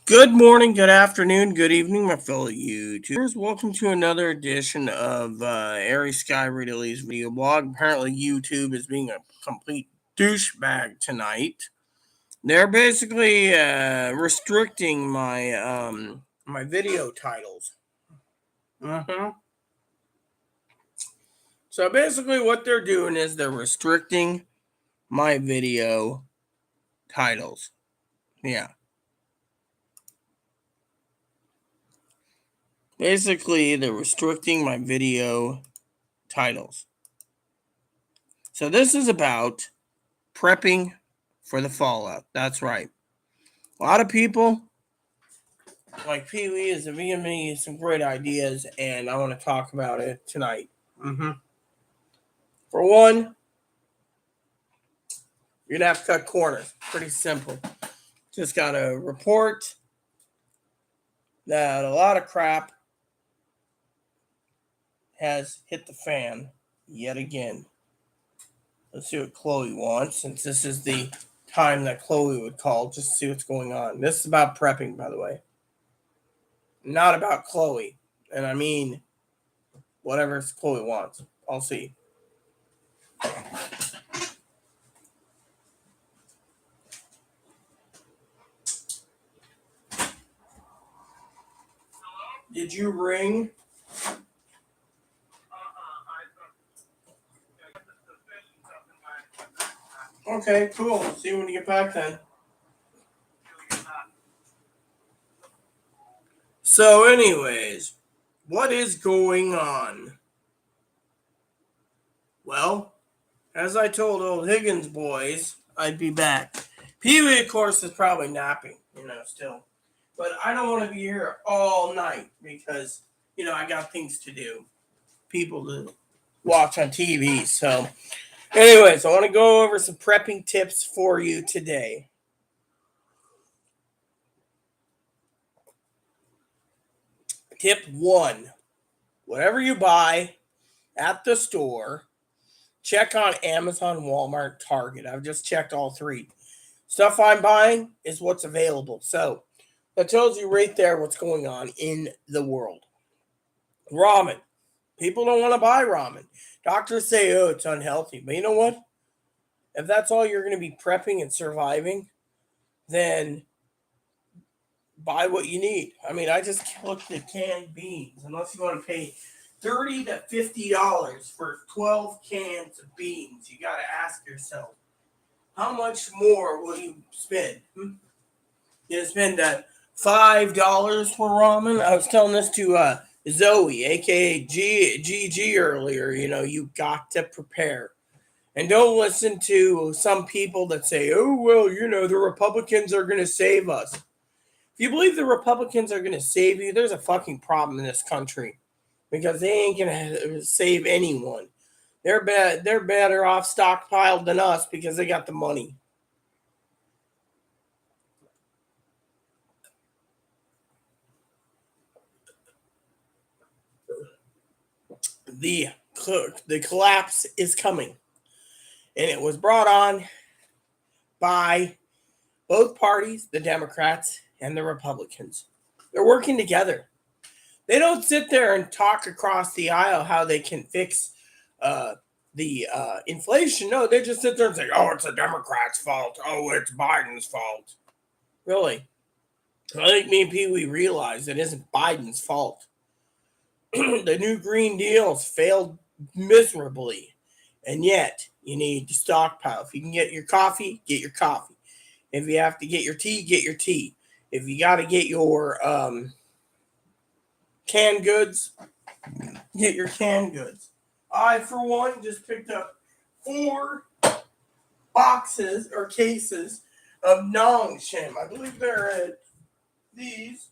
Good morning, good afternoon, good evening, my fellow YouTubers. Welcome to another edition of Airy Sky Rita video blog. Apparently, YouTube is being a complete douchebag tonight. They're basically restricting my video titles. So basically, what they're doing is they're restricting my video titles. Yeah. Basically, they're restricting my video titles. So this is about prepping for the fallout. That's right. A lot of people, like Pee Wee, is giving me some great ideas, and I want to talk about it tonight. For one, you're gonna have to cut corners. Pretty simple. Just gotta report that a lot of crap has hit the fan yet again. Let's see what Chloe wants, since this is the time that Chloe would call just to see what's going on. This is about prepping, by the way. Not about Chloe. And I mean, whatever Chloe wants. I'll see. Did you ring? Okay, cool. See you when you get back then. So, anyways, what is going on? Well, as I told old Higgins boys, I'd be back. Pee Wee, of course, is probably napping, still. But I don't want to be here all night because, I got things to do. People to watch on TV. So, anyways, I want to go over some prepping tips for you today. Tip 1. Whatever you buy at the store, check on Amazon, Walmart, Target. I've just checked all three. Stuff I'm buying is what's available. So that tells you right there what's going on in the world. Ramen. People don't want to buy ramen. Doctors say, oh, it's unhealthy. But you know what? If that's all you're going to be prepping and surviving, then buy what you need. I mean, I just looked at canned beans. Unless you want to pay $30 to $50 for 12 cans of beans, you got to ask yourself, how much more will you spend? You gonna spend $5 for ramen? I was telling this to Zoe, aka GG earlier. You got to prepare. And don't listen to some people that say, oh, well, the Republicans are going to save us. If you believe the Republicans are going to save you, there's a fucking problem in this country. Because they ain't going to save anyone. They're better off stockpiled than us because they got the money. The collapse is coming. And it was brought on by both parties, the Democrats and the Republicans. They're working together. They don't sit there and talk across the aisle how they can fix the inflation. No, they just sit there and say, oh, it's the Democrats' fault. Oh, it's Biden's fault. Really? I think me and Pee Wee realize it isn't Biden's fault. The new Green Deals failed miserably. And yet, you need to stockpile. If you can get your coffee, get your coffee. If you have to get your tea, get your tea. If you got to get your canned goods, get your canned goods. I, for one, just picked up 4 boxes or cases of Nongshim. I believe they're these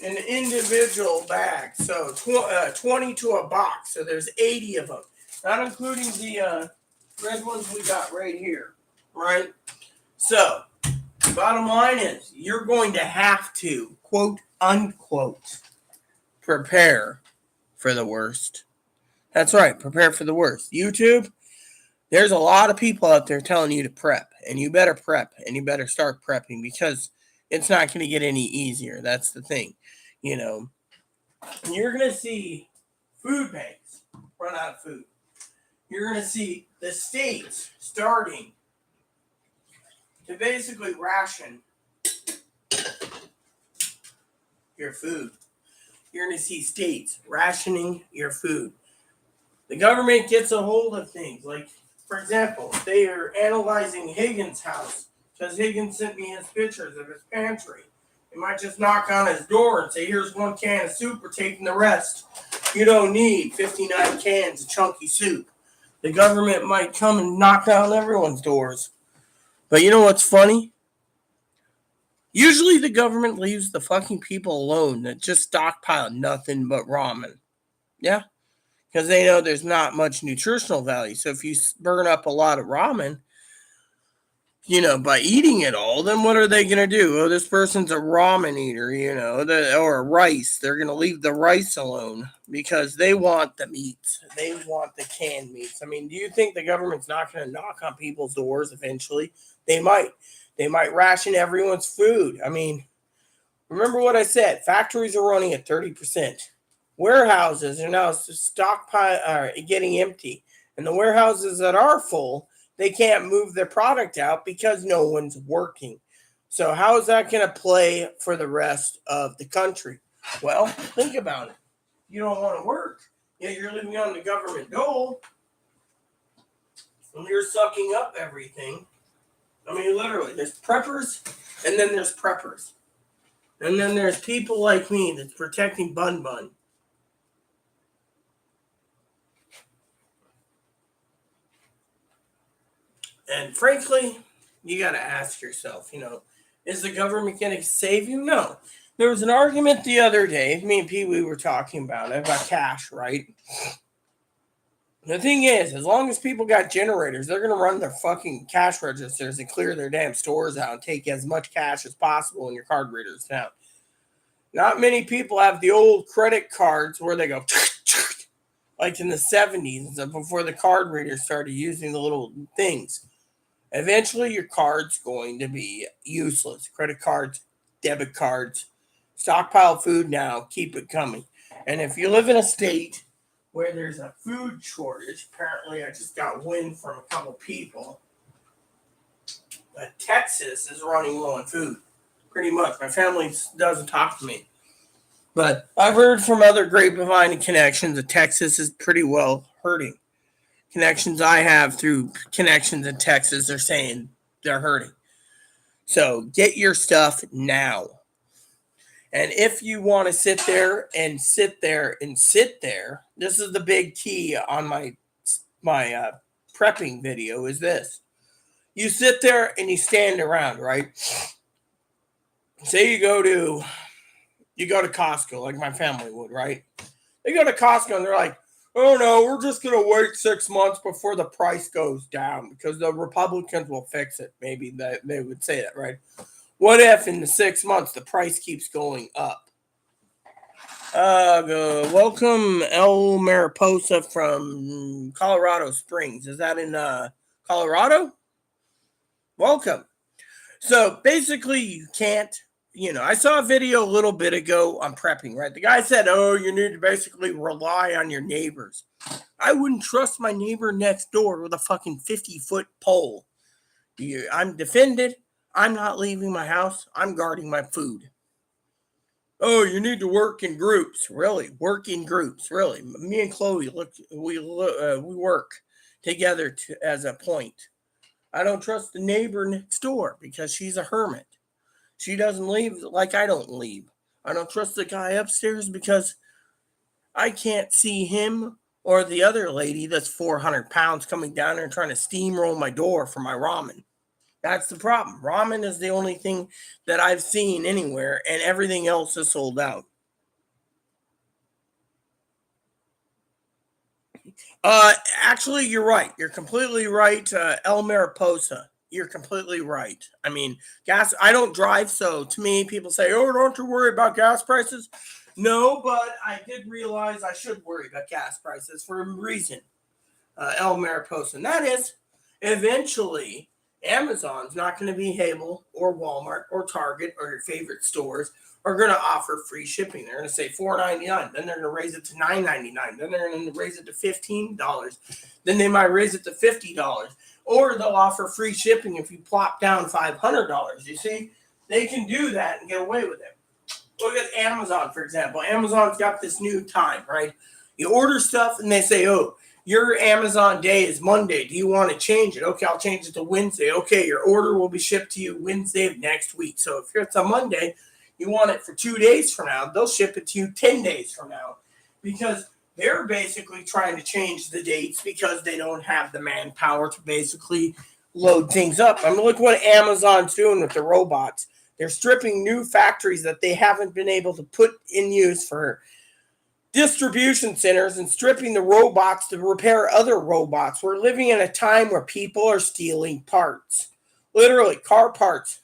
in individual bags. So 20 to a box. So there's 80 of them. Not including the red ones we got right here. Right? So, bottom line is, you're going to have to, quote unquote, prepare for the worst. That's right, prepare for the worst. YouTube, There's a lot of people out there telling you to prep, and you better prep, and you better start prepping because it's not going to get any easier. That's the thing. You know, you're going to see food banks run out of food. You're going to see the states starting to basically ration your food. You're going to see states rationing your food. The government gets a hold of things. Like, for example, they are analyzing Higgins' house because Higgins sent me his pictures of his pantry. They might just knock on his door and say, here's one can of soup, we're taking the rest. You don't need 59 cans of chunky soup. The government might come and knock down everyone's doors. But you know what's funny? Usually the government leaves the fucking people alone that just stockpile nothing but ramen. Yeah? Because they know there's not much nutritional value. So if you burn up a lot of ramen, you know, by eating it all, then what are they going to do? Oh, this person's a ramen eater, you know, or rice. They're going to leave the rice alone because they want the meats. They want the canned meats. I mean, do you think the government's not going to knock on people's doors eventually? They might. They might ration everyone's food. I mean, remember what I said. Factories are running at 30%. Warehouses are now getting empty. And the warehouses that are full, they can't move their product out because no one's working. So how is that going to play for the rest of the country? Well, think about it. You don't want to work. Yet you're living on the government dole. And you're sucking up everything. I mean, literally, there's preppers, and then there's preppers. And then there's people like me that's protecting Bun Bun. And frankly, you got to ask yourself, you know, is the government going to save you? No. There was an argument the other day, me and Pee Wee were talking about it, about cash, right? The thing is, as long as people got generators, they're going to run their fucking cash registers and clear their damn stores out and take as much cash as possible in your card readers down. Not many people have the old credit cards where they go like in the 70s before the card readers started using the little things. Eventually, your card's going to be useless. Credit cards, debit cards, stockpile food now, keep it coming. And if you live in a state where there's a food shortage, apparently I just got wind from a couple people that Texas is running low on food. Pretty much. My family doesn't talk to me. But I've heard from other grapevine and connections that Texas is pretty well hurting. Connections I have through connections in Texas are saying they're hurting. So get your stuff now. And if you want to sit there, this is the big key on my prepping video is this. You sit there and you stand around, right? Say you go to Costco like my family would, right? They go to Costco and they're like, oh no, we're just going to wait 6 months before the price goes down because the Republicans will fix it. Maybe they would say that, right? What if in the 6 months the price keeps going up? Welcome, El Mariposa from Colorado Springs. Is that in Colorado? Welcome. So basically, you can't. You know, I saw a video a little bit ago on prepping, right? The guy said, oh, you need to basically rely on your neighbors. I wouldn't trust my neighbor next door with a fucking 50-foot pole. I'm defended. I'm not leaving my house. I'm guarding my food. Oh, you need to work in groups. Really? Work in groups. Really? Me and Chloe, we work together as a point. I don't trust the neighbor next door because she's a hermit. She doesn't leave like I don't leave. I don't trust the guy upstairs because I can't see him or the other lady that's 400 pounds coming down there and trying to steamroll my door for my ramen. That's the problem. Ramen is the only thing that I've seen anywhere, and everything else is sold out. Actually, you're right. You're completely right, El Mariposa. You're completely right. I mean, gas, I don't drive, so to me, people say, oh, don't you worry about gas prices? No, but I did realize I should worry about gas prices for a reason, El Mariposa. And that is, eventually Amazon's not going to be able, or Walmart or Target or your favorite stores are going to offer free shipping. They're going to say $4.99, then they're going to raise it to $9.99, then they're going to raise it to $15, then they might raise it to $50, or they'll offer free shipping if you plop down $500. You see, they can do that and get away with it. Look at Amazon, for example. Amazon's got this new time, right? You order stuff and they say, oh, your Amazon day is Monday. Do you want to change it? Okay, I'll change it to Wednesday. Okay, your order will be shipped to you Wednesday of next week. So if it's a Monday, you want it for 2 days from now, they'll ship it to you 10 days from now, because they're basically trying to change the dates because they don't have the manpower to basically load things up. I mean, look what Amazon's doing with the robots. They're stripping new factories that they haven't been able to put in use for distribution centers and stripping the robots to repair other robots. We're living in a time where people are stealing parts, literally car parts.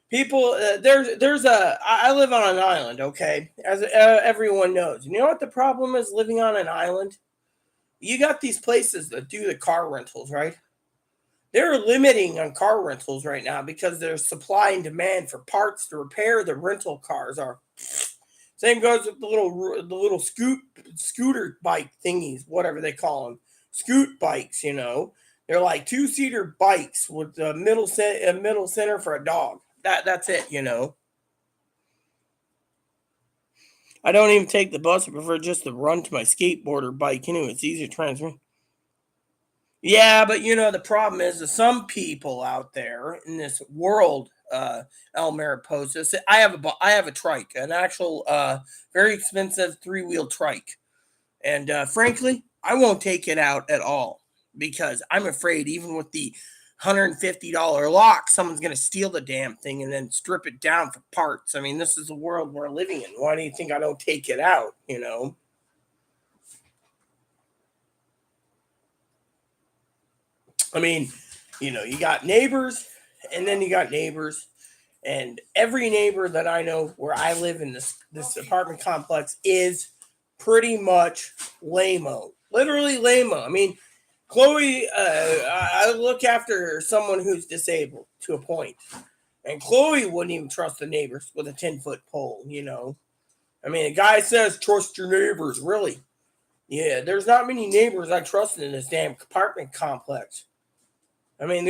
People, I live on an island, okay, as everyone knows. You know what the problem is living on an island? You got these places that do the car rentals, right? They're limiting on car rentals right now because there's supply and demand for parts to repair the rental cars. Same goes with the little scooter bike thingies, whatever they call them, scoot bikes. They're like 2-seater bikes with a middle center for a dog. That's it. I don't even take the bus. I prefer just to run to my skateboard or bike. It's easier to transfer. Yeah, but the problem is that some people out there in this world, El Mariposa, I have a trike, an actual very expensive 3-wheel trike, and frankly, I won't take it out at all because I'm afraid even with the $150 lock, someone's going to steal the damn thing and then strip it down for parts. I mean, this is the world we're living in. Why do you think I don't take it out? I mean, you got neighbors, and then you got neighbors, and every neighbor that I know where I live in this apartment complex is pretty much lame-o. Literally lame-o. I mean, Chloe, I look after someone who's disabled to a point, and Chloe wouldn't even trust the neighbors with a 10-foot pole. I mean, a guy says trust your neighbors. Really? Yeah, there's not many neighbors I trust in this damn apartment complex. I mean,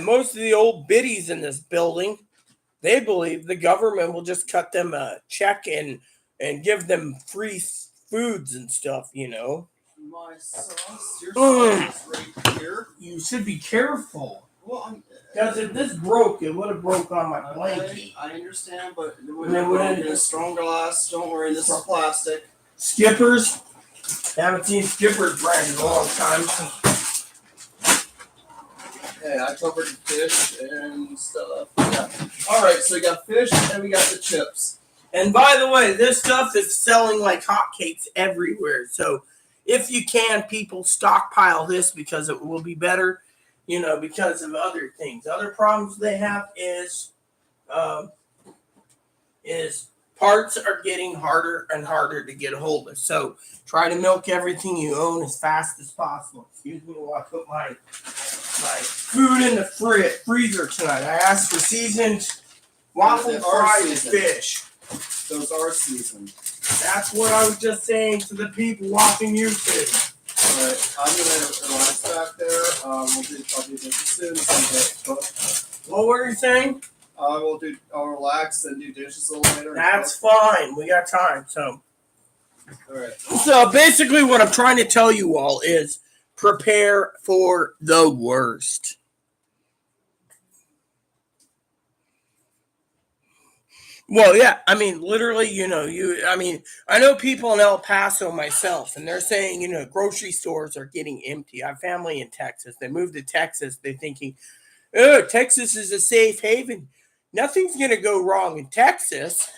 most of the old biddies in this building, they believe the government will just cut them a check and give them free foods and stuff. My sauce, your sauce is right here. You should be careful. Well, because if this broke, it would have broke on my blanket. I understand, but it would have been a strong glass. Don't worry, this is plastic. Skippers. Haven't seen Skippers brand in a long time. Yeah, I covered fish and stuff. Yeah. All right, so we got fish and we got the chips. And by the way, this stuff is selling like hotcakes everywhere. So if you can, people stockpile this because it will be better, because of other things. Other problems they have is parts are getting harder and harder to get a hold of. So try to milk everything you own as fast as possible. Excuse me while I put my food in the freezer tonight. I asked for seasoned waffle fried fish. Those are seasoned. That's what I was just saying to the people watching YouTube. All right, I'm gonna relax back there. I'll do dishes soon. What were you saying? I'll relax and do dishes a little later. That's fine. We got time. So, all right. So basically, what I'm trying to tell you all is prepare for the worst. Well, yeah, I mean, literally, I know people in El Paso myself, and they're saying, grocery stores are getting empty. I have family in Texas. They moved to Texas. They're thinking, oh, Texas is a safe haven. Nothing's going to go wrong in Texas.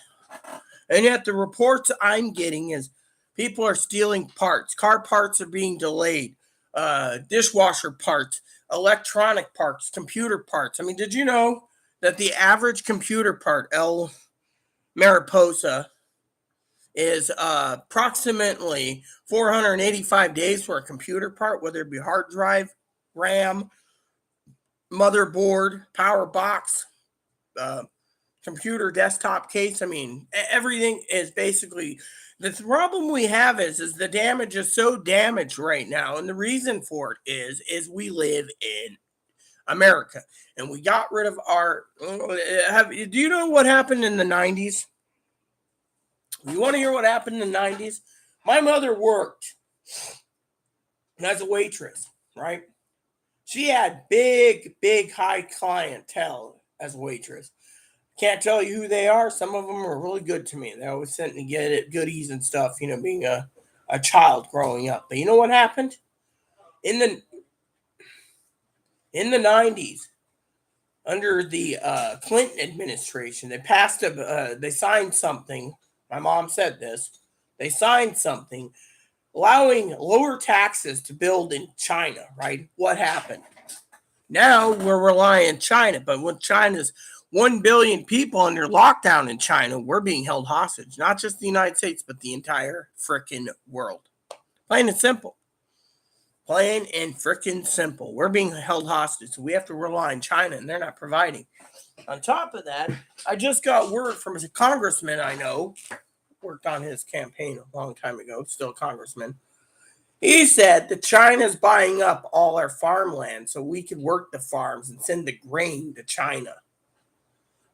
And yet the reports I'm getting is people are stealing parts. Car parts are being delayed. Dishwasher parts, electronic parts, computer parts. I mean, did you know that the average computer part, El Mariposa, is approximately 485 days for a computer part, whether it be hard drive, RAM, motherboard, power box, uh, computer desktop case. I mean, everything is basically the problem we have is the damage is so damaged right now, and the reason for it is we live in America, and we got rid of our. Do you know what happened in the 90s? You want to hear what happened in the 90s? My mother worked as a waitress, right? She had big, high clientele as a waitress. Can't tell you who they are. Some of them are really good to me. They always sent me get it goodies and stuff, being a child growing up. But you know what happened? In the 90s, under the Clinton administration, they signed something. My mom said this. They signed something allowing lower taxes to build in China, right? What happened? Now we're relying on China, but with China's 1 billion people under lockdown in China, we're being held hostage. Not just the United States, but the entire frickin' world. Plain and simple. Plain and frickin' simple. We're being held hostage, so we have to rely on China, and they're not providing. On top of that, I just got word from a congressman I know, worked on his campaign a long time ago, still a congressman. He said that China's buying up all our farmland so we could work the farms and send the grain to China.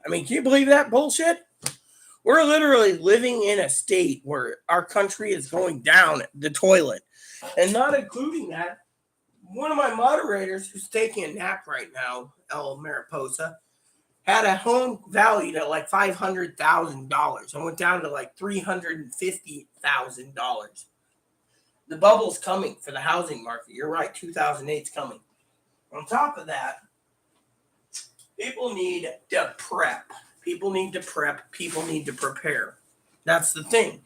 I mean, can you believe that bullshit? We're literally living in a state where our country is going down the toilet. And not including that, one of my moderators who's taking a nap right now, El Mariposa, had a home valued at like $500,000 and went down to like $350,000. The bubble's coming for the housing market. You're right, 2008's coming. On top of that, people need to prep. People need to prep. People need to prepare. That's the thing.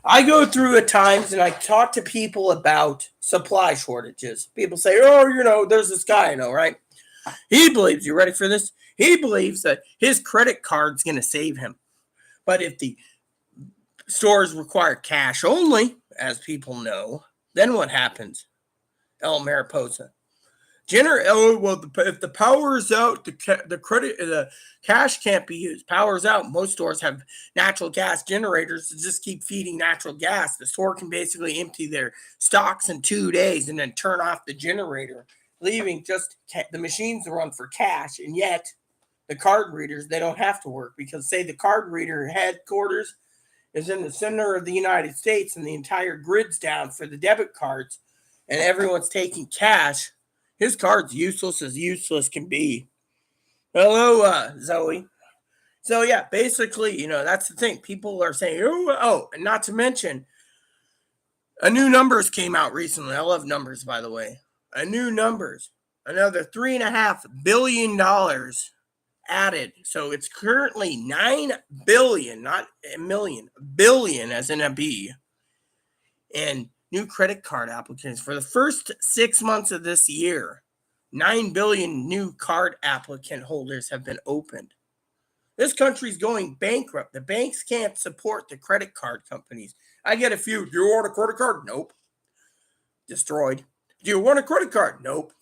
I go through at times and I talk to people about supply shortages. People say, oh, there's this guy I know, right? He believes, you ready for this? He believes that his credit card's going to save him. But if the stores require cash only, as people know, then what happens? El Mariposa. If the power is out, the cash can't be used. Power's out. Most stores have natural gas generators to just keep feeding natural gas. The store can basically empty their stocks in 2 days and then turn off the generator, leaving just the machines to run for cash. And yet, the card readers, they don't have to work because, say, the card reader headquarters is in the center of the United States and the entire grid's down for the debit cards and everyone's taking cash. His card's useless as useless can be. Hello, Zoe. So, yeah, basically, that's the thing. People are saying, and not to mention, a new numbers came out recently. I love numbers, by the way. A new numbers. Another $3.5 billion added. So it's currently 9 billion, not a million, billion as in a B. And new credit card applicants for the first 6 months of this year. 9 billion new card applicant holders have been opened. This country's going bankrupt. The banks can't support the credit card companies. I get a few. Do you want a credit card? Nope. Destroyed. Do you want a credit card? Nope.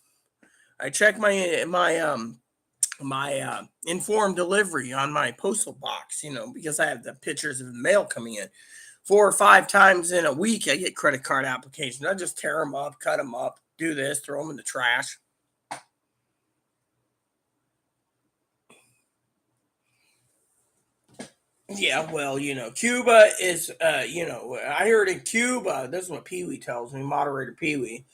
I check my informed delivery on my postal box, because I have the pictures of the mail coming in. 4 or 5 times in a week, I get credit card applications. I just tear them up, cut them up, do this, throw them in the trash. Yeah, well, Cuba is, I heard in Cuba, this is what Pee-wee tells me, moderator Pee-wee,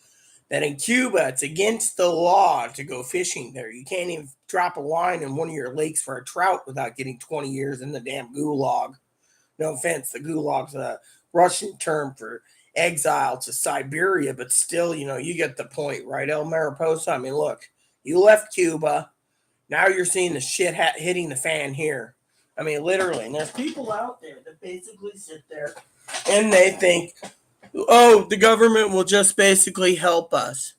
that in Cuba, it's against the law to go fishing there. You can't even drop a line in one of your lakes for a trout without getting 20 years in the damn gulag. No offense, the gulag's a Russian term for exile to Siberia, but still, you get the point, right, El Mariposa? I mean, look, you left Cuba. Now you're seeing the shit hitting the fan here. I mean, literally. And there's people out there that basically sit there and they think, oh, the government will just basically help us.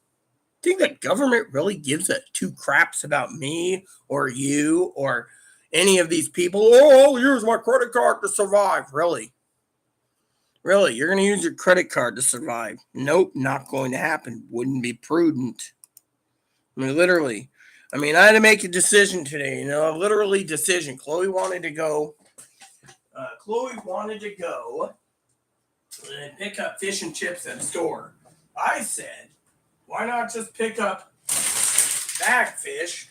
Think the government really gives a 2 craps about me or you or any of these people? Oh, I'll use my credit card to survive. Really? Really? You're going to use your credit card to survive? Nope, not going to happen. Wouldn't be prudent. I mean, literally. I mean, I had to make a decision today, literally decision. Chloe wanted to go. And pick up fish and chips at a store. I said, why not just pick up bag fish?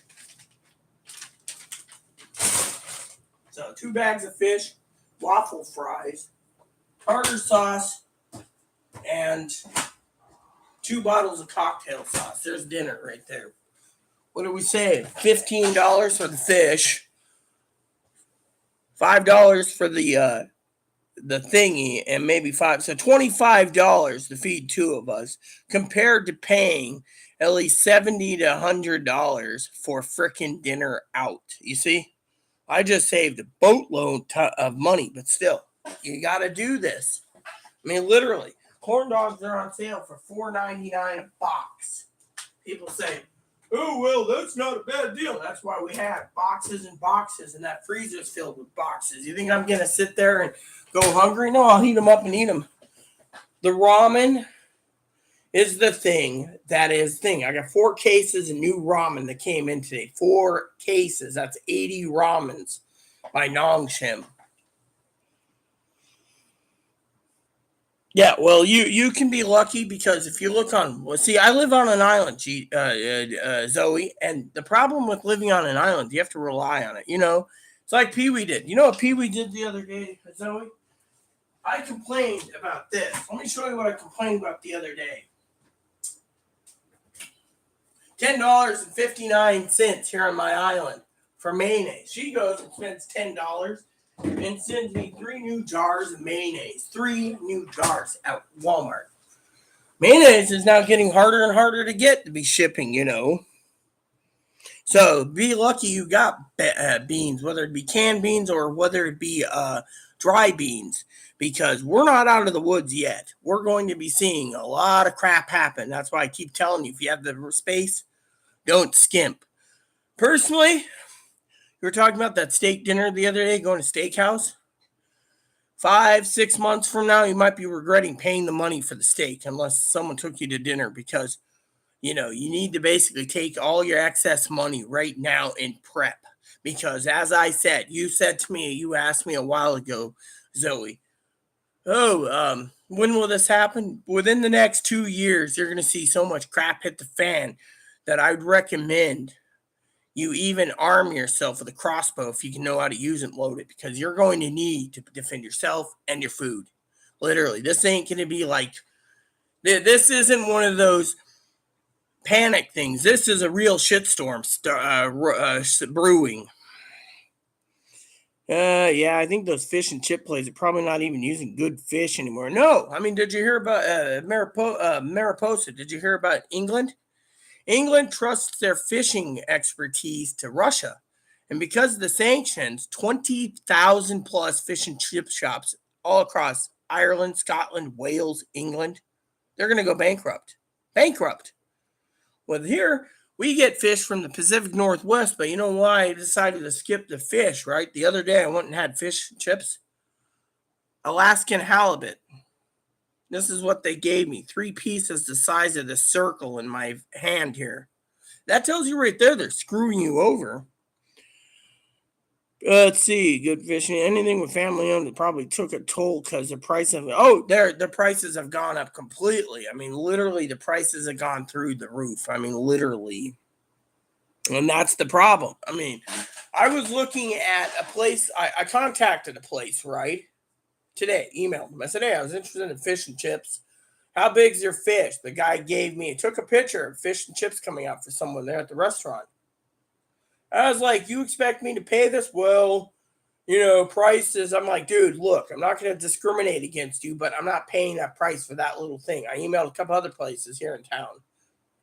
So 2 bags of fish, waffle fries, tartar sauce, and 2 bottles of cocktail sauce. There's dinner right there. What do we say? $15 for the fish, $5 for the thingy, and maybe so $25 to feed 2 of us, compared to paying at least $70 to $100 for frickin' dinner out. You see, I just saved a boatload of money, but still, you got to do this. I mean, literally, corn dogs are on sale for $4.99 a box. People say, oh, well, that's not a bad deal. That's why we have boxes and boxes, and that freezer's filled with boxes. You think I'm going to sit there and go hungry? No, I'll heat them up and eat them. The ramen is the thing that is thing. I got 4 cases of new ramen that came in today. 4 cases. That's 80 ramens by Nongshim. Yeah, well, you can be lucky because if you look on, well, see, I live on an island, Zoe, and the problem with living on an island, you have to rely on it. It's like Pee Wee did. You know what Pee Wee did the other day, Zoe? I complained about this. Let me show you what I complained about the other day. $10.59 here on my island for mayonnaise. She goes and spends $10 and sends me 3 new jars of mayonnaise. 3 new jars at Walmart. Mayonnaise is now getting harder and harder to get to be shipping, So be lucky you got beans, whether it be canned beans or whether it be dry beans, because we're not out of the woods yet. We're going to be seeing a lot of crap happen. That's why I keep telling you, if you have the space, don't skimp. Personally, you were talking about that steak dinner the other day, going to steakhouse. 5-6 months from now, you might be regretting paying the money for the steak unless someone took you to dinner, because, you need to basically take all your excess money right now and prep. Because as I said, you asked me a while ago, Zoe, when will this happen? Within the next 2 years, you're going to see so much crap hit the fan that I'd recommend you even arm yourself with a crossbow if you can know how to use it and load it, because you're going to need to defend yourself and your food. Literally, this ain't going to be like, this isn't one of those panic things. This is a real shitstorm brewing. Yeah, I think those fish and chip places are probably not even using good fish anymore. No, I mean, did you hear about Mariposa? Did you hear about England? England trusts their fishing expertise to Russia. And because of the sanctions, 20,000 plus fish and chip shops all across Ireland, Scotland, Wales, England, they're going to go bankrupt. Well, here we get fish from the Pacific Northwest, but you know why I decided to skip the fish, right? The other day I went and had fish and chips. Alaskan halibut. This is what they gave me. 3 pieces the size of the circle in my hand here. That tells you right there they're screwing you over. Let's see. Good fishing. Anything with family owned, it probably took a toll because the price of the prices have gone up completely. I mean, literally, the prices have gone through the roof. I mean, literally. And that's the problem. I mean, I was looking at a place. I contacted a place, right? Today, emailed them. I said, hey, I was interested in fish and chips. How big's your fish? The guy took a picture of fish and chips coming out for someone there at the restaurant. I was like, you expect me to pay this? Well, prices. I'm like, dude, look, I'm not going to discriminate against you, but I'm not paying that price for that little thing. I emailed a couple other places here in town.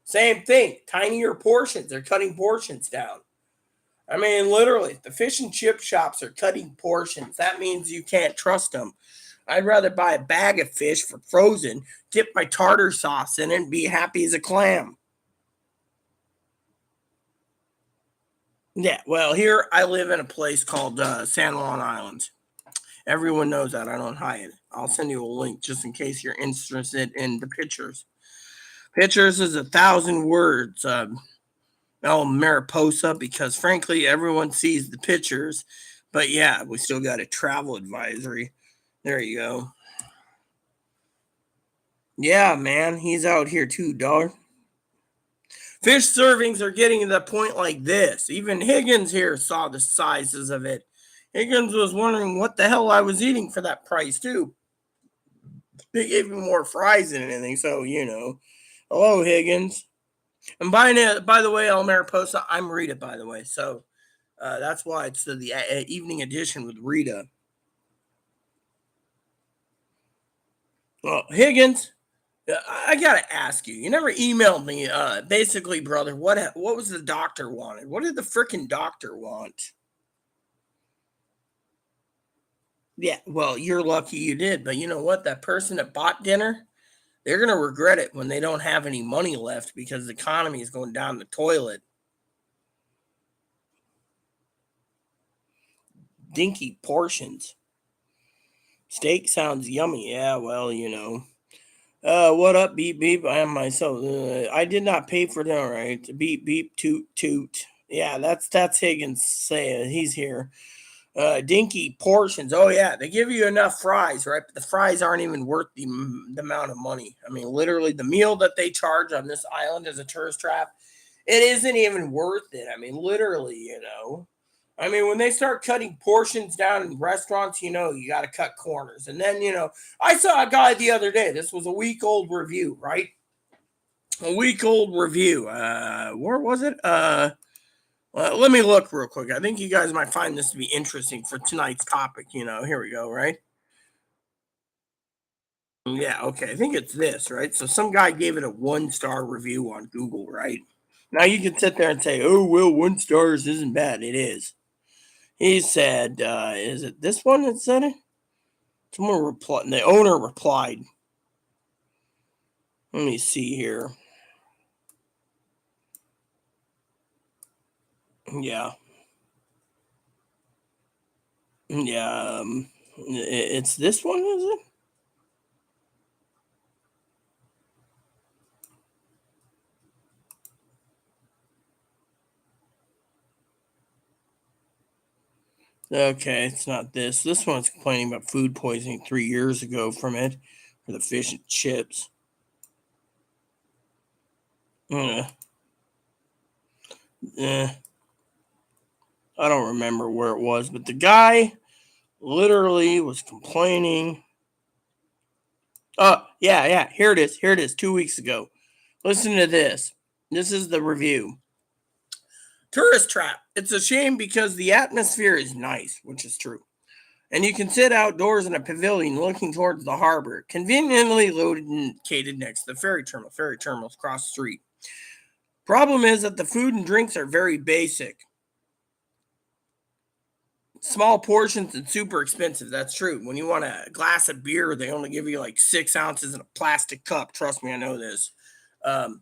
Same thing, tinier portions. They're cutting portions down. I mean, literally, the fish and chip shops are cutting portions. That means you can't trust them. I'd rather buy a bag of fish for frozen, dip my tartar sauce in it, and be happy as a clam. Yeah, well, here I live in a place called San Juan Islands. Everyone knows that. I don't hide it. I'll send you a link just in case you're interested in the pictures. Pictures is 1,000 words. Mariposa, because frankly, everyone sees the pictures. But yeah, we still got a travel advisory. There you go. Yeah, man, he's out here too, dog. Fish servings are getting to the point like this. Even Higgins here saw the sizes of it. Higgins was wondering what the hell I was eating for that price, too. They gave me more fries than anything, so, Hello, Higgins. And by the way, El Mariposa, I'm Rita, by the way. So that's why it's the evening edition with Rita. Well, Higgins, I gotta ask you. You never emailed me. Basically, brother, what was the doctor wanted? What did the freaking doctor want? Yeah, well, you're lucky you did, but you know what? That person that bought dinner, they're gonna regret it when they don't have any money left because the economy is going down the toilet. Dinky portions. Steak sounds yummy. Yeah, well, what up, beep beep? I am myself. I did not pay for dinner, right? Beep beep toot toot. Yeah, that's Higgins saying he's here. Dinky portions. Oh yeah, they give you enough fries, right? But the fries aren't even worth the amount of money. I mean, literally, the meal that they charge on this island as a tourist trap, it isn't even worth it. I mean, literally. I mean, when they start cutting portions down in restaurants, you got to cut corners. And then, I saw a guy the other day. This was a week old review, right? A week old review. Where was it? Let me look real quick. I think you guys might find this to be interesting for tonight's topic. Here we go, right? Yeah, okay. I think it's this, right? So some guy gave it a 1-star review on Google, right? Now you can sit there and say, oh, well, 1 stars isn't bad. It is. He said, is it this one that said it? Someone replied, the owner replied. Let me see here. Yeah. Yeah. It's this one, is it? Okay, it's not this. This one's complaining about food poisoning 3 years ago from it for the fish and chips. Uh, eh, I don't remember where it was, but the guy literally was complaining. Oh, yeah, yeah. Here it is. Here it is. 2 weeks ago. Listen to this. This is the review. Tourist trap. It's a shame because the atmosphere is nice, which is true. And you can sit outdoors in a pavilion looking towards the harbor, conveniently located next to the ferry terminal. Ferry terminals across the street. Problem is that the food and drinks are very basic. Small portions and super expensive. That's true. When you want a glass of beer, they only give you like 6 ounces in a plastic cup. Trust me, I know this. Um,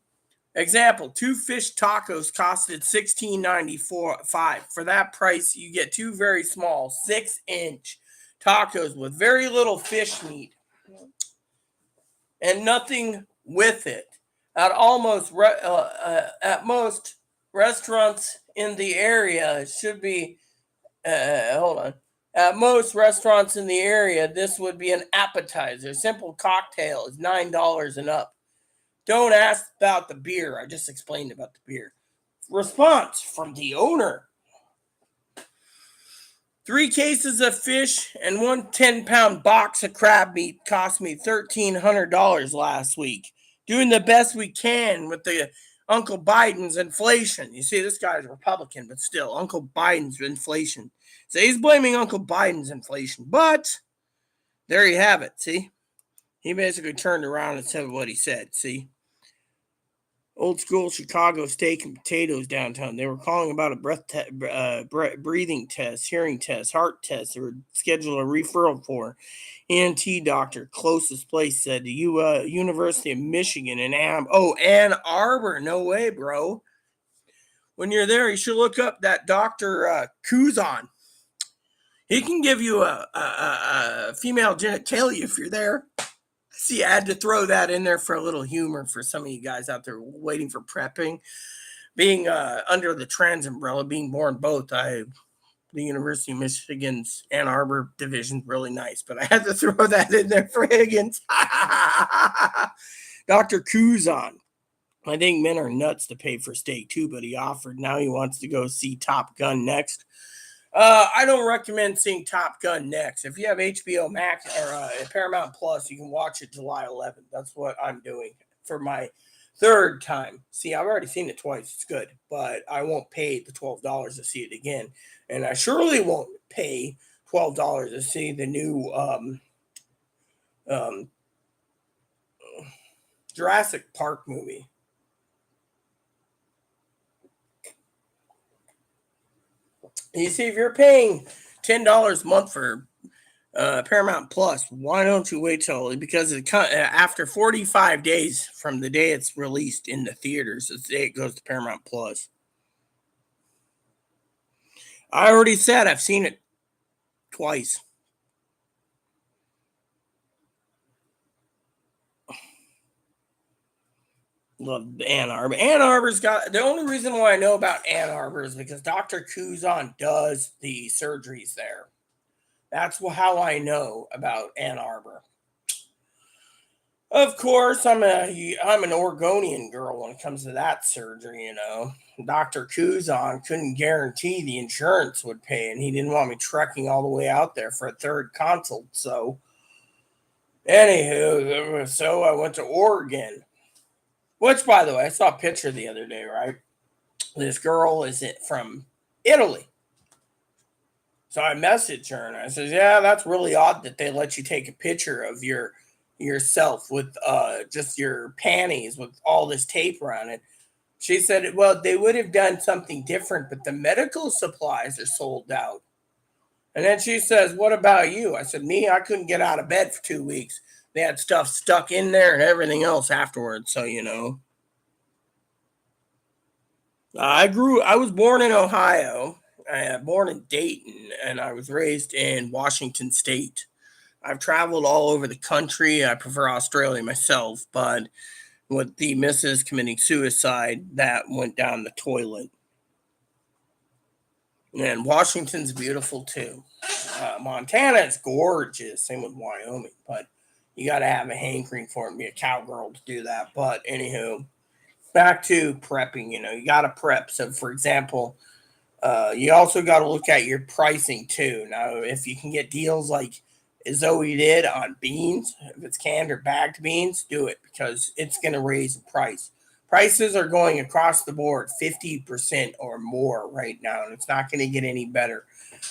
Example: 2 fish tacos costed $16.95. For that price, you get 2 very small 6-inch tacos with very little fish meat and nothing with it. At most restaurants in the area should be hold on. At most restaurants in the area, this would be an appetizer. A simple cocktail is $9 and up. Don't ask about the beer. I just explained about the beer. Response from the owner: 3 cases of fish and one 10-pound box of crab meat cost me $1,300 last week. Doing the best we can with the Uncle Biden's inflation. You see, this guy's Republican, but still, Uncle Biden's inflation. So he's blaming Uncle Biden's inflation. But there you have it. See, he basically turned around and said what he said. See, old school Chicago steak and potatoes downtown. They were calling about a breathing test, hearing test, heart test. They were scheduled a referral for. ENT doctor, closest place, said the University of Michigan in Ann Arbor. No way, bro. When you're there, you should look up that Dr. Kuzan. He can give you a female genitalia if you're there. See, I had to throw that in there for a little humor for some of you guys out there waiting for prepping. being under the trans umbrella, being born both, the University of Michigan's Ann Arbor division's really nice, but I had to throw that in there for Higgins. Dr. Kuzan. I think men are nuts to pay for steak too, but he offered. Now he wants to go see Top Gun next. I don't recommend seeing Top Gun next. If you have HBO Max or Paramount Plus, you can watch it July 11th. That's what I'm doing for my third time. See, I've already seen it twice. It's good, but I won't pay the $12 to see it again, and I surely won't pay $12 to see the new um, Jurassic Park movie. You see, if you're paying $10 a month for Paramount Plus, why don't you wait till, because after 45 days from the day it's released in the theaters, it's the day it goes to Paramount Plus. I already said I've seen it twice. Love Ann Arbor. Ann Arbor's got, the only reason why I know about Ann Arbor is because Dr. Kuzan does the surgeries there. That's how I know about Ann Arbor. Of course, I'm an Oregonian girl when it comes to that surgery. Dr. Kuzan couldn't guarantee the insurance would pay, and he didn't want me trekking all the way out there for a third consult. So, anywho, so I went to Oregon. Which, by the way, I saw a picture the other day. Right, this girl is from Italy. So I messaged her and I said, "Yeah, that's really odd that they let you take a picture of yourself with just your panties with all this tape around it." She said, "Well, they would have done something different, but the medical supplies are sold out." And then she says, "What about you?" I said, "Me, I couldn't get out of bed for 2 weeks. They had stuff stuck in there and everything else afterwards." So, I was born in Ohio, born in Dayton, and I was raised in Washington State. I've traveled all over the country. I prefer Australia myself, but with the missus committing suicide, that went down the toilet. And Washington's beautiful too. Montana is gorgeous. Same with Wyoming, but you got to have a hankering for it and be a cowgirl to do that. But anywho, back to prepping. You got to prep. So, for example, you also got to look at your pricing too. Now, if you can get deals like Zoe did on beans, if it's canned or bagged beans, do it because it's going to raise the price. Prices are going across the board 50% or more right now, and it's not going to get any better.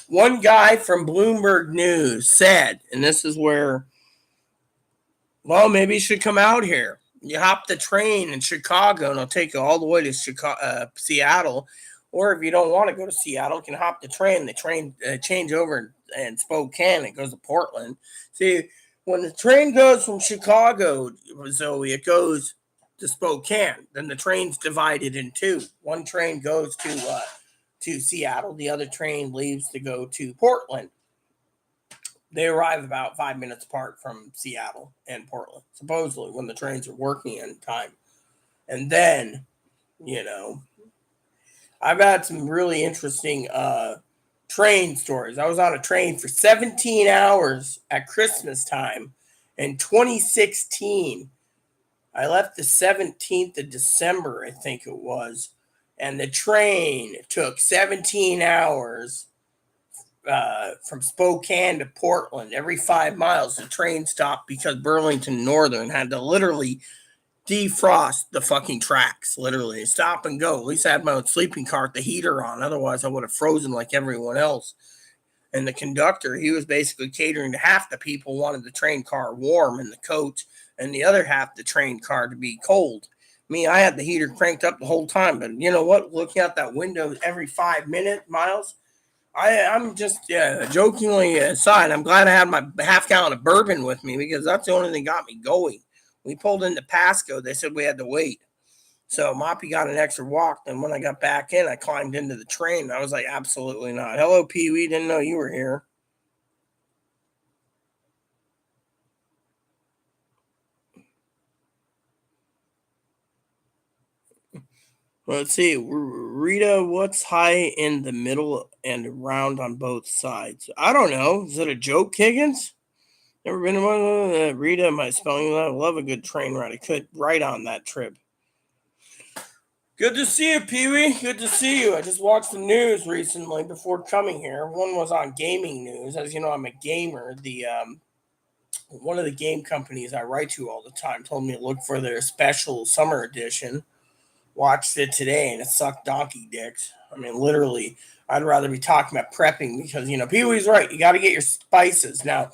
One guy from Bloomberg News said, and this is where, well, maybe you should come out here. You hop the train in Chicago, and it'll take you all the way to Seattle. Or if you don't want to go to Seattle, you can hop the train. The train change over in Spokane. It goes to Portland. See, when the train goes from Chicago, Zoe, it goes to Spokane. Then the train's divided in two. One train goes to Seattle. The other train leaves to go to Portland. They arrive about 5 minutes apart from Seattle and Portland, supposedly when the trains are working in time. And then, you know, I've had some really interesting train stories. I was on a train for 17 hours at Christmas time in 2016. I left the 17th of December, I think it was, and the train took 17 hours from Spokane to Portland. Every 5 miles, the train stopped because Burlington Northern had to literally defrost the fucking tracks, literally stop and go. At least I had my own sleeping car with the heater on. Otherwise, I would have frozen like everyone else. And the conductor, he was basically catering to half the people wanted the train car warm in the coach, and the other half the train car to be cold. Me, I had the heater cranked up the whole time. But you know what? Looking out that window every 5 miles, I'm just jokingly aside. I'm glad I had my half gallon of bourbon with me because that's the only thing that got me going. We pulled into Pasco. They said we had to wait. So Moppy got an extra walk. And when I got back in, I climbed into the train. I was like, absolutely not. Hello, Pee Wee. Didn't know you were here. Let's see. Rita, what's high in the middle and round on both sides? I don't know. Is it a joke, Higgins? Never been to one. Rita, am I spelling that? I love a good train ride. I could write on that trip. Good to see you, Pee Wee. Good to see you. I just watched the news recently before coming here. One was on gaming news. As you know, I'm a gamer. The one of the game companies I write to all the time told me to look for their special summer edition. Watched it today and it sucked donkey dicks. I mean, literally, I'd rather be talking about prepping because, Pee Wee's right. You got to get your spices. Now,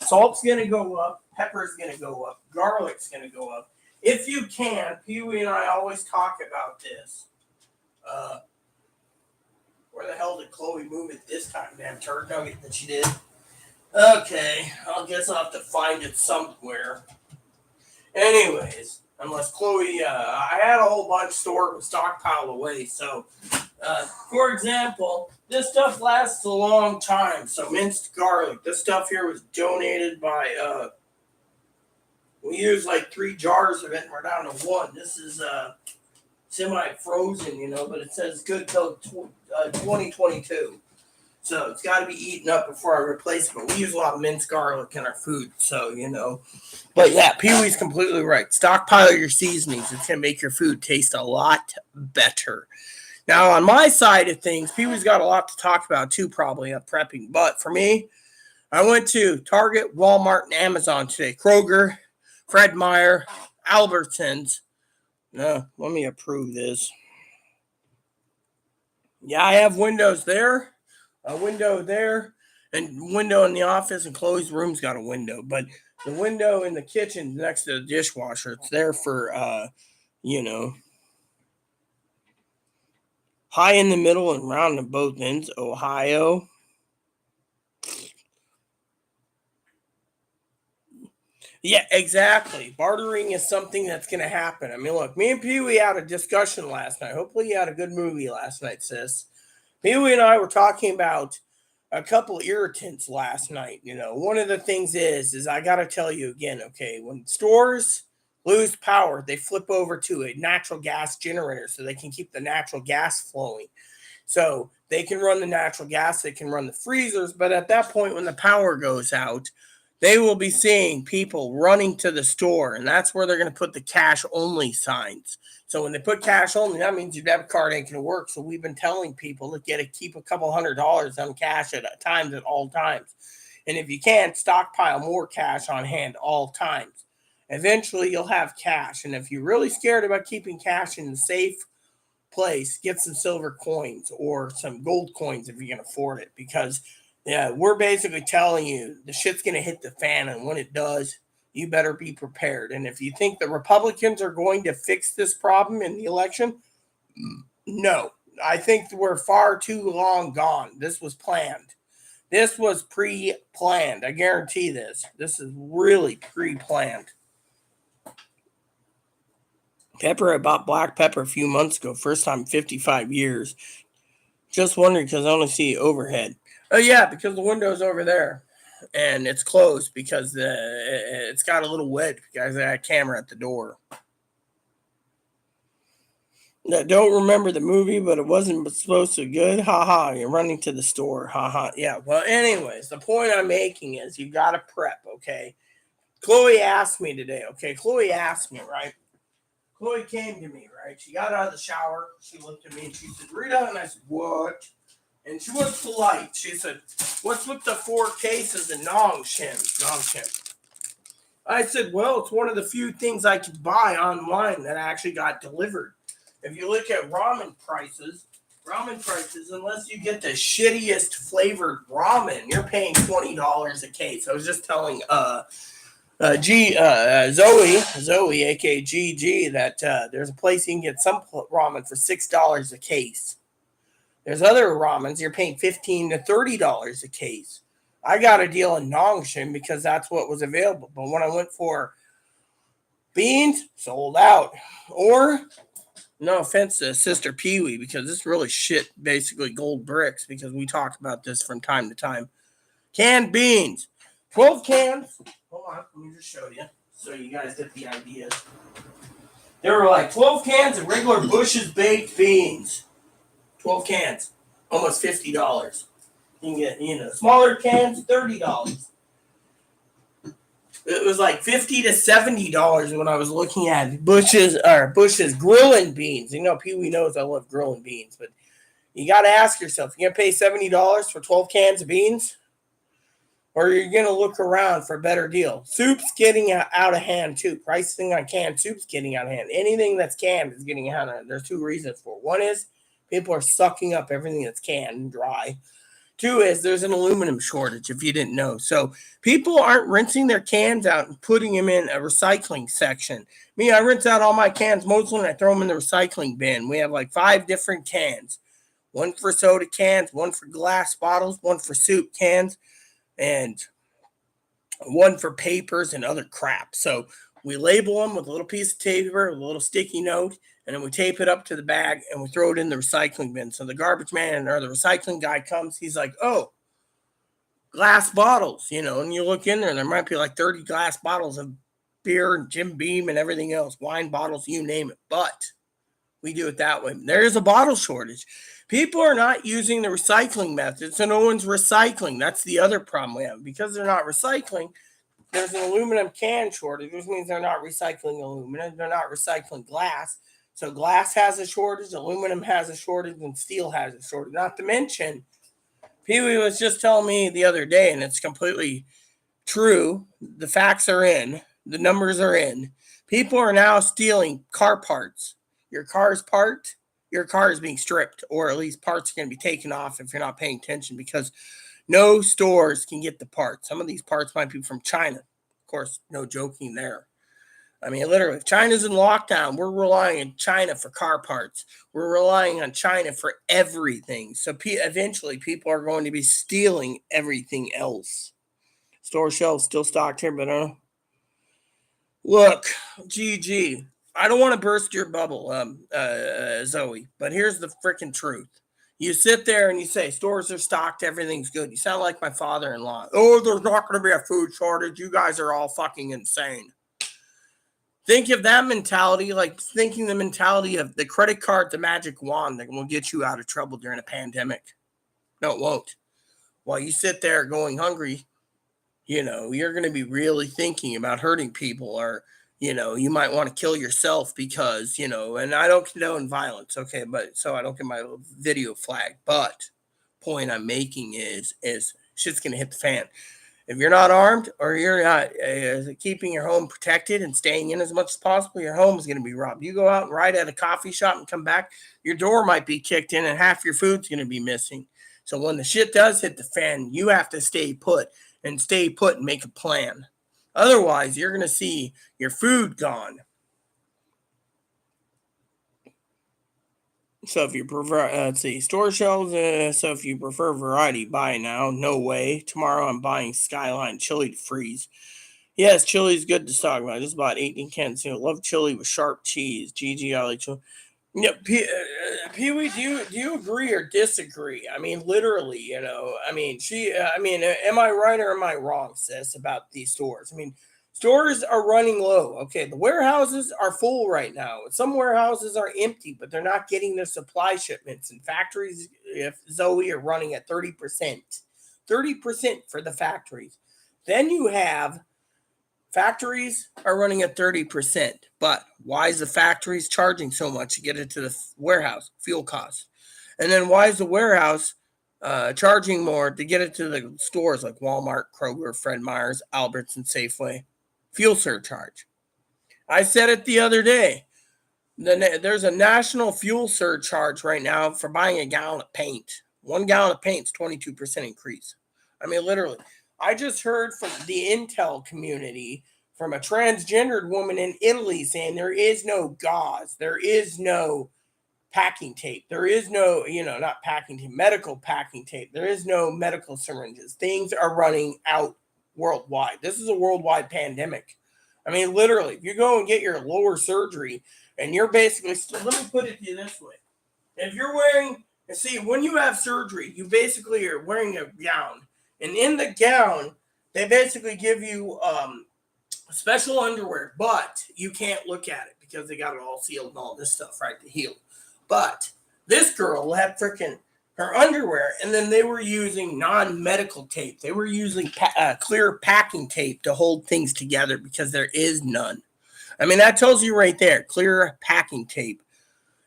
salt's going to go up, pepper's going to go up, garlic's going to go up. If you can, Pee Wee and I always talk about this. Where the hell did Chloe move it this time? Damn turd nugget that she did. Okay, I guess I'll have to find it somewhere. Anyways, unless Chloe, I had a whole bunch stored stockpiled away. So, for example, this stuff lasts a long time. So minced garlic. This stuff here was donated by, we used like 3 jars of it and we're down to 1. This is semi-frozen, but it says good till 2022. So it's got to be eaten up before I replace it. But we use a lot of minced garlic in our food. So, But yeah, Pee Wee's completely right. Stockpile your seasonings. It's going to make your food taste a lot better. Now, on my side of things, Pee Wee's got a lot to talk about too, probably, of prepping. But for me, I went to Target, Walmart, and Amazon today. Kroger, Fred Meyer, Albertsons. No, let me approve this. Yeah, I have windows there, a window there, and window in the office, and Chloe's room's got a window. But the window in the kitchen next to the dishwasher, it's there for, high in the middle and round at both ends, Ohio. Yeah, exactly. Bartering is something that's going to happen. I mean, look, me and Pee Wee had a discussion last night. Hopefully you had a good movie last night, sis. Pee Wee and I were talking about a couple irritants last night. One of the things is I got to tell you again, okay, when stores lose power, they flip over to a natural gas generator so they can keep the natural gas flowing. So they can run the natural gas, they can run the freezers, but at that point when the power goes out, they will be seeing people running to the store, and that's where they're going to put the cash only signs. So when they put cash only, that means your debit card ain't going to work. So we've been telling people to keep a couple $100 on cash at all times. And if you can't, stockpile more cash on hand all times. Eventually, you'll have cash. And if you're really scared about keeping cash in a safe place, get some silver coins or some gold coins if you can afford it, because we're basically telling you the shit's going to hit the fan, and when it does, you better be prepared. And if you think the Republicans are going to fix this problem in the election, no. I think we're far too long gone. This was planned. This was pre-planned. I guarantee this. This is really pre-planned. Pepper, I bought black pepper a few months ago. First time in 55 years. Just wondering because I only see overhead. Oh, yeah, because the window's over there. And it's closed because it's got a little wedge because I got a camera at the door. I don't remember the movie, but it wasn't supposed to be good. Ha, you're running to the store. Ha. Yeah, well, anyways, the point I'm making is you got to prep, okay? Chloe asked me today, okay? Chloe asked me, right? Chloe came to me, right? She got out of the shower. She looked at me and she said, Rita, and I said, what? And she was polite. She said, what's with the 4 cases of Nong Shim? I said, well, it's one of the few things I could buy online that actually got delivered. If you look at ramen prices, unless you get the shittiest flavored ramen, you're paying $20 a case. I was just telling Zoe, aka GG, that there's a place you can get some ramen for $6 a case. There's other ramens you're paying $15 to $30 a case. I got a deal in Nongshim because that's what was available. But when I went for beans, sold out. Or, no offense to Sister Pee Wee, because this really shit basically gold bricks, because we talked about this from time to time. Canned beans. 12 cans. Hold on, let me just show you so you guys get the idea. There were like 12 cans of regular Bush's baked beans. 12 cans, almost $50. You can get, smaller cans, $30. It was like $50 to $70 when I was looking at Bush's grilling beans. Pee Wee knows I love grilling beans, but you got to ask yourself, you gonna pay $70 for 12 cans of beans, or are you gonna look around for a better deal? Soup's getting out of hand too. Pricing on canned soup's getting out of hand. Anything that's canned is getting out of hand. There's two reasons for it. One is people are sucking up everything that's canned and dry. Two is there's an aluminum shortage, if you didn't know. So people aren't rinsing their cans out and putting them in a recycling section. Me, I rinse out all my cans mostly and I throw them in the recycling bin. We have like 5 different cans. One for soda cans, one for glass bottles, one for soup cans, and one for papers and other crap. So we label them with a little piece of paper, a little sticky note, and then we tape it up to the bag and we throw it in the recycling bin. So the garbage man or the recycling guy comes, he's like, oh, glass bottles, and you look in there, there might be like 30 glass bottles of beer and Jim Beam and everything else, wine bottles, you name it. But we do it that way. There is a bottle shortage. People are not using the recycling method, so no one's recycling. That's the other problem we have. Because they're not recycling, there's an aluminum can shortage, which means they're not recycling aluminum. They're not recycling glass. So glass has a shortage, aluminum has a shortage, and steel has a shortage. Not to mention, Pee Wee was just telling me the other day, and it's completely true. The facts are in. The numbers are in. People are now stealing car parts. Your car's parked, your car is being stripped, or at least parts are going to be taken off if you're not paying attention because no stores can get the parts. Some of these parts might be from China. Of course, no joking there. I mean, literally, if China's in lockdown, we're relying on China for car parts. We're relying on China for everything. So eventually, people are going to be stealing everything else. Store shelves still stocked here, but look, GG. I don't want to burst your bubble, Zoe, but here's the freaking truth. You sit there and you say, stores are stocked, everything's good. You sound like my father-in-law. Oh, there's not going to be a food shortage. You guys are all fucking insane. Think of that mentality, like thinking the mentality of the credit card, the magic wand that will get you out of trouble during a pandemic. No, it won't. While you sit there going hungry, you're going to be really thinking about hurting people, or, you might want to kill yourself because, and I don't condone violence. Okay. But so I don't get my video flagged, but point I'm making is shit's going to hit the fan. If you're not armed or you're not keeping your home protected and staying in as much as possible, your home is going to be robbed. You go out and ride at a coffee shop and come back, your door might be kicked in and half your food's going to be missing. So when the shit does hit the fan, you have to stay put and make a plan. Otherwise, you're going to see your food gone. So if you prefer, let's see, store shelves. So if you prefer variety, buy now. No way. Tomorrow I'm buying Skyline chili to freeze. Yes, chili's good to stock. I just bought 18 cans. Love chili with sharp cheese. GG, I like chili. Yeah, Pee Wee, do you agree or disagree? I mean, literally, am I right or am I wrong, sis, about these stores? I mean, stores are running low. Okay, the warehouses are full right now. Some warehouses are empty, but they're not getting their supply shipments. And factories, if Zoe, are running at 30%. 30% for the factories. Then you have factories are running at 30%. But why is the factories charging so much to get it to the warehouse? Fuel costs. And then why is the warehouse charging more to get it to the stores like Walmart, Kroger, Fred Meyer's, Alberts, and Safeway? Fuel surcharge. I said it the other day. There's a national fuel surcharge right now for buying a gallon of paint. 1 gallon of paint is 22% increase. I mean, literally. I just heard from the Intel community from a transgendered woman in Italy saying there is no gauze. There is no packing tape. There is no, not packing tape, medical packing tape. There is no medical syringes. Things are running out worldwide. This is a worldwide pandemic. I mean, literally, if you go and get your lower surgery and you're basically, let me put it to you this way. If you're wearing, when you have surgery, you basically are wearing a gown. And in the gown, they basically give you special underwear, but you can't look at it because they got it all sealed and all this stuff, right, to heal. But this girl had freaking her underwear, and then they were using non-medical tape. They were using clear packing tape to hold things together because there is none. I mean, that tells you right there, clear packing tape.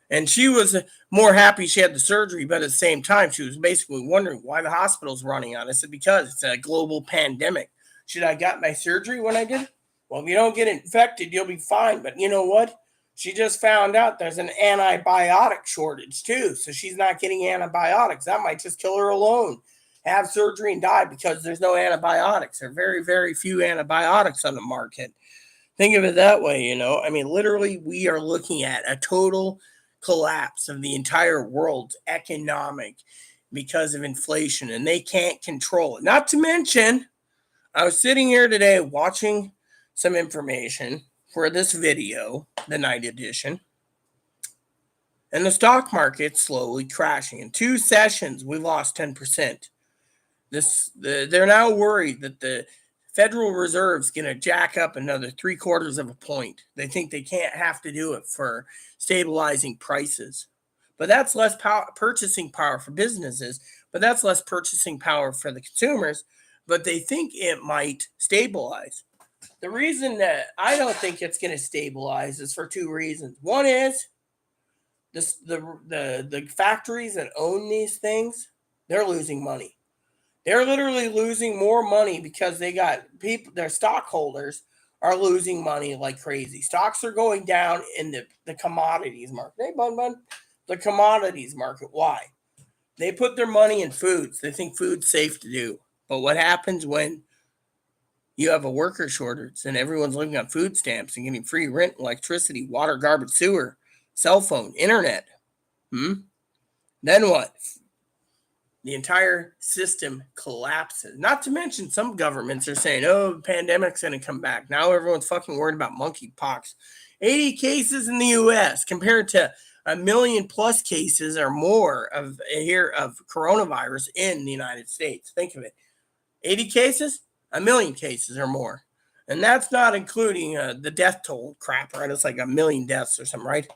And she was more happy she had the surgery, but at the same time, she was basically wondering why the hospital's running on. I said, because it's a global pandemic. Should I got my surgery when I did? Well, if you don't get infected, you'll be fine. But you know what? She just found out there's an antibiotic shortage too. So she's not getting antibiotics. That might just kill her alone. Have surgery and die because there's no antibiotics. There are very, very few antibiotics on the market. Think of it that way, you know. I mean, literally, we are looking at a total collapse of the entire world's economic because of inflation, and they can't control it. Not to mention, I was sitting here today watching some information for this video, the night edition, and the stock market's slowly crashing. In 2 sessions, we lost 10%. They're now worried that the Federal Reserve's going to jack up another 3/4 of a point. They think they can't have to do it for stabilizing prices. But that's less purchasing power for businesses, but that's less purchasing power for the consumers. But they think it might stabilize. The reason that I don't think it's going to stabilize is for 2 reasons. One is the factories that own these things, they're losing money. They're literally losing more money because they got people, their stockholders are losing money like crazy. Stocks are going down in the commodities market. Hey, Bun, the commodities market. Why? They put their money in foods. They think food's safe to do. But what happens when you have a worker shortage and everyone's living on food stamps and getting free rent, electricity, water, garbage, sewer, cell phone, internet? Then what? The entire system collapses. Not to mention some governments are saying, oh, the pandemic's going to come back. Now everyone's fucking worried about monkeypox. 80 cases in the U.S. compared to 1 million plus cases or more of coronavirus in the United States. Think of it. 80 cases, 1 million cases or more. And that's not including the death toll crap, right? It's like 1 million deaths or something, right?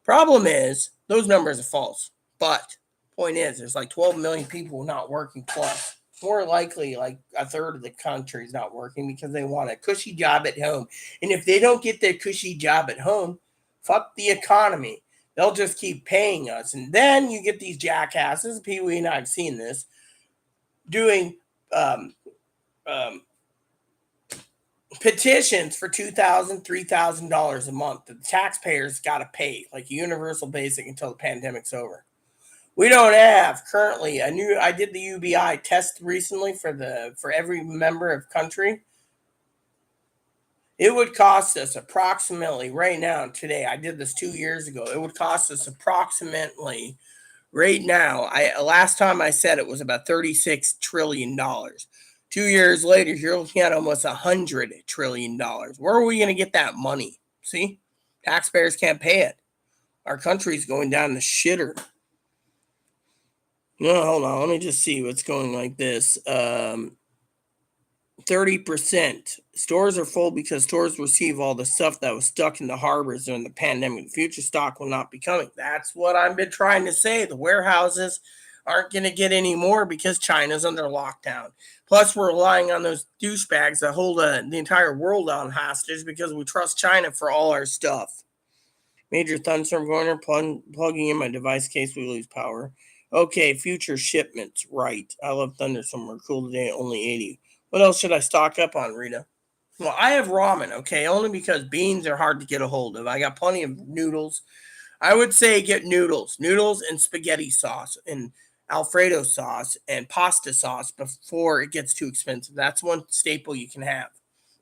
Problem is, those numbers are false. But point is, there's like 12 million people not working plus. More likely, like 1/3 of the country is not working because they want a cushy job at home. And if they don't get their cushy job at home, fuck the economy. They'll just keep paying us. And then you get these jackasses, Pee Wee and I have seen this, doing petitions for $2,000, $3,000 a month that the taxpayers got to pay, like universal basic until the pandemic's over. We don't have currently I did the UBI test recently for every member of country. It would cost us approximately right now today. I did this 2 years ago. It would cost us approximately right now. Last time I said it was about $36 trillion. 2 years later, you're looking at almost $100 trillion. Where are we going to get that money? See, taxpayers can't pay it. Our country's going down the shitter. No, hold on. Let me just see what's going like this. 30%. Stores are full because stores receive all the stuff that was stuck in the harbors during the pandemic. The future stock will not be coming. That's what I've been trying to say. The warehouses aren't going to get any more because China's under lockdown. Plus, we're relying on those douchebags that hold the entire world on hostage because we trust China for all our stuff. Major thunderstorm going there, plugging in my device in case we lose power. Okay, future shipments. Right. I love thunderstorm. We're cool today, only 80. What else should I stock up on, Rita? Well, I have ramen, okay, only because beans are hard to get a hold of. I got plenty of noodles. I would say get noodles and spaghetti sauce and Alfredo sauce and pasta sauce before it gets too expensive. That's one staple you can have.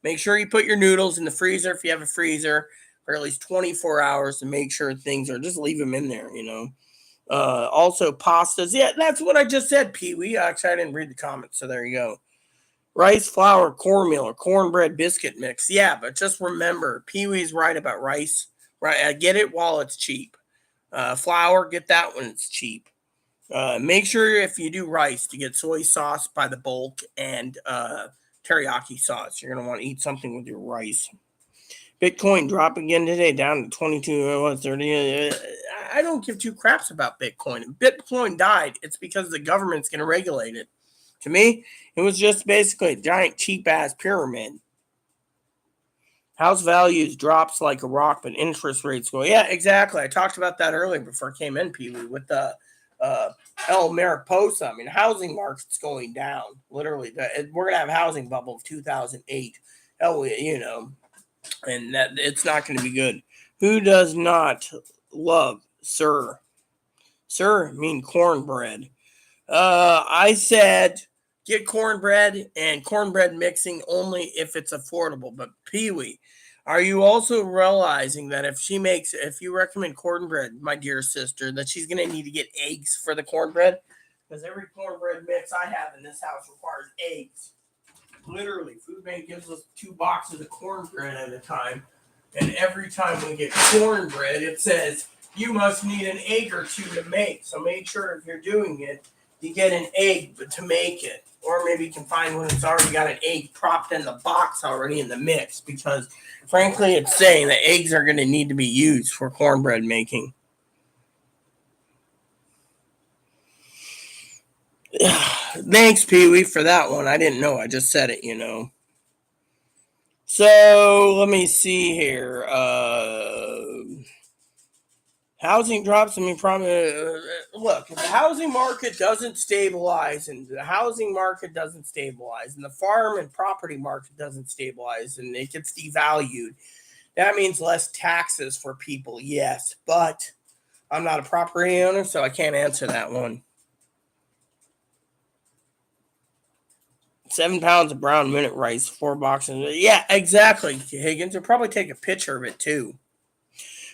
Make sure you put your noodles in the freezer if you have a freezer for at least 24 hours to make sure things are, just leave them in there, you know. Also pastas. Yeah, that's what I just said, Pee Wee. Actually, I didn't read the comments, so there you go. Rice, flour, cornmeal, or cornbread biscuit mix. Yeah, but just remember, Pee Wee's right about rice. Right, get it while it's cheap. Flour, get that when it's cheap. Make sure if you do rice to get soy sauce by the bulk and teriyaki sauce. You're gonna want to eat something with your rice. Bitcoin drop again today, down to 22.30. I don't give two craps about Bitcoin. If Bitcoin died, it's because the government's going to regulate it. To me, it was just basically a giant cheap-ass pyramid. House values drops like a rock, but interest rates go. Yeah, exactly. I talked about that earlier before I came in, Pee-wee, with the El Mariposa. I mean, housing market's going down. Literally, we're going to have a housing bubble of 2008. Hell, and that it's not going to be good. Who does not love Sir? Sir mean cornbread. I said get cornbread and cornbread mixing only if it's affordable. But Pee-wee, are you also realizing that if you recommend cornbread, my dear sister, that she's going to need to get eggs for the cornbread? Because every cornbread mix I have in this house requires eggs. Literally, Food Bank gives us 2 boxes of cornbread at a time. And every time we get cornbread, it says you must need an egg or 2 to make. So make sure if you're doing it, you get an egg to make it. Or maybe you can find one that's already got an egg propped in the box already in the mix. Because frankly, it's saying that eggs are going to need to be used for cornbread making. Thanks, Pee-wee, for that one. I didn't know. I just said it, So let me see here. Housing drops. I mean, probably look. If the housing market doesn't stabilize, and the farm and property market doesn't stabilize, and it gets devalued, that means less taxes for people. Yes, but I'm not a property owner, so I can't answer that one. 7 pounds of brown minute rice, 4 boxes. Yeah, exactly, Higgins. You'll probably take a picture of it too.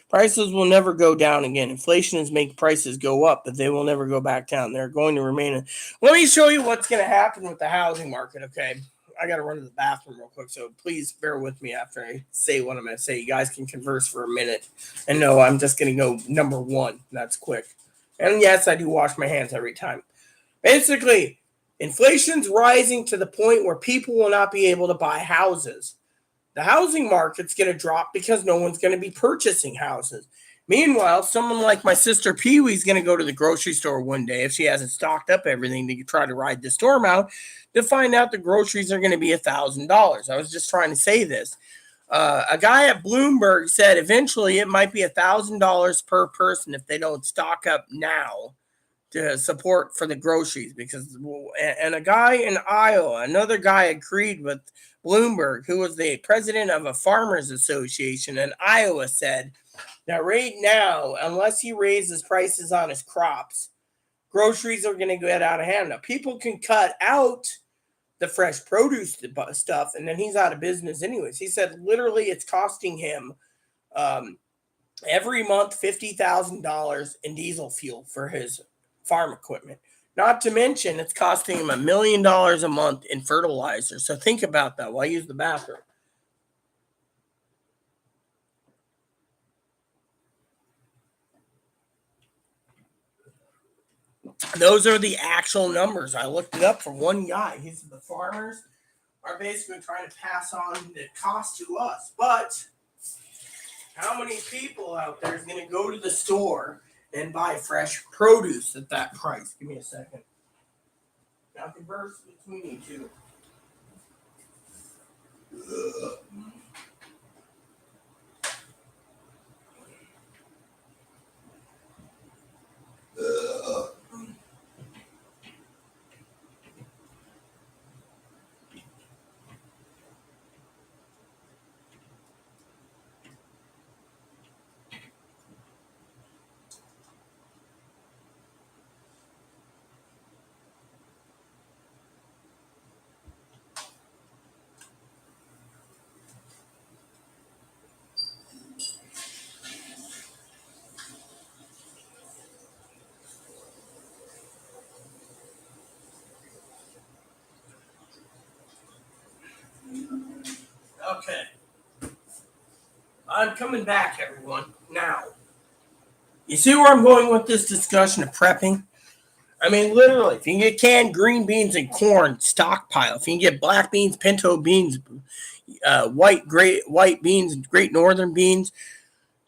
Prices will never go down again. Inflation is making prices go up, but they will never go back down. They're going to remain. Let me show you what's going to happen with the housing market, okay? I got to run to the bathroom real quick, so please bear with me after I say what I'm going to say. You guys can converse for a minute. And no, I'm just going to go number 1. That's quick. And yes, I do wash my hands every time. Basically, inflation's rising to the point where people will not be able to buy houses. The housing market's going to drop because no one's going to be purchasing houses. Meanwhile, someone like my sister Pee-wee's going to go to the grocery store one day if she hasn't stocked up everything to try to ride the storm out to find out the groceries are going to be $1,000. I was just trying to say this. A guy at Bloomberg said eventually it might be $1,000 per person if they don't stock up now to support for the groceries. And a guy in Iowa, another guy agreed with Bloomberg, who was the president of a farmers association in Iowa, said that right now, unless he raises prices on his crops, groceries are going to get out of hand. Now, people can cut out the fresh produce stuff, and then he's out of business anyways. He said literally it's costing him every month $50,000 in diesel fuel for his farm equipment. Not to mention, it's costing him $1 million a month in fertilizer. So think about that while I use the bathroom. Those are the actual numbers. I looked it up from one guy. He said the farmers are basically trying to pass on the cost to us. But how many people out there is going to go to the store and buy fresh produce at that price? Give me a second. Now converse between you two. Okay. I'm coming back, everyone. Now, you see where I'm going with this discussion of prepping? I mean, literally, if you can get canned green beans and corn, stockpile. If you can get black beans, pinto beans, white beans, Great Northern beans,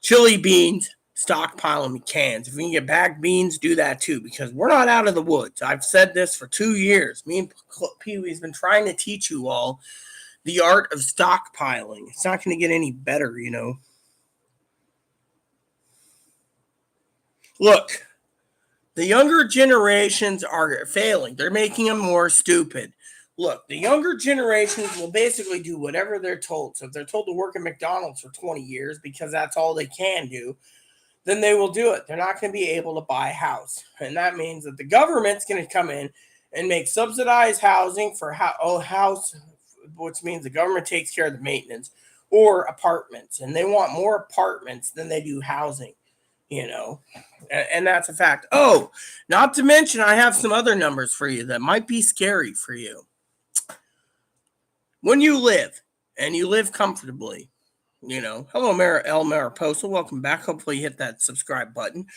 chili beans, stockpile them in cans. If we can get bagged beans, do that too, because we're not out of the woods. I've said this for 2 years. Me and Pee Wee's been trying to teach you all the art of stockpiling. It's not going to get any better, you know. Look, the younger generations are failing. They're making them more stupid. Look, the younger generations will basically do whatever they're told. So if they're told to work at McDonald's for 20 years because that's all they can do, then they will do it. They're not going to be able to buy a house. And that means that the government's going to come in and make subsidized housing for house, which means the government takes care of the maintenance, or apartments. And they want more apartments than they do housing, you know. And that's a fact. Oh, not to mention, I have some other numbers for you that might be scary for you. When you live, and you live comfortably, you know, hello, El Mariposa, welcome back. Hopefully you hit that subscribe button.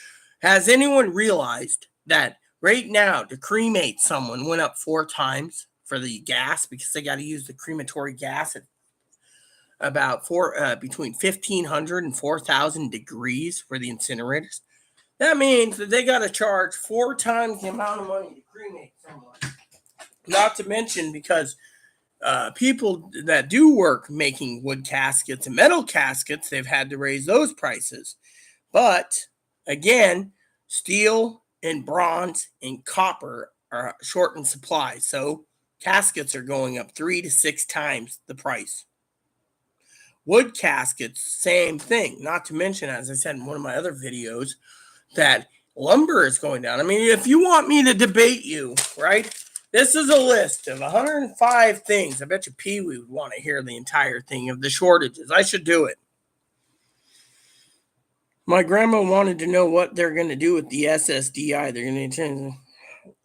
Has anyone realized that right now to cremate someone went up 4 times for the gas because they got to use the crematory gas at about between 1,500 and 4,000 degrees for the incinerators? That means that they got to charge 4 times the amount of money to cremate someone. Not to mention because people that do work making wood caskets and metal caskets, they've had to raise those prices. But again, steel and bronze and copper are short in supply. So caskets are going up 3 to 6 times the price. Wood caskets, same thing. Not to mention, as I said in one of my other videos, that lumber is going down. I mean, if you want me to debate you, right? This is a list of 105 things. I bet you Pee Wee would want to hear the entire thing of the shortages. I should do it. My grandma wanted to know what they're going to do with the SSDI. They're going to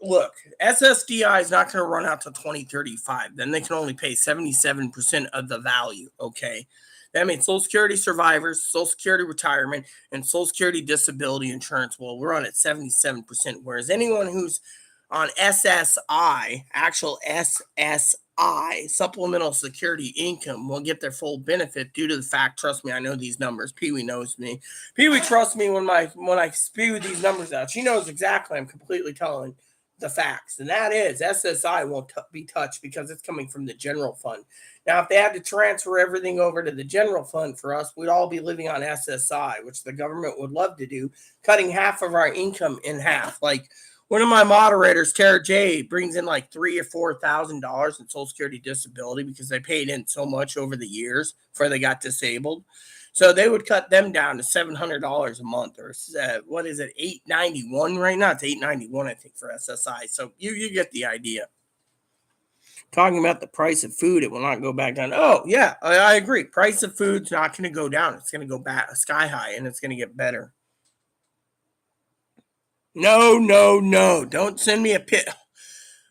look, SSDI is not going to run out to 2035. Then they can only pay 77% of the value, okay? That means Social Security survivors, Social Security retirement, and Social Security disability insurance will run at 77%, whereas anyone who's on SSI, actual SSI, supplemental security income, will get their full benefit due to the fact, trust me, I know these numbers. Pee Wee knows me. Pee Wee trusts me when I spew these numbers out. She knows exactly I'm completely telling the facts. And that is SSI won't be touched because it's coming from the general fund. Now, if they had to transfer everything over to the general fund for us, we'd all be living on SSI, which the government would love to do, cutting half of our income in half. Like, one of my moderators, Tara J, brings in like $3,000 or $4,000 in Social Security disability because they paid in so much over the years before they got disabled. So they would cut them down to $700 a month, or what is it, $891 right now? It's $891, I think, for SSI. So you get the idea. Talking about the price of food, it will not go back down. Oh yeah, I agree. Price of food's not going to go down. It's going to go back sky high, and it's going to get better. No. Don't send me a pit.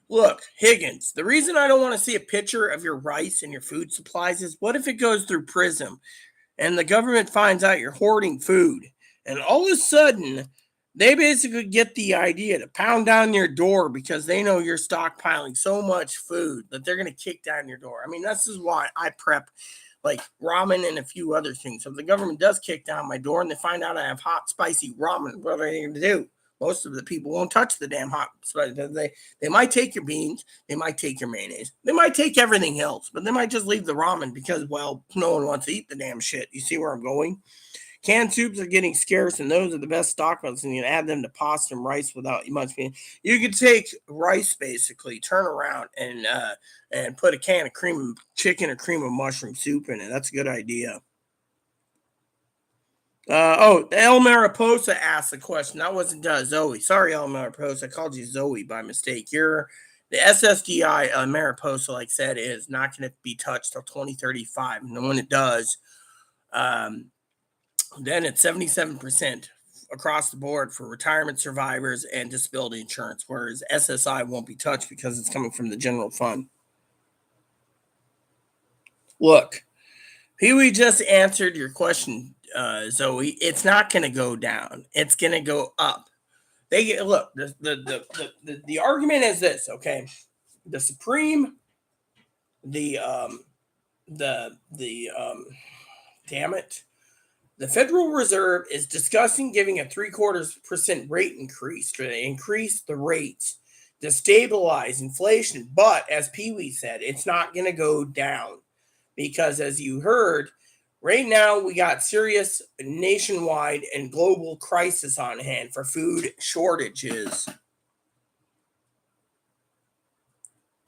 Look, Higgins, the reason I don't want to see a picture of your rice and your food supplies is what if it goes through PRISM and the government finds out you're hoarding food, and all of a sudden they basically get the idea to pound down your door because they know you're stockpiling so much food that they're going to kick down your door. I mean, this is why I prep like ramen and a few other things. So if the government does kick down my door and they find out I have hot, spicy ramen, what are they going to do? Most of the people won't touch the damn hot spice. They might take your beans. They might take your mayonnaise. They might take everything else, but they might just leave the ramen because, well, no one wants to eat the damn shit. You see where I'm going? Canned soups are getting scarce, and those are the best stock ones, and you can add them to pasta and rice without much being. You could take rice, basically, turn around, and put a can of cream of chicken or cream of mushroom soup in it. That's a good idea. El Mariposa asked a question. That wasn't Zoe. Sorry, El Mariposa. I called you Zoe by mistake. The SSDI Mariposa, like I said, is not going to be touched till 2035. And when it does, then it's 77% across the board for retirement survivors and disability insurance, whereas SSI won't be touched because it's coming from the general fund. Look, Pee Wee just answered your question, Zoe. It's not going to go down. It's going to go up. Look. The argument is this, okay? The damn it. The Federal Reserve is discussing giving a 0.75% rate increase to increase the rates to stabilize inflation. But as Pee Wee said, it's not going to go down because, as you heard, right now we got serious nationwide and global crisis on hand for food shortages.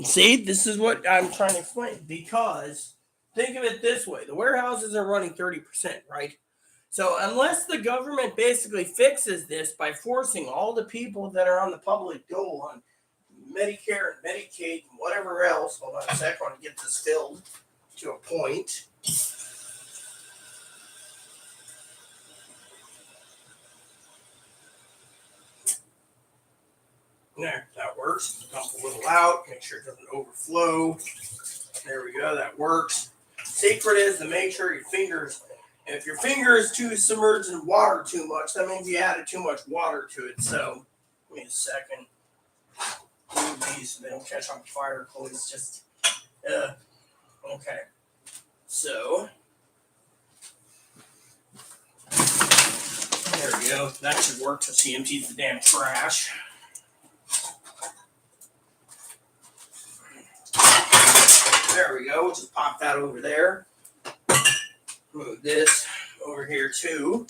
See, this is what I'm trying to explain because think of it this way. The warehouses are running 30%, right? So unless the government basically fixes this by forcing all the people that are on the public dole on Medicare and Medicaid and whatever else, hold on a sec, I want to get this filled to a point. There, that works. Dump a little out, make sure it doesn't overflow. There we go, that works. Secret is to make sure your fingers, if your finger is too submerged in water too much, that means you added too much water to it. So, give me a second. Move these so they don't catch on fire. It's just, okay. So, there we go. That should work till she empties the damn trash. There we go. We'll just pop that over there. Move this over here too.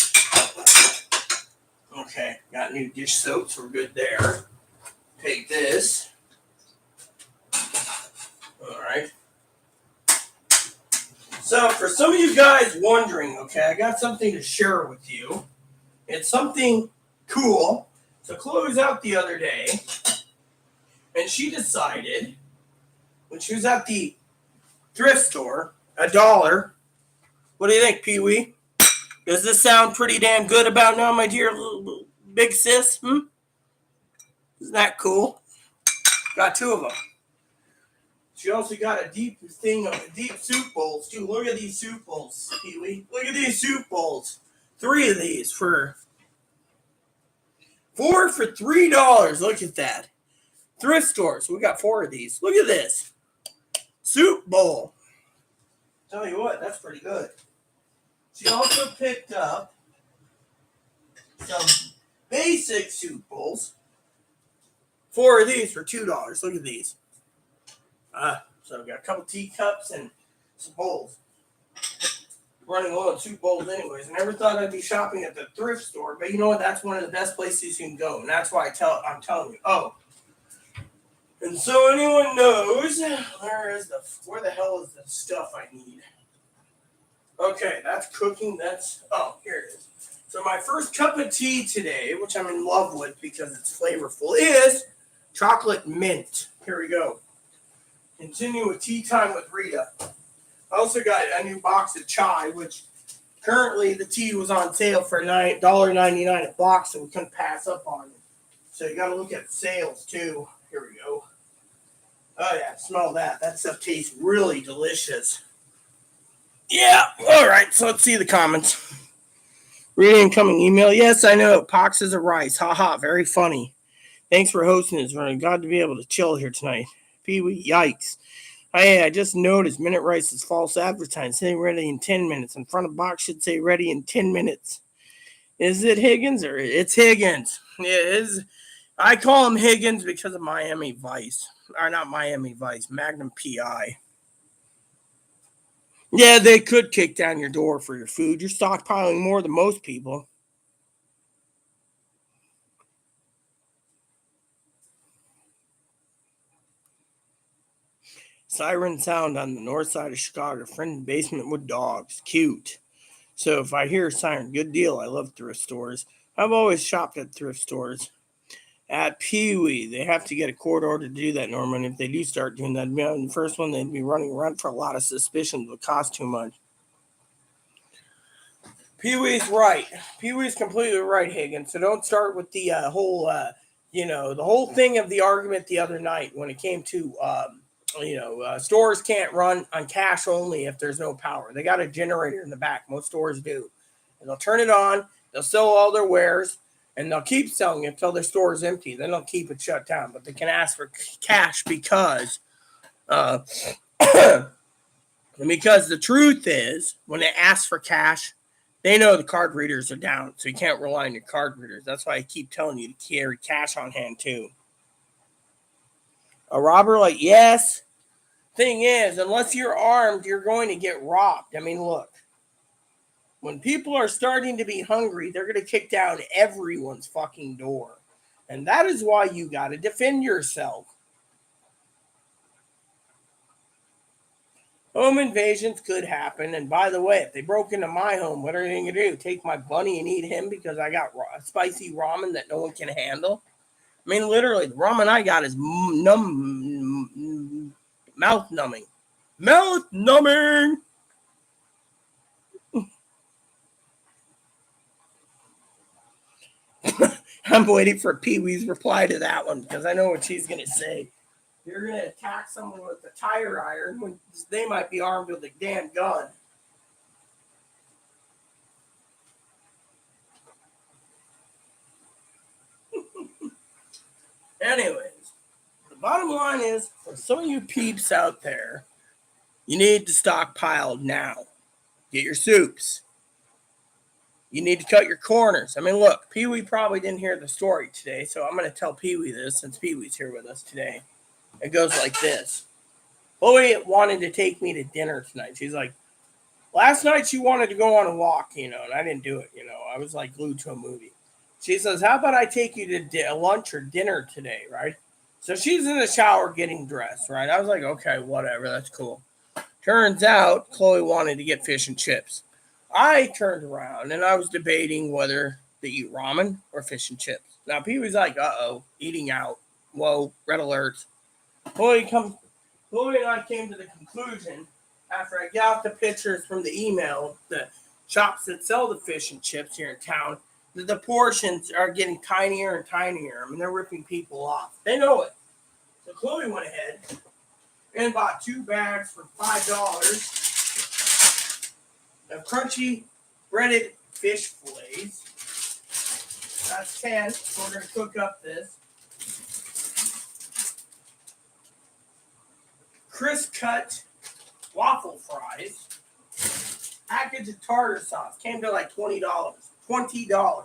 Okay, got new dish soap, so we're good there. Take this. All right. So for some of you guys wondering, okay, I got something to share with you. It's something cool. So Chloe was out the other day, and she decided when she was at the thrift store, $1. What do you think, Pee Wee? Does this sound pretty damn good about now, my dear little big sis? Isn't that cool? Got 2 of them. She also got a deep thing of deep soup bowls, too. Look at these soup bowls, Pee Wee. Look at these soup bowls. 3 of these for 4 for $3. Look at that. Thrift store. So we got 4 of these. Look at this. Soup bowl. Tell you what, that's pretty good. She also picked up some basic soup bowls. 4 of these for $2. Look at these. So we got a couple teacups and some bowls. Running low on soup bowls anyways. I never thought I'd be shopping at the thrift store, but you know what? That's one of the best places you can go. And that's why I'm telling you. Oh. And so anyone knows, where the hell is the stuff I need? Okay, that's cooking. Here it is. So my first cup of tea today, which I'm in love with because it's flavorful, is chocolate mint. Here we go. Continue with tea time with Rita. I also got a new box of chai, which currently the tea was on sale for $1.99 a box, so we couldn't pass up on it. So you got to look at sales too. Here we go. Oh yeah, smell that. That stuff tastes really delicious. Yeah, all right, so let's see the comments. Reading incoming email. Yes, I know. Pox is a rice. Haha, very funny. Thanks for hosting this. We're glad to be able to chill here tonight. Pee Wee, yikes. Hey, I just noticed Minute Rice is false advertising. Saying ready in 10 minutes. In front of box should say ready in 10 minutes. Is it Higgins or it's Higgins? It is. I call him Higgins because of Miami Vice. Or not Miami Vice, Magnum PI. Yeah, they could kick down your door for your food. You're stockpiling more than most people. Siren sound on the north side of Chicago. Friend basement with dogs. Cute. So if I hear a siren, good deal. I love thrift stores. I've always shopped at thrift stores. At Pee Wee, they have to get a court order to do that, Norman. If they do start doing that, the first one, they'd be running around for a lot of suspicions. It would cost too much. Pee Wee's right. Pee Wee's completely right, Higgins. So don't start with the whole thing of the argument the other night when it came to, stores can't run on cash only if there's no power. They got a generator in the back. Most stores do. And they'll turn it on. They'll sell all their wares. And they'll keep selling it until their store is empty. Then they'll keep it shut down. But they can ask for cash because And because the truth is, when they ask for cash, they know the card readers are down, so you can't rely on your card readers. That's why I keep telling you to carry cash on hand too. A robber, like, yes. Thing is, unless you're armed, you're going to get robbed. I mean, look. When people are starting to be hungry, they're going to kick down everyone's fucking door. And that is why you got to defend yourself. Home invasions could happen. And by the way, if they broke into my home, what are they going to do? Take my bunny and eat him because I got spicy ramen that no one can handle? I mean, literally, the ramen I got is mouth numbing. Mouth numbing! I'm waiting for Pee Wee's reply to that one because I know what she's going to say. You're going to attack someone with a tire iron when they might be armed with a damn gun. Anyways, the bottom line is, for some of you peeps out there, you need to stockpile now. Get your soups. You need to cut your corners. I mean, look, Pee Wee probably didn't hear the story today, so I'm going to tell Pee Wee this since Pee Wee's here with us today. It goes like this. Chloe wanted to take me to dinner tonight. She's like, last night she wanted to go on a walk, and I didn't do it, I was like glued to a movie. She says, how about I take you to lunch or dinner today, right? So she's in the shower getting dressed, right? I was like, okay, whatever, that's cool. Turns out Chloe wanted to get fish and chips. I turned around and I was debating whether to eat ramen or fish and chips. Now, Pee Wee's like, uh-oh, eating out. Whoa, red alert. Chloe and I came to the conclusion, after I got the pictures from the email, the shops that sell the fish and chips here in town, that the portions are getting tinier and tinier. I mean, they're ripping people off. They know it. So Chloe went ahead and bought 2 bags for $5 of crunchy breaded fish fillets. That's 10. So we're going to cook up this. Crisp cut waffle fries. Package of tartar sauce. Came to like $20. $20.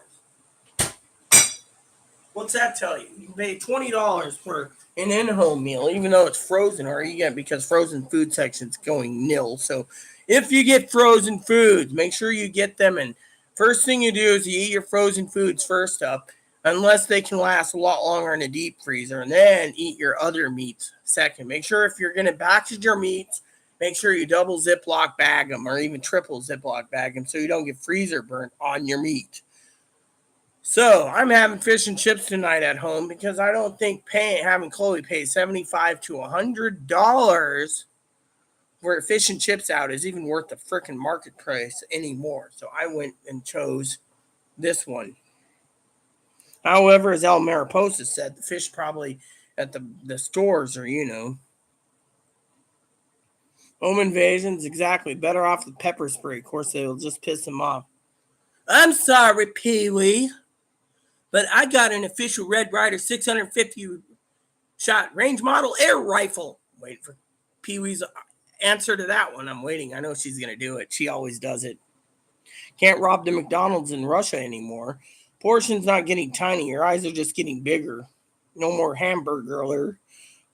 What's that tell you? You can pay $20 for an in-home meal, even though it's frozen, or you get, because frozen food section's going nil. So if you get frozen foods, make sure you get them. And first thing you do is you eat your frozen foods first up, unless they can last a lot longer in a deep freezer, and then eat your other meats second. Make sure if you're going to package your meats, make sure you double Ziploc bag them or even triple Ziploc bag them so you don't get freezer burnt on your meat. So I'm having fish and chips tonight at home because I don't think having Chloe pay $75 to $100 for fish and chips out is even worth the freaking market price anymore. So I went and chose this one. However, as El Mariposa said, the fish probably at the stores are, home invasions, exactly. Better off with pepper spray. Of course, it'll just piss them off. I'm sorry, Pee Wee, but I got an official Red Ryder 650 shot range model air rifle. Waiting for Pee Wee's answer to that one. I'm waiting. I know she's going to do it. She always does it. Can't rob the McDonald's in Russia anymore. Portions not getting tiny. Your eyes are just getting bigger. No more hamburger.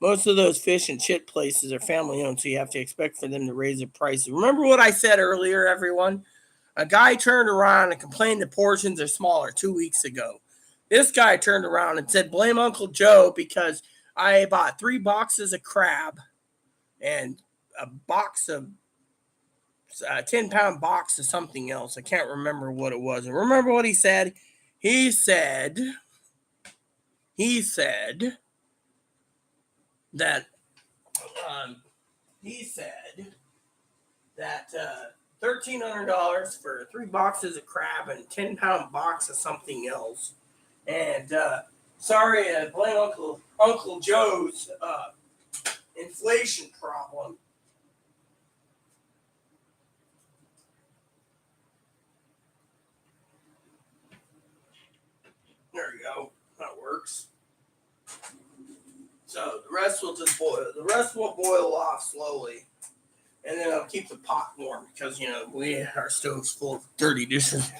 Most of those fish and chip places are family owned, so you have to expect for them to raise their prices. Remember what I said earlier, everyone? A guy turned around and complained the portions are smaller 2 weeks ago. This guy turned around and said, blame Uncle Joe because I bought 3 boxes of crab and a box of a 10-pound box of something else. I can't remember what it was. And remember what he said? He said that $1,300 for 3 boxes of crab and 10-pound box of something else. And blame Uncle Joe's inflation problem. There you go. That works. So the rest will just boil. The rest will boil off slowly. And then I'll keep the pot warm because, our stove's full of dirty dishes.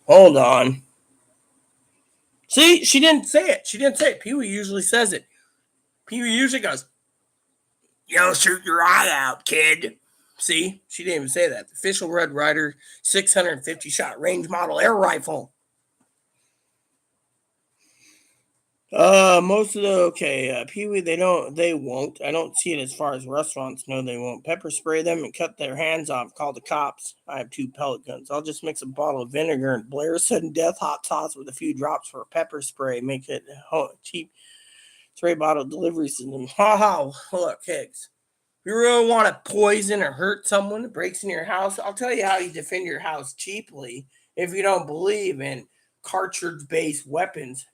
Hold on. See, she didn't say it. She didn't say it. Pee Wee usually says it. Pee Wee usually goes, "Yo, shoot your eye out, kid." See, she didn't even say that. The official Red Ryder 650 shot range model air rifle. Most of the Pee Wee, they won't. I don't see it as far as restaurants. No, they won't. Pepper spray them and cut their hands off. Call the cops. I have 2 pellet guns. I'll just mix a bottle of vinegar and Blair sudden death hot sauce with a few drops for pepper spray. Make it cheap spray bottle delivery system. Ha ha! Look, Higgs. If you really want to poison or hurt someone that breaks into your house, I'll tell you how you defend your house cheaply if you don't believe in cartridge-based weapons.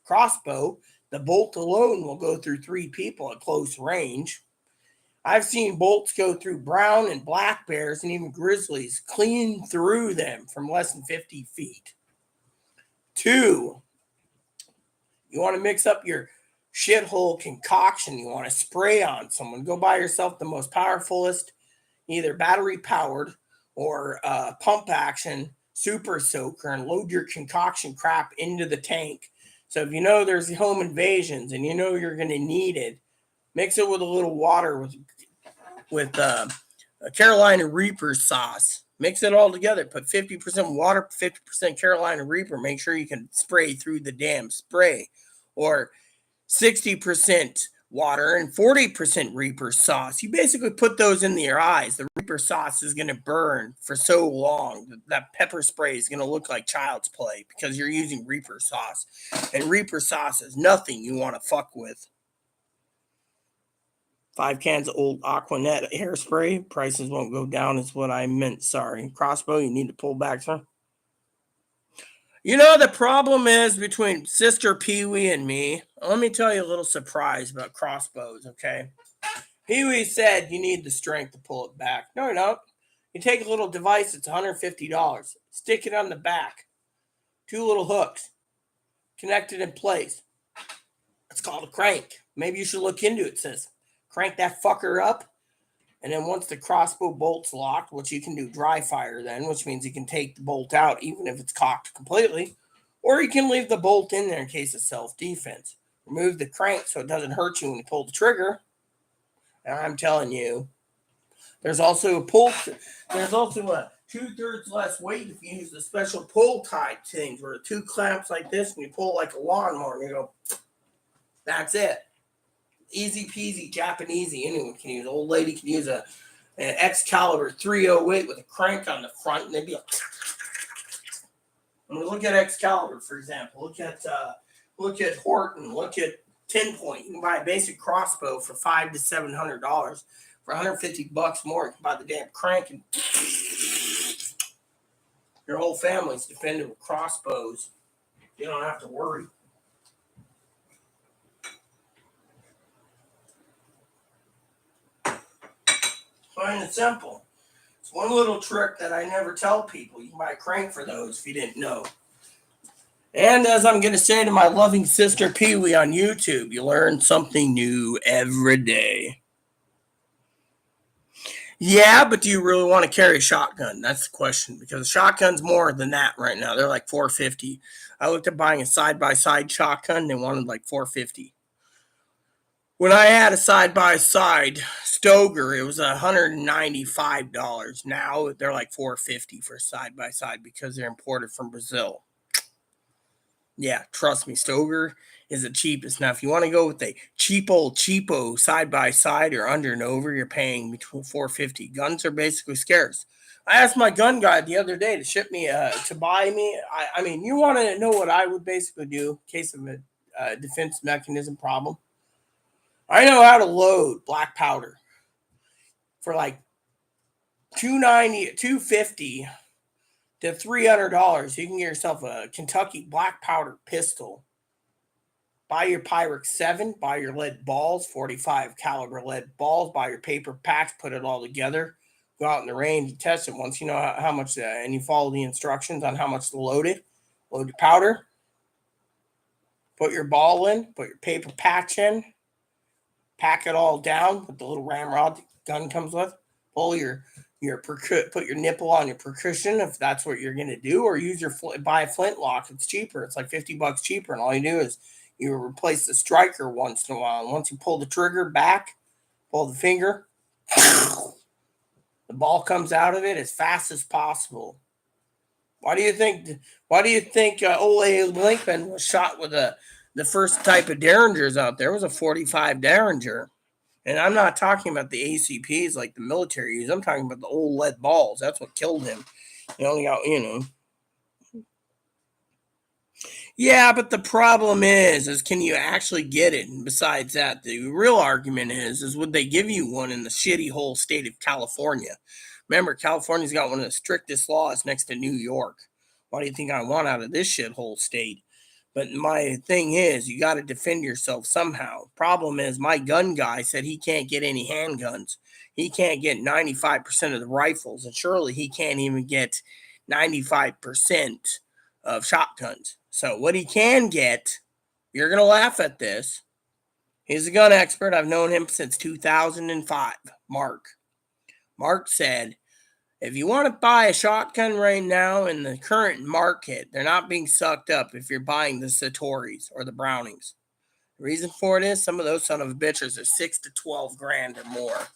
Crossbow. The bolt alone will go through 3 people at close range. I've seen bolts go through brown and black bears and even grizzlies, clean through them from less than 50 feet. 2, you want to mix up your shithole concoction. You want to spray on someone. Go buy yourself the most powerfulest, either battery powered or pump action super soaker, and load your concoction crap into the tank. So if you know there's home invasions and you know you're going to need it, mix it with a little water with a Carolina Reaper sauce. Mix it all together. Put 50% water, 50% Carolina Reaper. Make sure you can spray through the damn spray. Or 60% water and 40% Reaper sauce. You basically put those in your eyes. The Reaper sauce is going to burn for so long. That pepper spray is going to look like child's play because you're using Reaper sauce. And Reaper sauce is nothing you want to fuck with. 5 cans of old Aquanet hairspray. Prices won't go down is what I meant. Sorry. Crossbow, you need to pull back some. The problem is between Sister Pee Wee and me. Let me tell you a little surprise about crossbows, okay? Pee Wee said you need the strength to pull it back. No, you don't. You take a little device, it's $150. Stick it on the back. 2 little hooks. Connect it in place. It's called a crank. Maybe you should look into it. It says, crank that fucker up. And then once the crossbow bolt's locked, which you can do dry fire then, which means you can take the bolt out even if it's cocked completely, or you can leave the bolt in there in case of self-defense. Remove the crank so it doesn't hurt you when you pull the trigger. And I'm telling you, there's also a 2/3 less weight if you use the special pull type things where 2 clamps like this and you pull like a lawnmower and you go, that's it. Easy peasy, Japanesey. Anyone can use. Old lady can use an Excalibur 308 with a crank on the front, and they'd be like. When we look at Excalibur, for example, look at Horton, look at 10 Point. You can buy a basic crossbow for $500 to $700. For $150 more, you can buy the damn crank, and your whole family's defended with crossbows. You don't have to worry. Plain and simple. It's one little trick that I never tell people. You can buy a crank for those if you didn't know. And as I'm going to say to my loving sister Pee Wee on YouTube, you learn something new every day. Yeah, but do you really want to carry a shotgun? That's the question, because a shotgun's more than that right now. They're like $450. I looked at buying a side-by-side shotgun. They wanted like $450. When I had a side-by-side Stoger, it was $195. Now they're like $450 for a side-by-side because they're imported from Brazil. Yeah, trust me, Stoger is the cheapest. Now, if you want to go with a cheapo side-by-side or under and over, you're paying between $450. Guns are basically scarce. I asked my gun guy the other day to ship me, to buy me. I mean, you want to know what I would basically do in case of a defense mechanism problem? I know how to load black powder for like $250 to $300. You can get yourself a Kentucky black powder pistol. Buy your Pyrex 7, buy your lead balls, 45 caliber lead balls, buy your paper packs, put it all together. Go out in the range and test it. Once you know how much, and you follow the instructions on how much to load it, load your powder, put your ball in, put your paper patch in, pack it all down with the little ramrod the gun comes with. Pull put your nipple on your percussion if that's what you're gonna do, or use buy a flintlock. It's cheaper. It's like $50 cheaper, and all you do is you replace the striker once in a while. And once you pull the trigger back, pull the finger, the ball comes out of it as fast as possible. Why do you think? Why do you think old Abe Lincoln was shot with the first type of Derringers out there? It was a 45 Derringer, and I'm not talking about the ACPs like the military use. I'm talking about the old lead balls. That's what killed him. He only got Yeah, but the problem is can you actually get it? And besides that, the real argument is would they give you one in the shitty whole state of California? Remember, California's got one of the strictest laws next to New York. Why do you think I want out of this shithole state? But my thing is, you got to defend yourself somehow. Problem is, my gun guy said he can't get any handguns. He can't get 95% of the rifles, and surely he can't even get 95% of shotguns. So what he can get, you're going to laugh at this. He's a gun expert. I've known him since 2005. Mark said, if you want to buy a shotgun right now in the current market, they're not being sucked up if you're buying the Satoris or the Brownings. The reason for it is some of those son of a bitches are 6 to 12 grand or more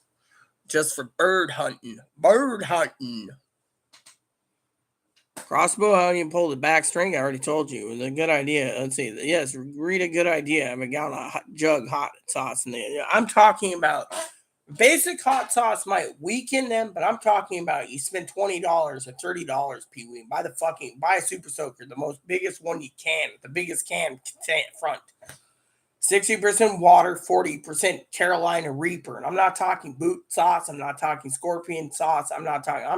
just for bird hunting. Bird hunting. Crossbow, how do you pull the back string? I already told you. It was a good idea. Let's see. Yes, Rita, good idea. Have a gallon of jug hot sauce in there. I'm talking about basic hot sauce might weaken them, but I'm talking about you spend $20 or $30, Pee Wee. Buy a super soaker, the most biggest one you can, the biggest can front. 60% water, 40% Carolina Reaper. And I'm not talking boot sauce. I'm not talking scorpion sauce. I'm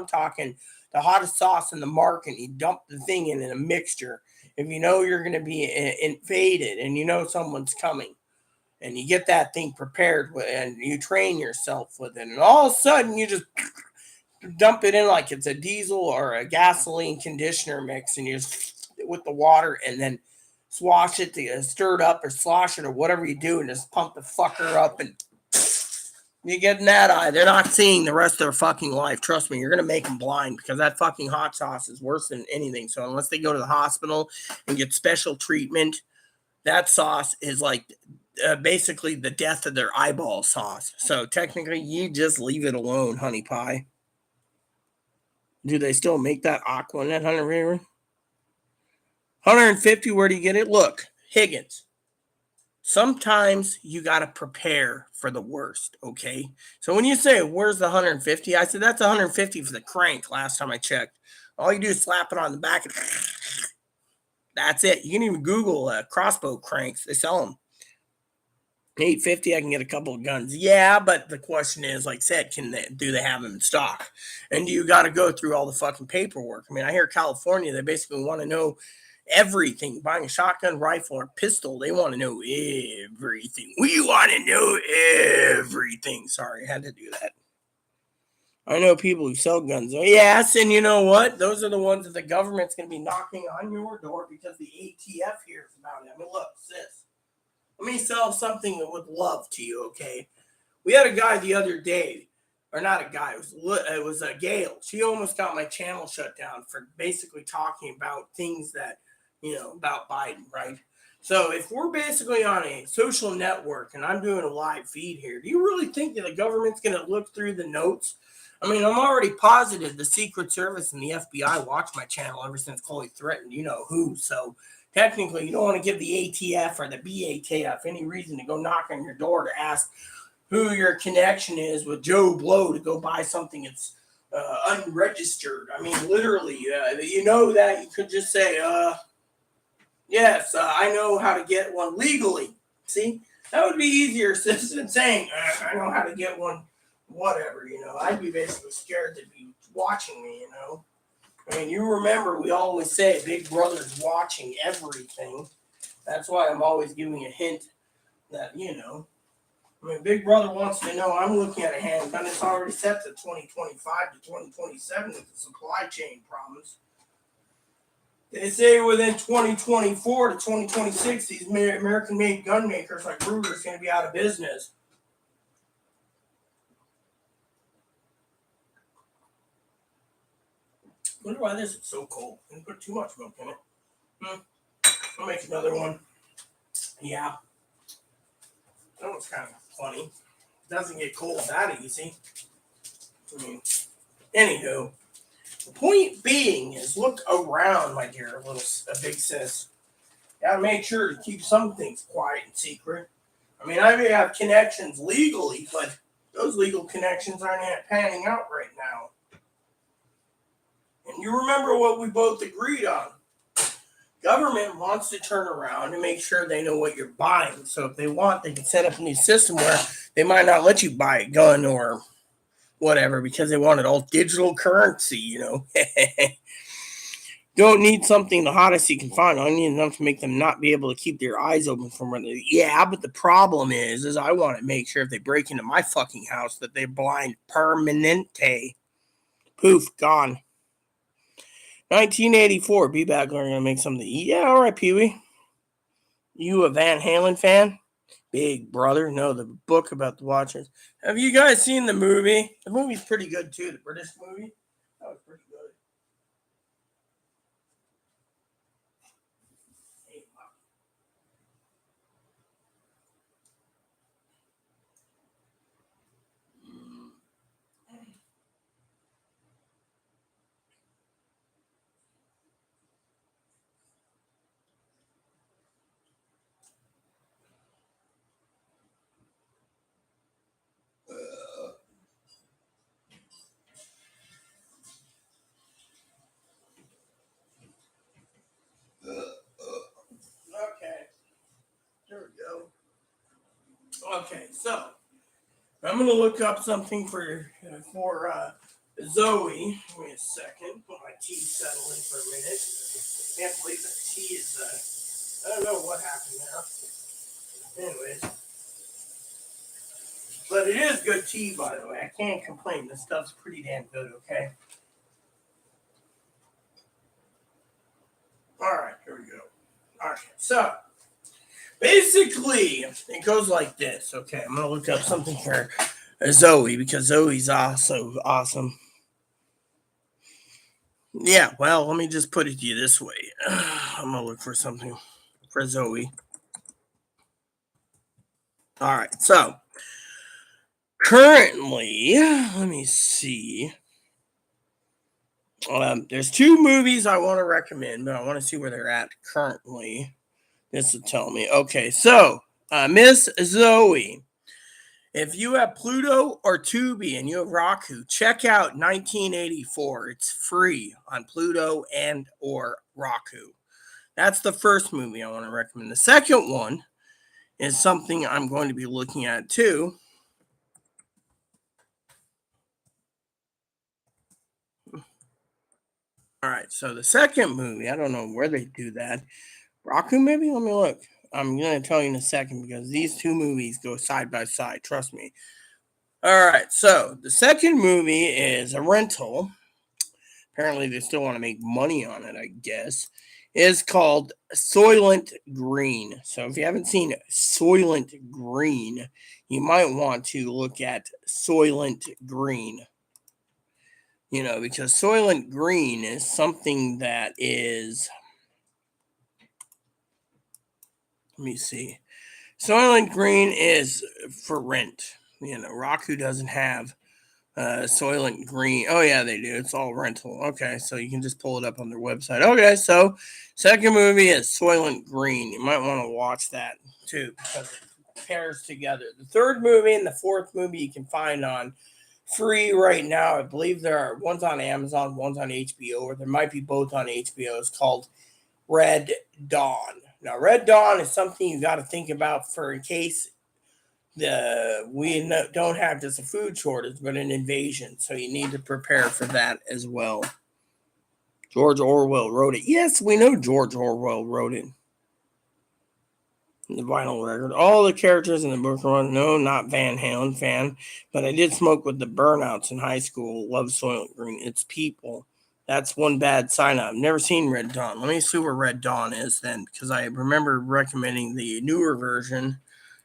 talking the hottest sauce in the market. You dump the thing in a mixture. If you know you're going to be invaded and you know someone's coming, and you get that thing prepared with, and you train yourself with it, and all of a sudden you just dump it in like it's a diesel or a gasoline conditioner mix, and you just with the water, and then swash it to stir it up or slosh it or whatever you do, and just pump the fucker up, and you get in that eye. They're not seeing the rest of their fucking life. Trust me, you're gonna make them blind because that fucking hot sauce is worse than anything. So unless they go to the hospital and get special treatment, that sauce is like basically the death of their eyeball sauce. So technically, you just leave it alone, honey pie. Do they still make that aqua in that 100 river? 150, where do you get it? Look, Higgins. Sometimes you got to prepare for the worst, okay? So when you say, where's the 150? I said, that's 150 for the crank last time I checked. All you do is slap it on the back and that's it. You can even Google crossbow cranks. They sell them. 850, I can get a couple of guns. Yeah, but the question is, like I said, do they have them in stock? And you got to go through all the fucking paperwork. I mean, I hear California, they basically want to know everything. Buying a shotgun, rifle, or pistol, they want to know everything. We want to know everything. Sorry, I had to do that. I know people who sell guns. Oh, yes, and you know what? Those are the ones that the government's going to be knocking on your door because the ATF hears about it. I mean, look, sis. Let me sell something with love to you, okay? We had a guy the other day, or not a guy, it was a Gail. She almost got my channel shut down for basically talking about things that, about Biden, right? So if we're basically on a social network and I'm doing a live feed here, do you really think that the government's going to look through the notes? I mean, I'm already positive the Secret Service and the FBI watch my channel ever since Chloe threatened who, so technically, you don't want to give the ATF or the BATF any reason to go knock on your door to ask who your connection is with Joe Blow to go buy something that's unregistered. I mean, literally, that you could just say, yes, I know how to get one legally. See, that would be easier than saying, I know how to get one, whatever, I'd be basically scared to be watching me, I mean, you remember we always say Big Brother's watching everything. That's why I'm always giving a hint that, I mean, Big Brother wants to know I'm looking at a handgun. It's already set to 2025 to 2027 with the supply chain problems. They say within 2024 to 2026, these American-made gun makers like Ruger's going to be out of business. Wonder why this is so cold. Didn't put too much milk in it. I'll make another one. Yeah. That one's kind of funny. It doesn't get cold that easy. Anywho, the point being is look around, my dear a big sis. Gotta make sure to keep some things quiet and secret. I mean, I may have connections legally, but those legal connections aren't panning out right now. And you remember what we both agreed on. Government wants to turn around and make sure they know what you're buying. So if they want, they can set up a new system where they might not let you buy a gun or whatever because they want it all digital currency, Don't need something the hottest you can find. I need enough to make them not be able to keep their eyes open from running. Yeah, but the problem is I want to make sure if they break into my fucking house that they're blind permanente. Poof, gone. 1984, be back. We're gonna make something to eat. Yeah, all right, Pee Wee. You a Van Halen fan? Big brother. No, the book about the watches. Have you guys seen the movie? The movie's pretty good too. The British movie. That was pretty good. Okay. There we go. Okay, so I'm gonna look up something for Zoe. Give me a second. Put my tea settle in for a minute. Can't believe that tea is. I don't know what happened there. Anyways, but it is good tea, by the way. I can't complain. This stuff's pretty damn good. Okay. All right, here we go. All right, so basically, it goes like this. Okay, I'm gonna look up something for Zoe because Zoe's also awesome. Yeah, well, let me just put it to you this way. I'm gonna look for something for Zoe. All right, so currently, let me see. There's two movies I want to recommend, but I want to see where they're at currently. This will tell me. Okay, so Miss Zoe, if you have Pluto or Tubi and you have Roku, check out 1984. It's free on Pluto and or Roku. That's the first movie I want to recommend. The second one is something I'm going to be looking at too. All right, so the second movie, I don't know where they do that. Roku, maybe? Let me look. I'm going to tell you in a second because these two movies go side by side. Trust me. All right, so the second movie is a rental. Apparently, they still want to make money on it, I guess. Is called Soylent Green. So if you haven't seen Soylent Green, you might want to look at Soylent Green. Because Soylent Green is something that is. Let me see. Soylent Green is for rent. Roku doesn't have Soylent Green. Oh yeah, they do. It's all rental. Okay, so you can just pull it up on their website. Okay, so second movie is Soylent Green. You might want to watch that too because it pairs together. The third movie and the fourth movie you can find on free right now. I believe there are one's on Amazon, one's on HBO, or there might be both on HBO. It's called Red Dawn. Now, Red Dawn is something you got to think about for in case we don't have just a food shortage, but an invasion. So you need to prepare for that as well. George Orwell wrote it. Yes, we know George Orwell wrote it. The vinyl record. All the characters in the book are no, not Van Halen fan, but I did smoke with the Burnouts in high school. Love Soylent Green. It's people. That's one bad sign. I've never seen Red Dawn. Let me see where Red Dawn is then, because I remember recommending the newer version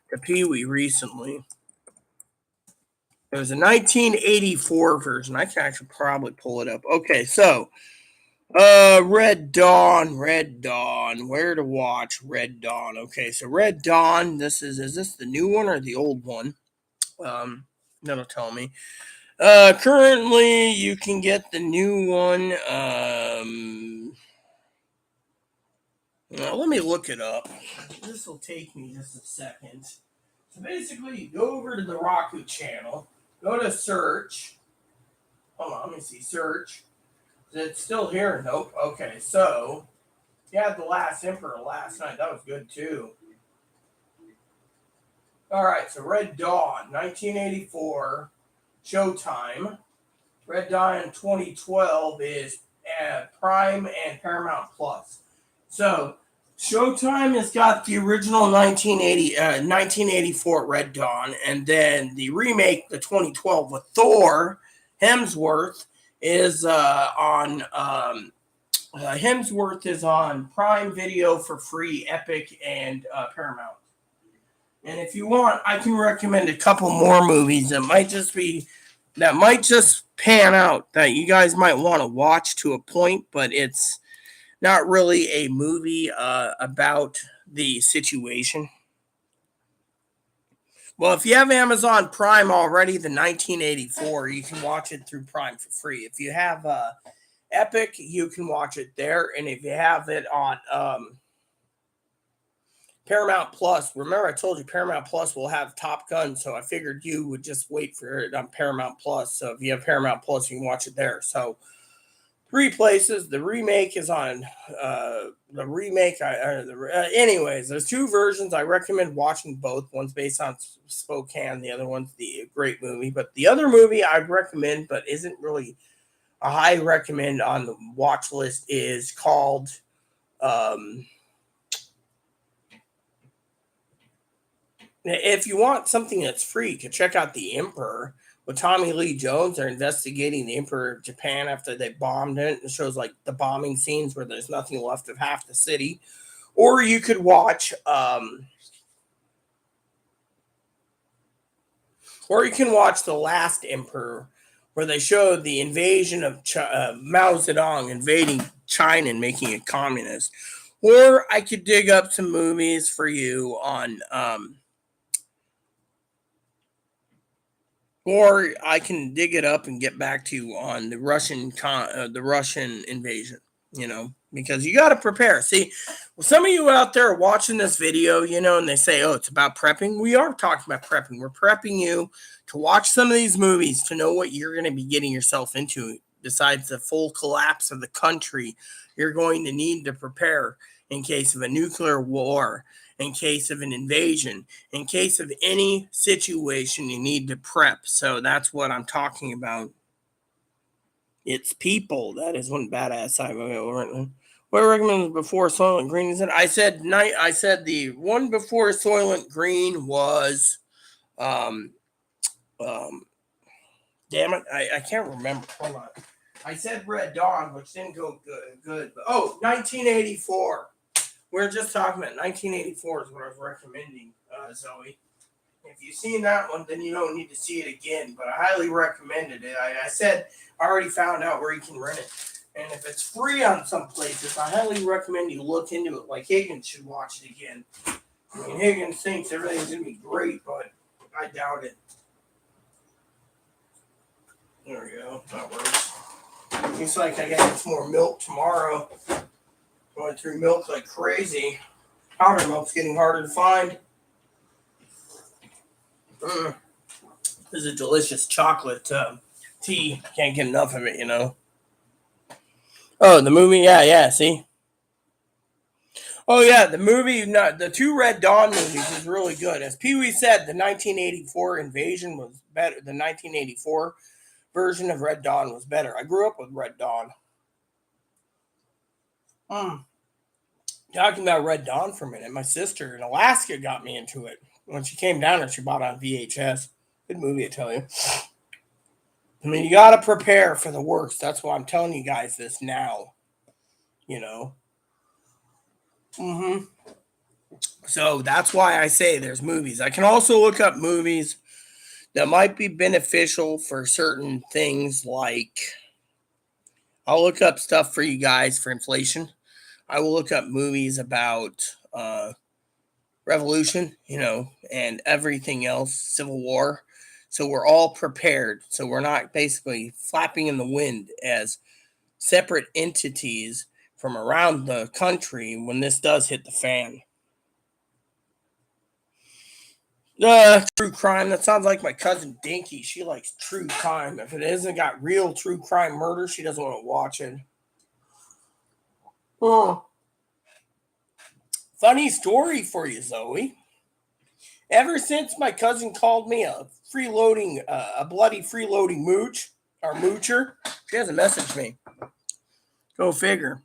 to Pee Wee recently. It was a 1984 version. I can actually probably pull it up. Okay, so Red Dawn, Red Dawn. Where to watch Red Dawn? Okay, so Red Dawn. Is this the new one or the old one? That'll tell me. Currently you can get the new one. Let me look it up. This will take me just a second. So basically, you go over to the Roku channel, go to search. Hold on, let me see. Search. Is it still here? Nope. Okay, so you had The Last Emperor last night. That was good too. All right, so Red Dawn, 1984, Showtime. Red Dawn in 2012 is Prime and Paramount Plus. So Showtime has got the original 1984 Red Dawn, and then the remake, the 2012 with Thor Hemsworth, is on Hemsworth is on Prime Video for free, Epic, and Paramount. And if you want, I can recommend a couple more movies that might just pan out that you guys might want to watch to a point, but it's not really a movie about the situation. Well, if you have Amazon Prime already, the 1984, you can watch it through Prime for free. If you have Epic, you can watch it there. And if you have it on Paramount Plus, remember I told you Paramount Plus will have Top Gun, so I figured you would just wait for it on Paramount Plus. So if you have Paramount Plus, you can watch it there. So 3 places. The remake is on anyways, there's 2 versions. I recommend watching both. One's based on Spokane, the other one's the great movie. But the other movie I'd recommend, but isn't really a high recommend on the watch list, is called if you want something that's free, you can check out The Emperor with Tommy Lee Jones. They're investigating the Emperor of Japan after they bombed it. It shows like the bombing scenes where there's nothing left of half the city. Or you could watch, or you can watch The Last Emperor, where they show the invasion of Mao Zedong invading China and making it communist. Or I could dig up some movies for you on. Or I can dig it up and get back to you on the Russian invasion. Because you got to prepare. See, some of you out there are watching this video, and they say, "Oh, it's about prepping." We are talking about prepping. We're prepping you to watch some of these movies to know what you're going to be getting yourself into. Besides the full collapse of the country, you're going to need to prepare in case of a nuclear war, in case of an invasion, in case of any situation, you need to prep. So that's what I'm talking about. It's people. That is one badass side. What I recommend before Soylent Green is it? I said the one before Soylent Green was um damn it, I can't remember. Hold on. I said Red Dawn, which didn't go good. But, 1984. We're just talking about 1984 is what I was recommending, Zoe. If you've seen that one, then you don't need to see it again. But I highly recommended it. I said I already found out where you can rent it. And if it's free on some places, I highly recommend you look into it. Like Higgins should watch it again. I mean, Higgins thinks everything's going to be great, but I doubt it. There we go. That works. Looks like I got some more milk tomorrow. Going through milk like crazy. Powder milk's getting harder to find. This is a delicious chocolate tea. Can't get enough of it, Oh, the movie? Yeah, see? Oh, yeah, the movie, the 2 Red Dawn movies is really good. As Pee Wee said, the 1984 invasion was better. The 1984 version of Red Dawn was better. I grew up with Red Dawn. Talking about Red Dawn for a minute, my sister in Alaska got me into it. When she came down and she bought it on VHS. Good movie, I tell you. I mean, you got to prepare for the worst. That's why I'm telling you guys this now. So that's why I say there's movies. I can also look up movies that might be beneficial for certain things like I'll look up stuff for you guys for inflation. I will look up movies about revolution, and everything else, Civil War. So we're all prepared. So we're not basically flapping in the wind as separate entities from around the country when this does hit the fan. True crime. That sounds like my cousin Dinky. She likes true crime. If it hasn't got real true crime murder, she doesn't want to watch it. Oh. Funny story for you, Zoe. Ever since my cousin called me a bloody freeloading mooch or moocher, she hasn't messaged me. Go figure.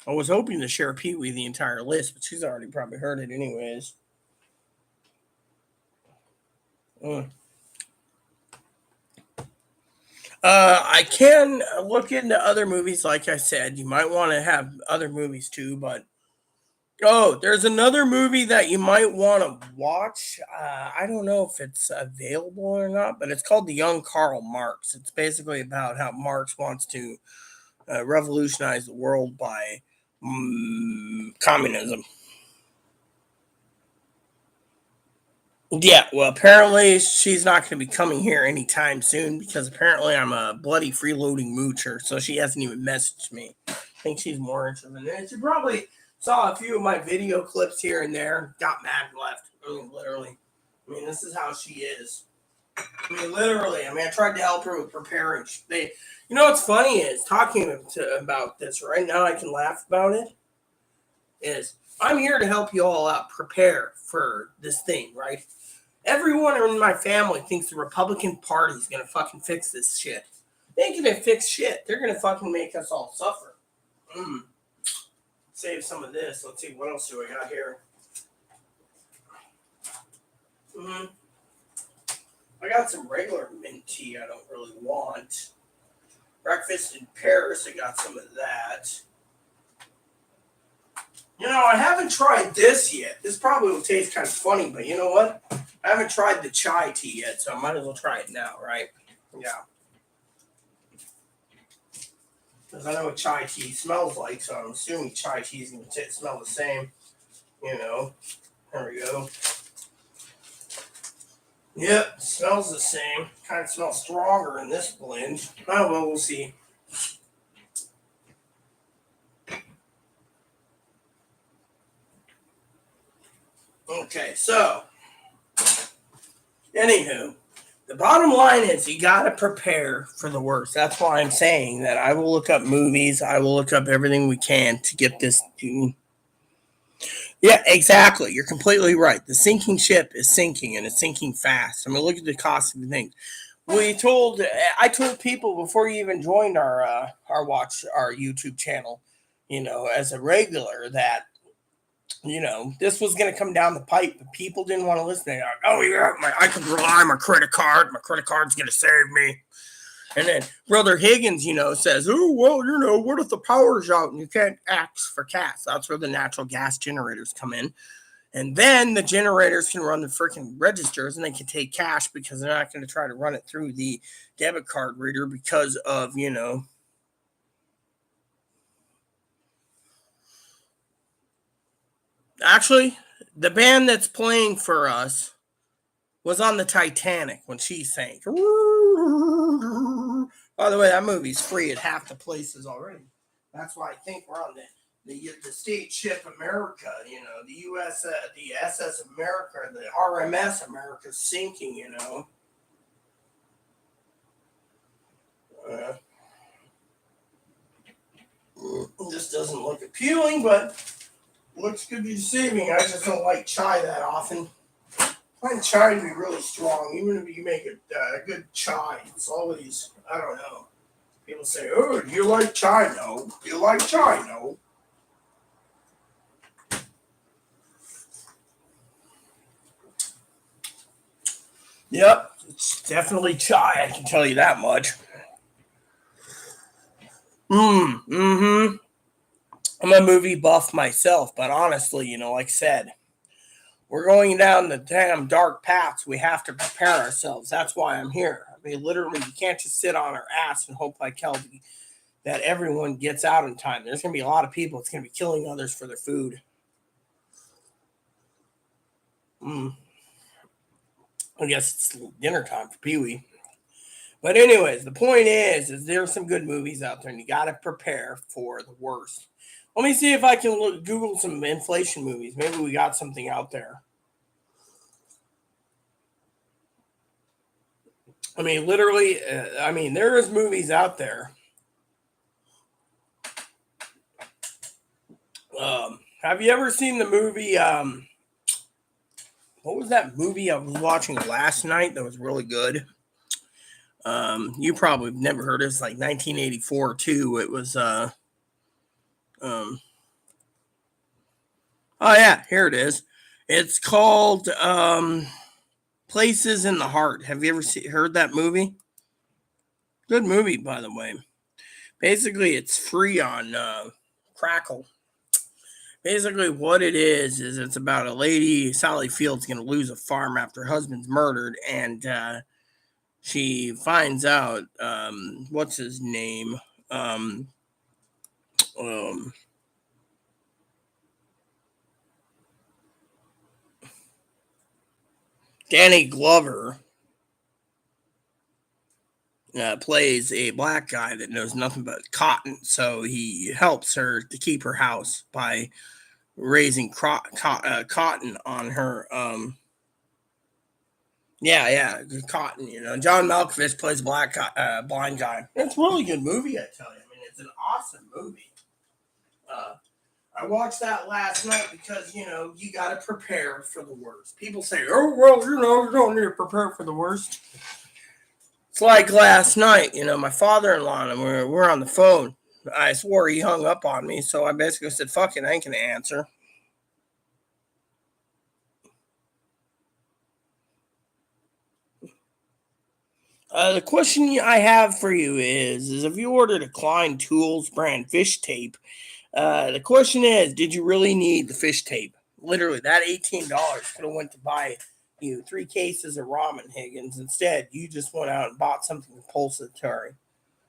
I was hoping to share Pee Wee the entire list, but she's already probably heard it anyways. I can look into other movies, like I said. You might want to have other movies too, but there's another movie that you might want to watch. I don't know if it's available or not, but it's called The Young Karl Marx. It's basically about how Marx wants to revolutionize the world by communism. Yeah, well, apparently she's not going to be coming here anytime soon because apparently I'm a bloody freeloading moocher, so she hasn't even messaged me. I think she's more interested in it. She probably saw a few of my video clips here and there, got mad and left. Literally. I mean, this is how she is. I mean, literally. I tried to help her with preparing. What's funny is talking about this right now, I can laugh about it, is I'm here to help you all out prepare for this thing, right? Everyone in my family thinks the Republican Party is going to fucking fix this shit. They ain't going to fix shit. They're going to fucking make us all suffer. Save some of this. Let's see, what else do I got here? I got some regular mint tea I don't really want. Breakfast in Paris, I got some of that. I haven't tried this yet. This probably will taste kind of funny, but you know what? I haven't tried the chai tea yet, so I might as well try it now, right? Yeah. Because I know what chai tea smells like, so I'm assuming chai tea is going to smell the same. There we go. Yep, smells the same. Kind of smells stronger in this blend. Oh, well, we'll see. Okay, so, anywho, the bottom line is you got to prepare for the worst. That's why I'm saying that I will look up movies. I will look up everything we can to get this. Yeah, exactly. You're completely right. The sinking ship is sinking, and it's sinking fast. Look at the cost of the things. I told people before you even joined our YouTube channel, as a regular that this was going to come down the pipe, but people didn't want to listen. They're like, oh, yeah, I can rely on my credit card. My credit card's going to save me. And then Brother Higgins, says, oh, well, what if the power's out and you can't ask for cash? That's where the natural gas generators come in. And then the generators can run the freaking registers and they can take cash because they're not going to try to run it through the debit card reader because of, Actually, the band that's playing for us was on the Titanic when she sank. By the way, that movie's free at half the places already. That's why I think we're on the state ship America, the U.S., the SS America, the RMS America's sinking, This doesn't look appealing, but looks good deceiving. I just don't like chai that often. I find chai to be really strong, even if you make a good chai. It's always, I don't know. People say, oh, do you like chai? No. Do you like chai? No. Yep, it's definitely chai, I can tell you that much. I'm a movie buff myself, but honestly, like I said, we're going down the damn dark paths. We have to prepare ourselves. That's why I'm here. Literally, you can't just sit on our ass and hope like hell that everyone gets out in time. There's going to be a lot of people. It's going to be killing others for their food. I guess it's dinner time for Pee Wee. But anyways, the point is there's some good movies out there, and you got to prepare for the worst. Let me see if I can Google some inflation movies. Maybe we got something out there. I mean, literally, there is movies out there. Have you ever seen the movie? What was that movie I was watching last night that was really good? You probably never heard of it. It's like 1984 too. It was oh yeah, here it is. It's called Places in the Heart. Have you ever heard that movie? Good movie, by the way. Basically, it's free on Crackle. Basically, what it is it's about a lady, Sally Field's going to lose a farm after her husband's murdered, and she finds out, what's his name? Danny Glover plays a black guy that knows nothing but cotton, so he helps her to keep her house by raising cotton on her. Cotton. John Malkovich plays a black blind guy. It's a really good movie, I tell you. I mean, it's an awesome movie. I watched that last night because you got to prepare for the worst. People say, "Oh well, you don't need to prepare for the worst." It's like last night, my father-in-law and we're on the phone. I swore he hung up on me, so I basically said, "Fuck it, I ain't gonna answer." The question I have for you is if you ordered a Klein Tools brand fish tape, the question is, did you really need the fish tape? Literally, that $18 could have went to buy you 3 cases of ramen, Higgins. Instead, you just went out and bought something compulsory.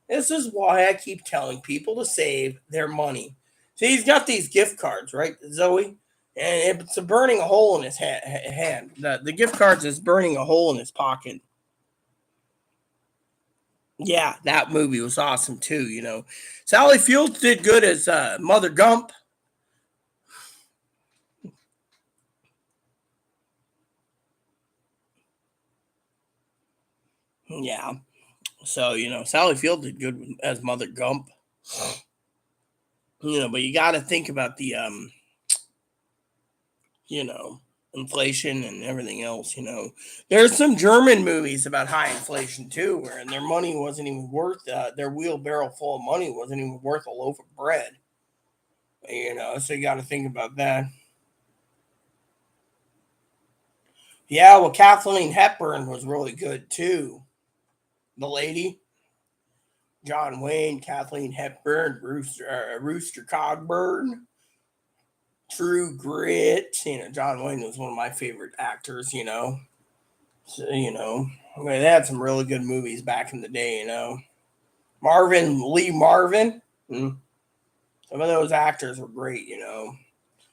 This is why I keep telling people to save their money. See, he's got these gift cards, right, Zoe? And it's burning a hole in his hand. The gift cards is burning a hole in his pocket. Yeah, that movie was awesome too. Sally Fields did good as Mother Gump. Yeah. So, Sally Field did good as Mother Gump. But you got to think about the, inflation and everything else. There's some German movies about high inflation too, where their money wasn't even worth, their wheelbarrow full of money wasn't even worth a loaf of bread. So you got to think about that. Yeah, well, Kathleen Hepburn was really good too. The lady. John Wayne, Kathleen Hepburn, Rooster Cogburn, True Grit. John Wayne was one of my favorite actors. So, they had some really good movies back in the day. Lee Marvin. Some of those actors were great.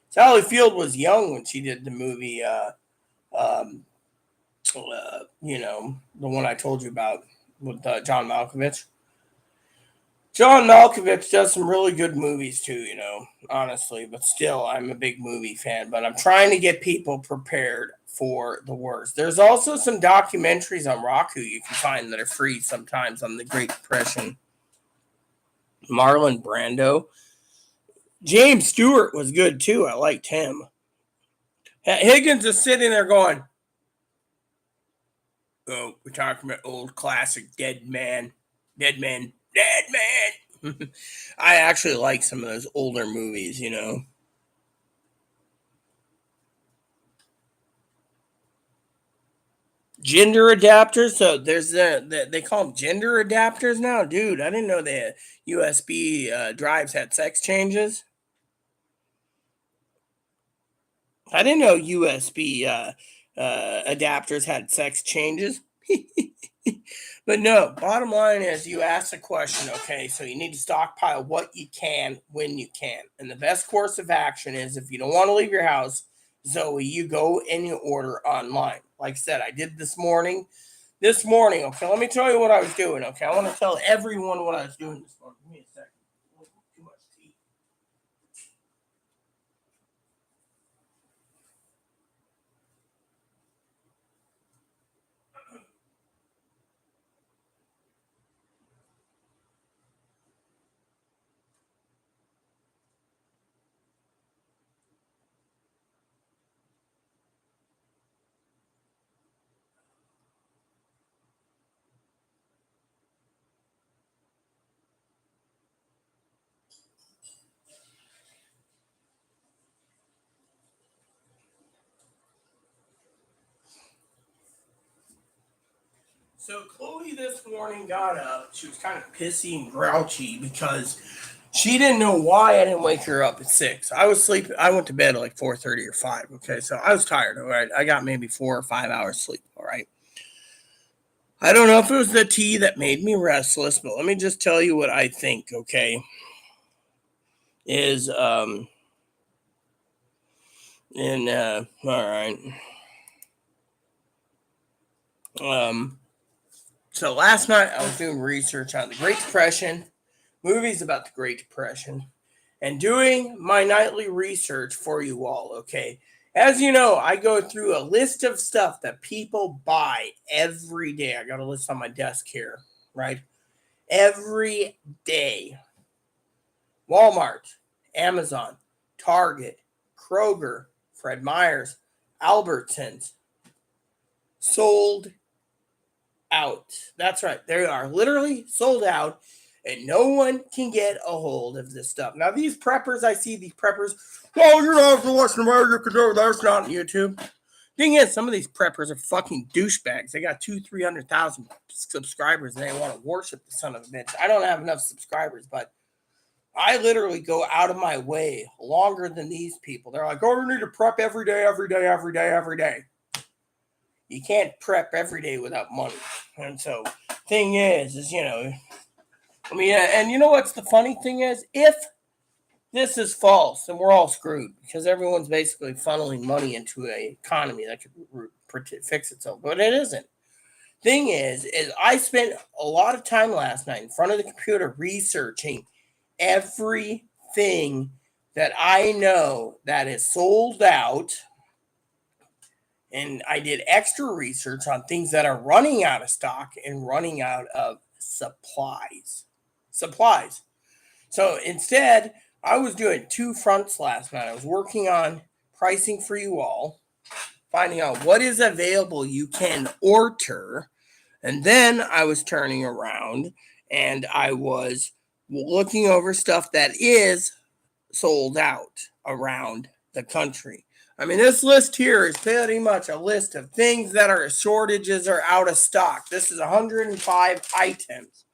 Sally Field was young when she did the movie. The one I told you about with John Malkovich. John Malkovich does some really good movies too, honestly, but still, I'm a big movie fan. But I'm trying to get people prepared for the worst. There's also some documentaries on Roku you can find that are free sometimes on the Great Depression. Marlon Brando. James Stewart was good too. I liked him. Higgins is sitting there going, "Oh, we're talking about old classic dead man. I actually like some of those older movies, Gender adapters. So there's they call them gender adapters now, dude. I didn't know the USB drives had sex changes. I didn't know USB adapters had sex changes. But no, bottom line is you ask the question, okay, so you need to stockpile what you can when you can. And the best course of action is if you don't want to leave your house, Zoe, you go and you order online. Like I said, I did this morning. Okay, let me tell you what I was doing. Okay, I want to tell everyone what I was doing this morning. Give me a second. Too much tea. So Chloe this morning got up. She was kind of pissy and grouchy because she didn't know why I didn't wake her up at 6. I was sleeping. I went to bed at like 4:30 or 5. Okay, so I was tired. All right, I got maybe 4 or 5 hours sleep. All right. I don't know if it was the tea that made me restless, but let me just tell you what I think. Okay, is and all right. So last night I was doing research on the Great Depression, movies about the Great Depression, and doing my nightly research for you all, okay? As you know, I go through a list of stuff that people buy every day. I got a list on my desk here, right? Every day. Walmart, Amazon, Target, Kroger, Fred Meyer's, Albertsons, sold out. That's right. They are literally sold out, and no one can get a hold of this stuff. Now, these preppers, I see these preppers. Oh, you're not watching America Control. That's not on YouTube. Thing is, some of these preppers are fucking douchebags. They got 300,000 subscribers, and they want to worship the son of a bitch. I don't have enough subscribers, but I literally go out of my way longer than these people. They're like, oh, you need to prep every day, every day, every day, every day. You can't prep every day without money. And so, thing is, I mean, and you know what's the funny thing is? If this is false, then we're all screwed because everyone's basically funneling money into an economy that could fix itself, but it isn't. Thing is I spent a lot of time last night in front of the computer researching everything that I know that is sold out, and I did extra research on things that are running out of stock and running out of supplies. Supplies. So instead, I was doing two fronts last night. I was working on pricing for you all, finding out what is available you can order. And then I was turning around and I was looking over stuff that is sold out around the country. I mean, this list here is pretty much a list of things that are shortages or out of stock. This is 105 items.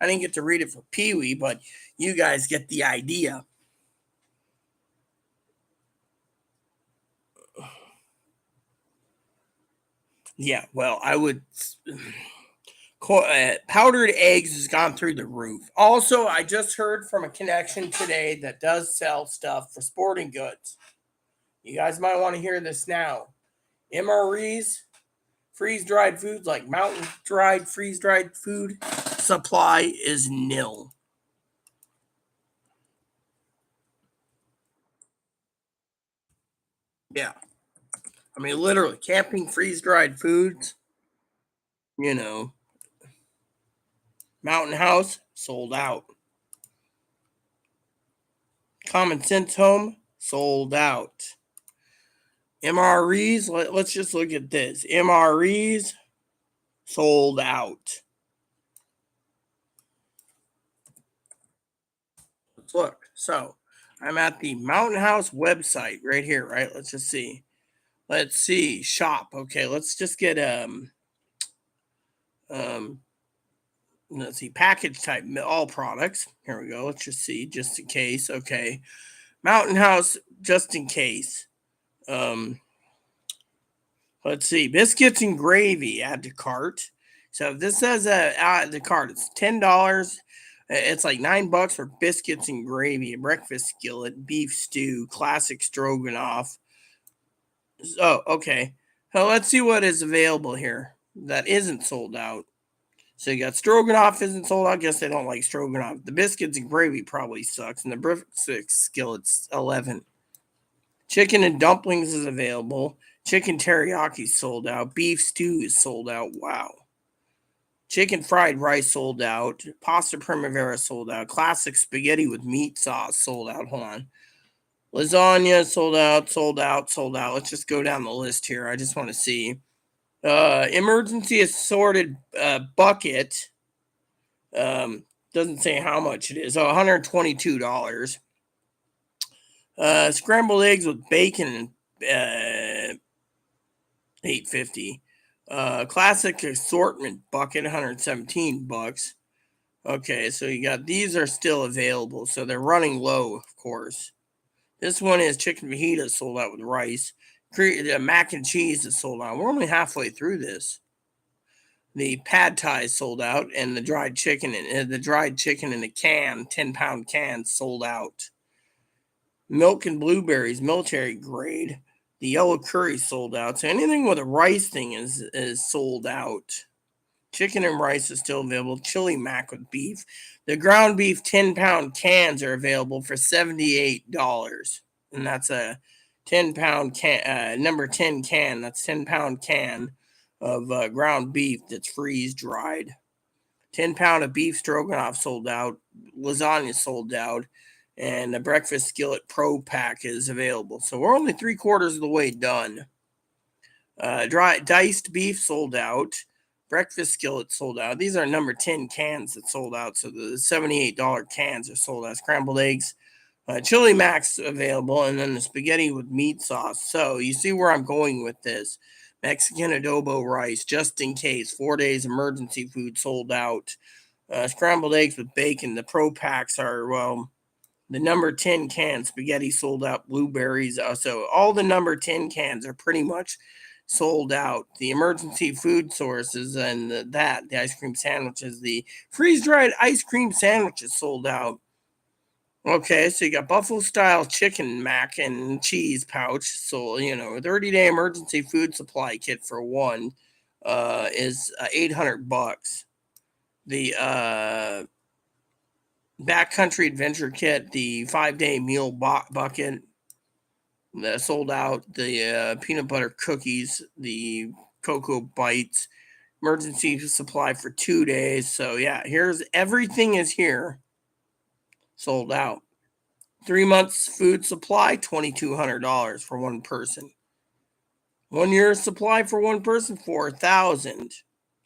I didn't get to read it for Pee Wee, but you guys get the idea. Yeah, well, I would. Powdered eggs has gone through the roof. Also, I just heard from a connection today that does sell stuff for sporting goods. You guys might want to hear this now. MREs, freeze dried foods like mountain dried, freeze dried food supply is nil. Yeah. I mean, literally, camping freeze dried foods, you know, Mountain House sold out. Common Sense Home sold out. MREs, let's just look at this. MREs sold out. Let's look. So I'm at the Mountain House website right here, right? Let's just see. Let's see. Shop. Okay, let's just get um let's see, package type, all products. Here we go. Let's just see, just in case. Okay. Mountain House, just in case. Um, let's see, biscuits and gravy, add to cart. So if this says the card, it's $10. It's like $9 for biscuits and gravy, a breakfast skillet, beef stew, classic stroganoff. Oh, okay. So let's see what is available here that isn't sold out. So you got stroganoff isn't sold out. I guess they don't like stroganoff. The biscuits and gravy probably sucks, and the breakfast skillet's 11. Chicken and dumplings is available. Chicken teriyaki sold out. Beef stew is sold out. Wow. Chicken fried rice sold out. Pasta primavera sold out. Classic spaghetti with meat sauce sold out. Hold on. Lasagna sold out, sold out, sold out. Let's just go down the list here. I just want to see. Emergency assorted bucket. Doesn't say how much it is. Oh, $122. Scrambled eggs with bacon, $8.50. Classic assortment bucket, $117. Okay, so you got these are still available, so they're running low, of course. This one is chicken fajita sold out with rice. Mac and cheese is sold out. We're only halfway through this. The pad thai sold out, and the dried chicken in a can, 10-pound can, sold out. Milk and blueberries, military grade. The yellow curry sold out. So anything with a rice thing is sold out. Chicken and rice is still available. Chili mac with beef. The ground beef 10-pound cans are available for $78. And that's a 10-pound can, number 10 can. That's 10-pound can of ground beef that's freeze dried. 10-pound of beef stroganoff sold out. Lasagna sold out. And the breakfast skillet pro pack is available. So we're only 3/4 of the way done. Dry diced beef sold out. Breakfast skillet sold out. These are number 10 cans that sold out. So the $78 cans are sold out. Scrambled eggs. Chili max available. And then the spaghetti with meat sauce. So you see where I'm going with this. Mexican adobo rice, just in case. 4 days emergency food sold out. Scrambled eggs with bacon. The pro packs are, well, the number 10 cans. Spaghetti sold out. Blueberries. So all the number 10 cans are pretty much sold out. The emergency food sources and the ice cream sandwiches, the freeze-dried ice cream sandwiches sold out. Okay, so you got buffalo style chicken mac and cheese pouch. So, 30-day emergency food supply kit for one is $800. The backcountry adventure kit, the 5-day meal bucket, that sold out. The peanut butter cookies, the cocoa bites, emergency supply for 2 days. So yeah, here's everything is here, sold out. 3 months food supply, $2,200 for one person. 1 year supply for one person, 4,000.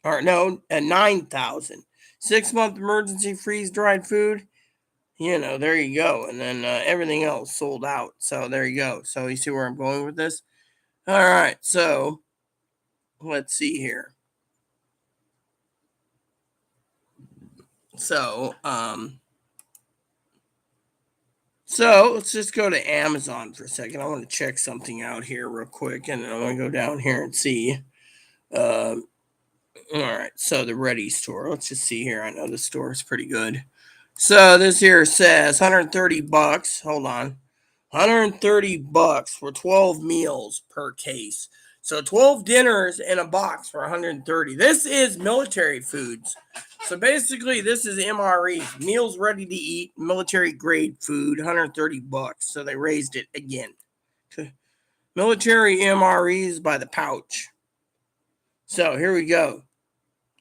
Or no, 9,000. 6-month emergency freeze dried food. There you go. And then everything else sold out. So there you go. So you see where I'm going with this? All right. So let's see here. So let's just go to Amazon for a second. I want to check something out here real quick, and then I'm going to go down here and see. All right. So the Ready store. Let's just see here. I know the store is pretty good. So this here says $130. Hold on. $130 for 12 meals per case. So 12 dinners in a box for $130. This is military foods. So basically this is MRE, meals ready to eat, military grade food, $130. So they raised it again. Military MREs by the pouch. So here we go.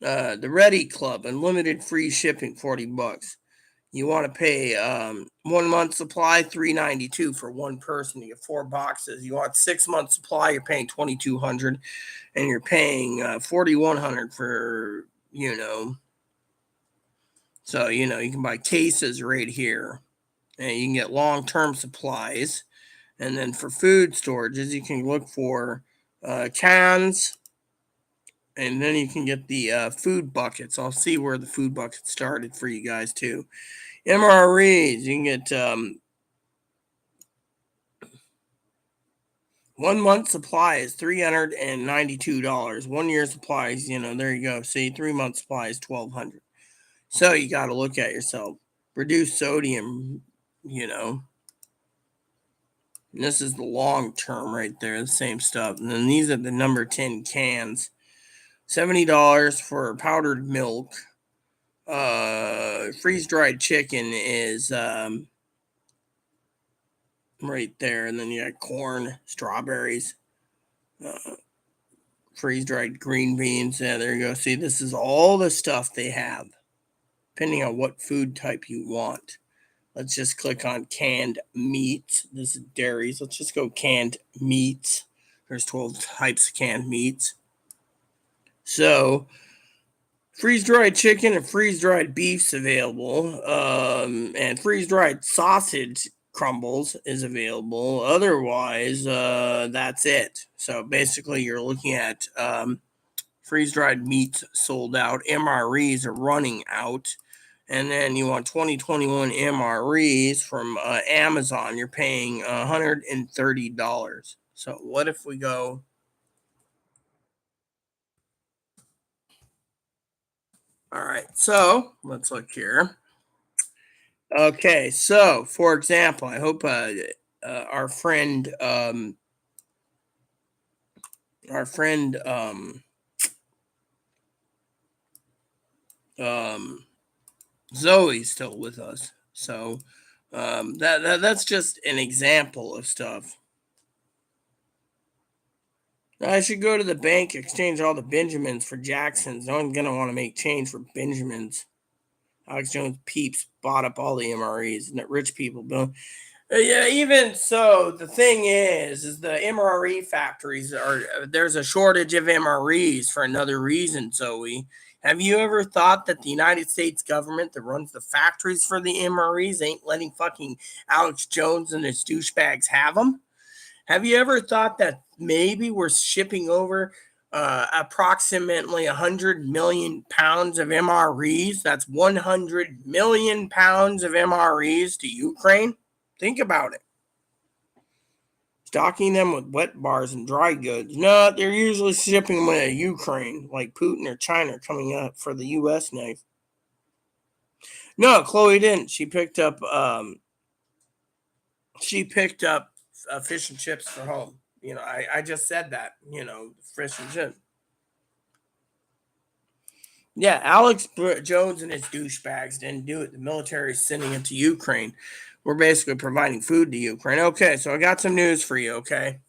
The Ready Club, unlimited free shipping, $40. You want to pay 1 month supply, $392 for one person. You get 4 boxes. You want 6 month supply, you're paying $2,200, and you're paying $4,100 for So you can buy cases right here, and you can get long term supplies. And then for food storages, you can look for cans. And then you can get the food buckets. I'll see where the food buckets started for you guys too. MREs, you can get 1 month supply is $392. 1 year supply is, there you go. See, 3 month supply is $1,200. So you got to look at yourself. Reduce sodium, and this is the long term right there, the same stuff. And then these are the number 10 cans. $70 for powdered milk. Freeze dried chicken is right there. And then you got corn, strawberries, freeze dried green beans. Yeah, there you go. See, this is all the stuff they have, depending on what food type you want. Let's just click on canned meats. This is dairies. Let's just go canned meats. There's 12 types of canned meats. So, freeze-dried chicken and freeze-dried beef's available. And freeze-dried sausage crumbles is available. Otherwise, that's it. So, basically, you're looking at freeze-dried meats sold out. MREs are running out. And then you want 2021 MREs from Amazon. You're paying $130. So what if we go? All right. So let's look here. Okay. So for example, I hope our friend Zoe's still with us. So that's just an example of stuff. I should go to the bank, exchange all the Benjamins for Jacksons. No one's gonna want to make change for Benjamins. Alex Jones peeps bought up all the MREs, and that rich people don't. Yeah, even so, the thing is the MRE factories there's a shortage of MREs for another reason, Zoe. Have you ever thought that the United States government that runs the factories for the MREs ain't letting fucking Alex Jones and his douchebags have them? Have you ever thought that maybe we're shipping over approximately 100 million pounds of MREs? That's 100 million pounds of MREs to Ukraine? Think about it. Stocking them with wet bars and dry goods. No, they're usually shipping them to Ukraine, like Putin or China coming up for the U.S. next. No, Chloe didn't. She picked up fish and chips for home. I just said that. Fish and chips. Yeah, Alex Jones and his douchebags didn't do it. The military is sending it to Ukraine. We're basically providing food to Ukraine. Okay, so I got some news for you, okay?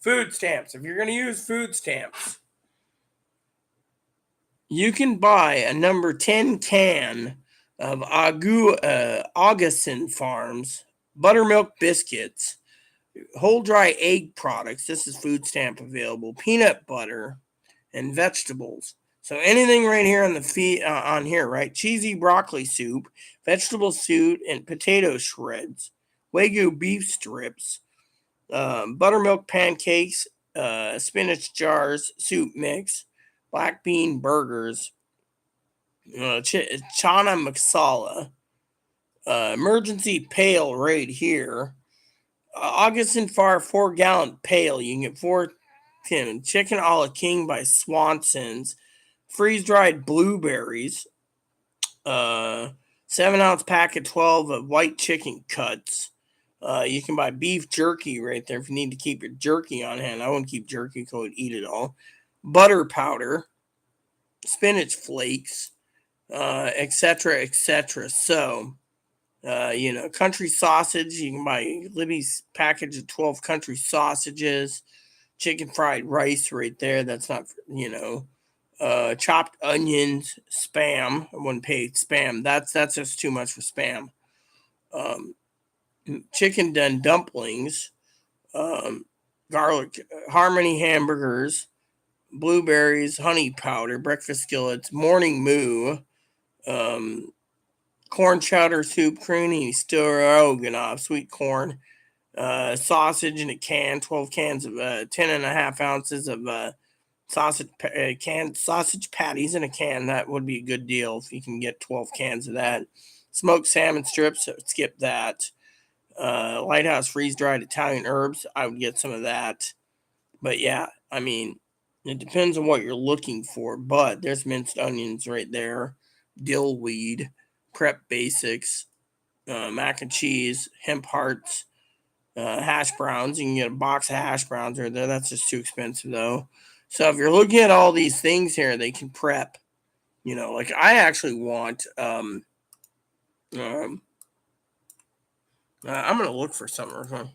Food stamps. If you're going to use food stamps, you can buy a number 10 can of Augustin Farms buttermilk biscuits, whole dry egg products. This is food stamp available. Peanut butter and vegetables. So anything right here on the feet on here, right? Cheesy broccoli soup, vegetable soup, and potato shreds, Wagyu beef strips, buttermilk pancakes, spinach jars, soup mix, black bean burgers, chana masala, emergency pail right here. Augustin Farr 4-gallon pail. You can get 4 chicken a la king by Swanson's. Freeze-dried blueberries, 7-ounce packet 12 of white chicken cuts. You can buy beef jerky right there if you need to keep your jerky on hand. I wouldn't keep jerky because I would eat it all. Butter powder, spinach flakes, etc., etc. So, country sausage. You can buy Libby's package of 12 country sausages, chicken fried rice right there. That's not, chopped onions, spam. I wouldn't pay spam. That's just too much for spam. Chicken done dumplings, garlic harmony hamburgers, blueberries, honey powder, breakfast skillets, morning moo, corn chowder soup, creamy stroganoff, sweet corn, sausage in a can, 12 cans of 10.5 ounces of sausage patties in a can. That would be a good deal if you can get 12 cans of that. Smoked salmon strips, skip that. Lighthouse freeze-dried Italian herbs. I would get some of that. But yeah, I mean, it depends on what you're looking for. But there's minced onions right there, dill weed, prep basics, mac and cheese, hemp hearts, hash browns. You can get a box of hash browns right there. That's just too expensive though. So if you're looking at all these things here, they can prep. Like I actually want. Um, I'm gonna look for something.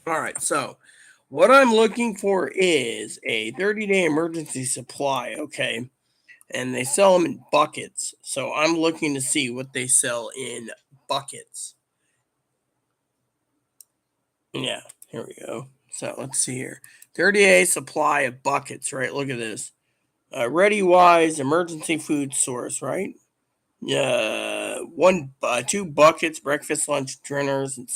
All right, so what I'm looking for is a 30-day emergency supply. Okay, and they sell them in buckets. So I'm looking to see what they sell in buckets. Yeah, here we go. So let's see here. 30-day supply of buckets, right? Look at this. Ready Wise emergency food source, right? Two buckets, breakfast, lunch, dinners, and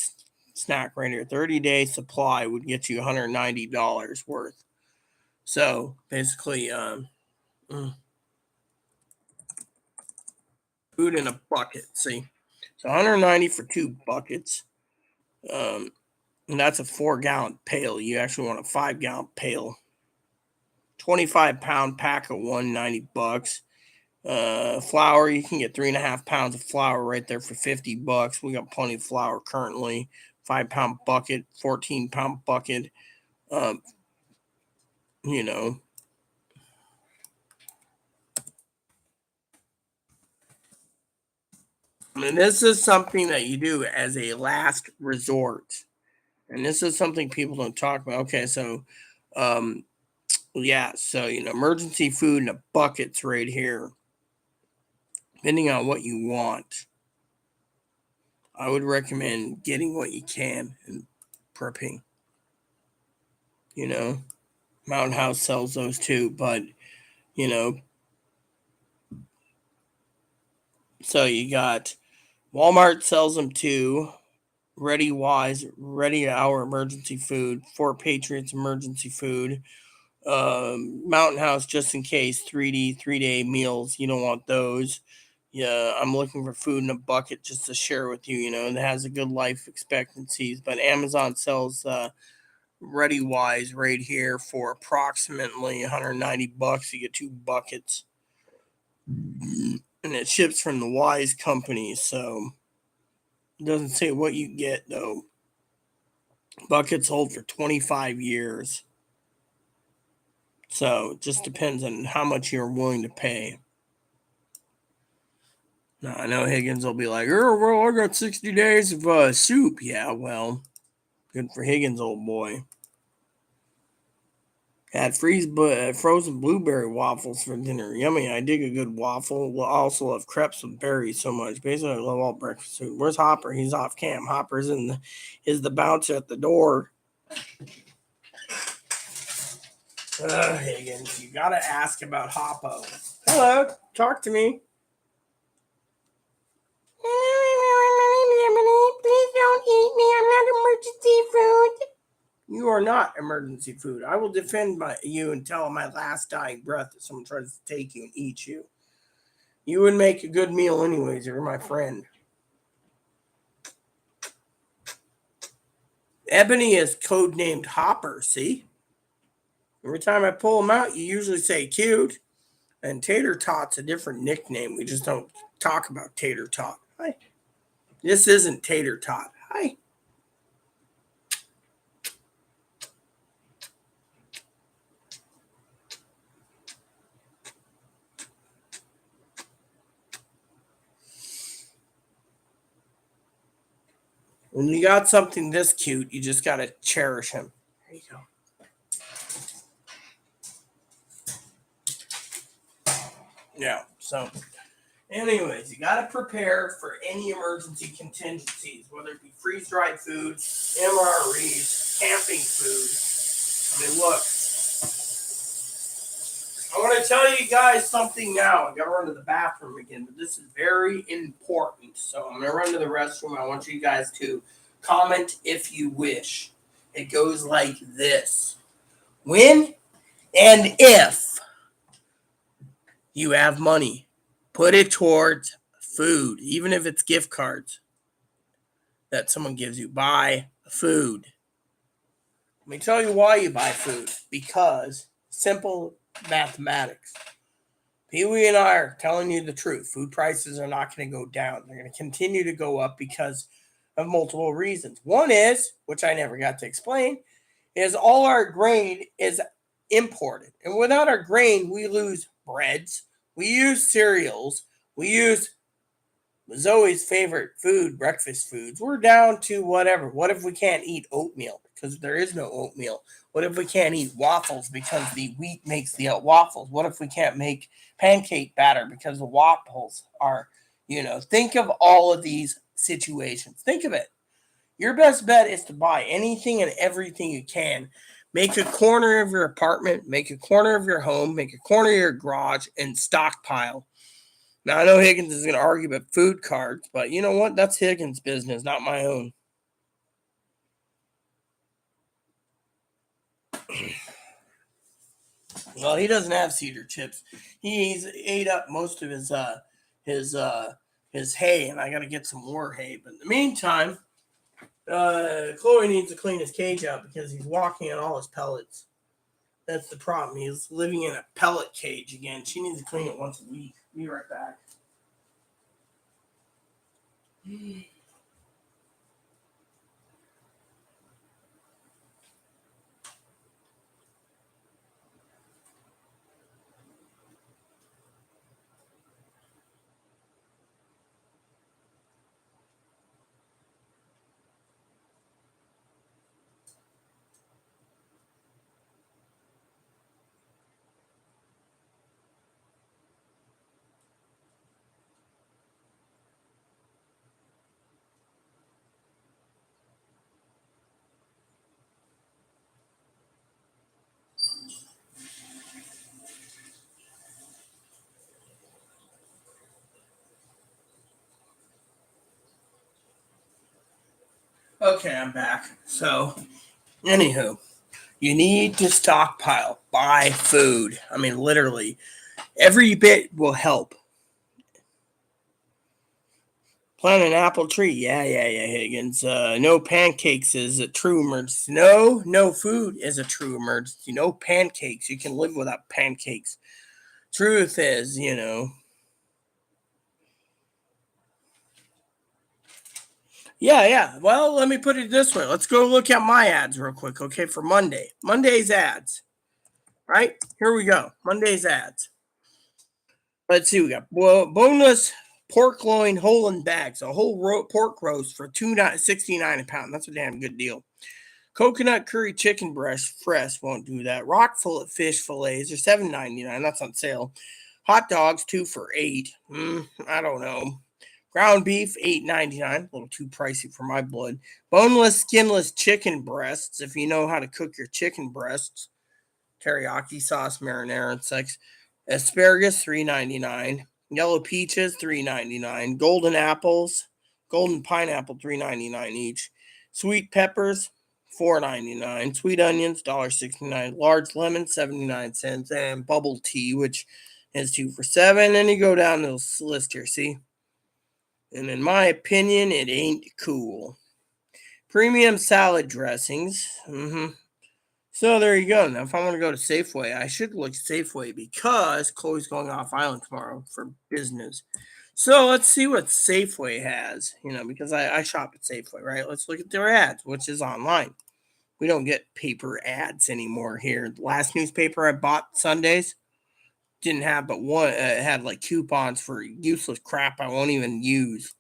snack right here. 30-day supply would get you $190 worth. So basically, food in a bucket. See, so 190 for two buckets. Um, and that's a 4-gallon pail. You actually want a 5-gallon pail. 25-pound pack of $190. Flour, you can get 3.5 pounds of flour right there for $50. We got plenty of flour currently. 5-pound bucket, 14-pound bucket. Um, you know, and this is something that you do as a last resort. And this is something people don't talk about. Okay, so um, yeah, so emergency food in a buckets right here. Depending on what you want, I would recommend getting what you can and prepping. You know, Mountain House sells those too, but you know, so you got Walmart sells them too. Ready Wise, Ready Hour emergency food, Fort Patriots emergency food, Mountain House just in case 3-day meals. You don't want those. Yeah, I'm looking for food in a bucket just to share with you. That has a good life expectancies. But Amazon sells Ready Wise right here for approximately $190. You get two buckets, and it ships from the Wise company. So it doesn't say what you get though. Buckets hold for 25 years. So it just depends on how much you're willing to pay. Now, I know Higgins will be like, oh, well, I got 60 days of soup. Yeah, well, good for Higgins, old boy. Had frozen blueberry waffles for dinner. Yummy. I dig a good waffle. Will also love crepes with berries so much. Basically, I love all breakfast food. Where's Hopper? He's off cam. Hopper's is the bouncer at the door. Higgins, you gotta ask about Hoppo. Hello, talk to me. Please don't eat me. I'm not emergency food. You are not emergency food. I will defend you until my last dying breath if someone tries to take you and eat you. You would make a good meal anyways. You're my friend. Ebony is codenamed Hopper, see? Every time I pull him out, you usually say cute. And Tater Tot's a different nickname. We just don't talk about Tater Tot. Hi. This isn't Tater Tot. Hi. When you got something this cute, you just got to cherish him. There you go. Yeah, so anyways, you got to prepare for any emergency contingencies, whether it be freeze-dried food, MREs, camping food. I mean, look, I want to tell you guys something now. I got to run to the bathroom again, but this is very important. So I'm going to run to the restroom. I want you guys to comment if you wish. It goes like this. When and if you have money, put it towards food, even if it's gift cards that someone gives you. Buy food. Let me tell you why you buy food. Because simple mathematics. Pee Wee and I are telling you the truth. Food prices are not going to go down. They're going to continue to go up because of multiple reasons. One is, which I never got to explain, is all our grain is imported. And without our grain, we lose breads, we use cereals, we use Zoe's favorite food, breakfast foods. We're down to whatever. What if we can't eat oatmeal because there is no oatmeal? What if we can't eat waffles because the wheat makes the waffles? What if we can't make pancake batter because the waffles are, think of all of these situations. Think of it. Your best bet is to buy anything and everything you can. Make a corner of your apartment, make a corner of your home, make a corner of your garage, and stockpile. Now, I know Higgins is going to argue about food cards, but you know what? That's Higgins' business, not my own. Well, he doesn't have cedar chips. He's ate up most of his hay, and I got to get some more hay. But in the meantime, Chloe needs to clean his cage out because he's walking on all his pellets. That's the problem. He's living in a pellet cage again. She needs to clean it once a week. Be right back. Okay, I'm back. So, anywho, you need to stockpile, buy food. I mean, literally, every bit will help. Plant an apple tree. Yeah, Higgins. No pancakes is a true emergency. No food is a true emergency. No pancakes. You can live without pancakes. Truth is, Yeah. Well, let me put it this way. Let's go look at my ads real quick, okay, for Monday. Monday's ads. Right? Here we go. Monday's ads. Let's see. We got boneless pork loin whole in bags. A whole pork roast for $2.69 a pound. That's a damn good deal. Coconut curry chicken breast fresh won't do that. Rock fish fillets are $7.99. That's on sale. Hot dogs 2 for $8. I don't know. Ground beef $8.99. A little too pricey for my blood. Boneless, skinless chicken breasts. If you know how to cook your chicken breasts, teriyaki sauce, marinara, and such. Asparagus $3.99. Yellow peaches $3.99. Golden apples, golden pineapple $3.99 each. Sweet peppers $4.99. Sweet onions $1.69. Large lemon 79 cents. And bubble tea, which is 2 for $7. And you go down this list here, see? And in my opinion, it ain't cool. Premium salad dressings. So there you go. Now, if I want to go to Safeway, I should look at Safeway because Chloe's going off island tomorrow for business. So let's see what Safeway has, because I shop at Safeway, right? Let's look at their ads, which is online. We don't get paper ads anymore here. The last newspaper I bought Sundays didn't have but one. It had like coupons for useless crap I won't even use.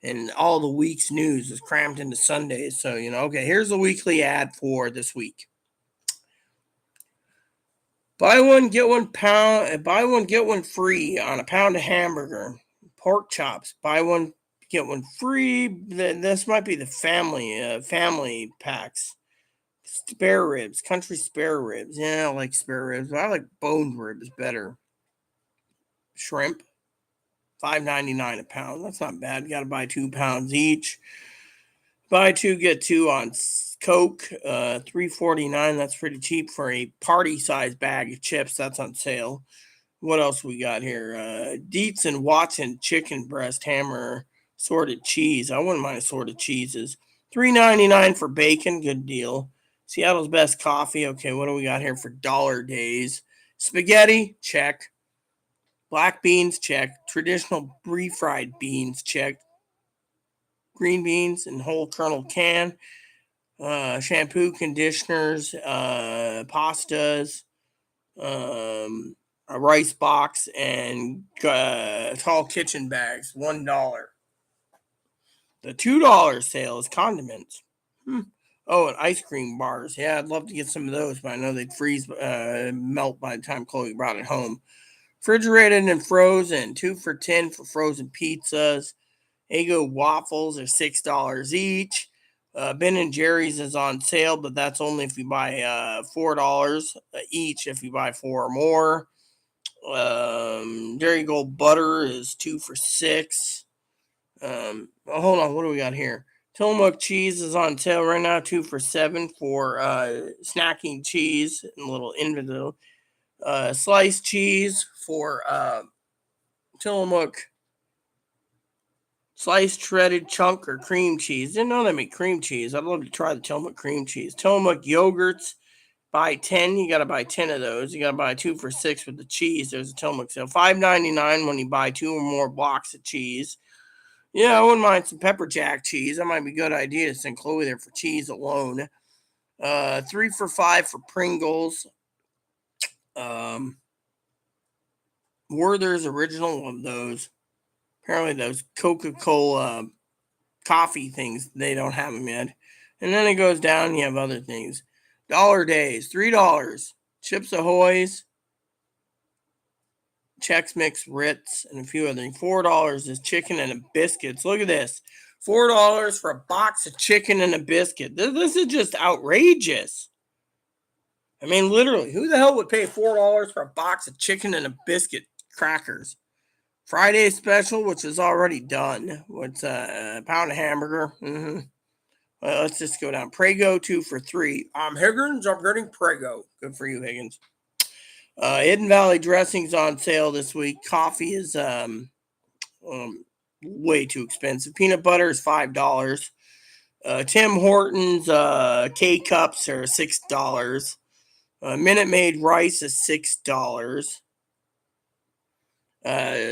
And all the week's news is crammed into Sundays. So, okay, here's the weekly ad for this week. Buy one, get one free on a pound of hamburger. Pork chops. Buy one, get one free. This might be the family packs. Spare ribs, country spare ribs. Yeah, I like spare ribs. I like boned ribs better. Shrimp, $5.99 a pound. That's not bad. You got to buy 2 pounds each. Buy 2, get 2 on Coke, $3.49. That's pretty cheap for a party size bag of chips. That's on sale. What else we got here? Dietz and Watson chicken breast hammer assorted cheese. I wouldn't mind assorted cheeses. $3.99 for bacon. Good deal. Seattle's best coffee. Okay, what do we got here for dollar days? Spaghetti. Check. Black beans. Check. Traditional refried beans. Check. Green beans and whole kernel can. Shampoo, conditioners, pastas, a rice box, and tall kitchen bags. $1. The $2 sale is condiments. Oh, and ice cream bars. Yeah, I'd love to get some of those, but I know they'd freeze, melt by the time Chloe brought it home. Refrigerated and frozen. 2 for $10 for frozen pizzas. Eggo waffles are $6 each. Ben and Jerry's is on sale, but that's only if you buy $4 each if you buy 4 or more. Dairy Gold butter is 2 for $6. Hold on, what do we got here? Tillamook cheese is on sale right now, 2 for $7 for snacking cheese and a little individual. Sliced cheese for Tillamook. Sliced shredded chunk or cream cheese. Didn't know they make cream cheese. I'd love to try the Tillamook cream cheese. Tillamook yogurts. Buy 10. You got to buy 10 of those. You got to buy 2 for $6 with the cheese. There's a Tillamook sale. $5.99 when you buy 2 or more blocks of cheese. Yeah, I wouldn't mind some pepper jack cheese. That might be a good idea to send Chloe there for cheese alone. 3 for $5 for Pringles. Werther's original of those. Apparently those Coca-Cola coffee things, they don't have them yet. And then it goes down and you have other things. Dollar days, $3. Chips Ahoy's, Chex Mix Ritz, and a few other things. $4 is chicken and a biscuits. Look at this. $4 for a box of chicken and a biscuit. This is just outrageous. I mean, literally, who the hell would pay $4 for a box of chicken and a biscuit crackers? Friday special, which is already done. What's a pound of hamburger? Well, let's just go down. Prego 2 for $3. Higgins, I'm getting Prego. Good for you, Higgins. Hidden Valley dressings on sale this week. Coffee is way too expensive. Peanut butter is $5. Tim Hortons K-Cups are $6. Minute Maid rice is $6.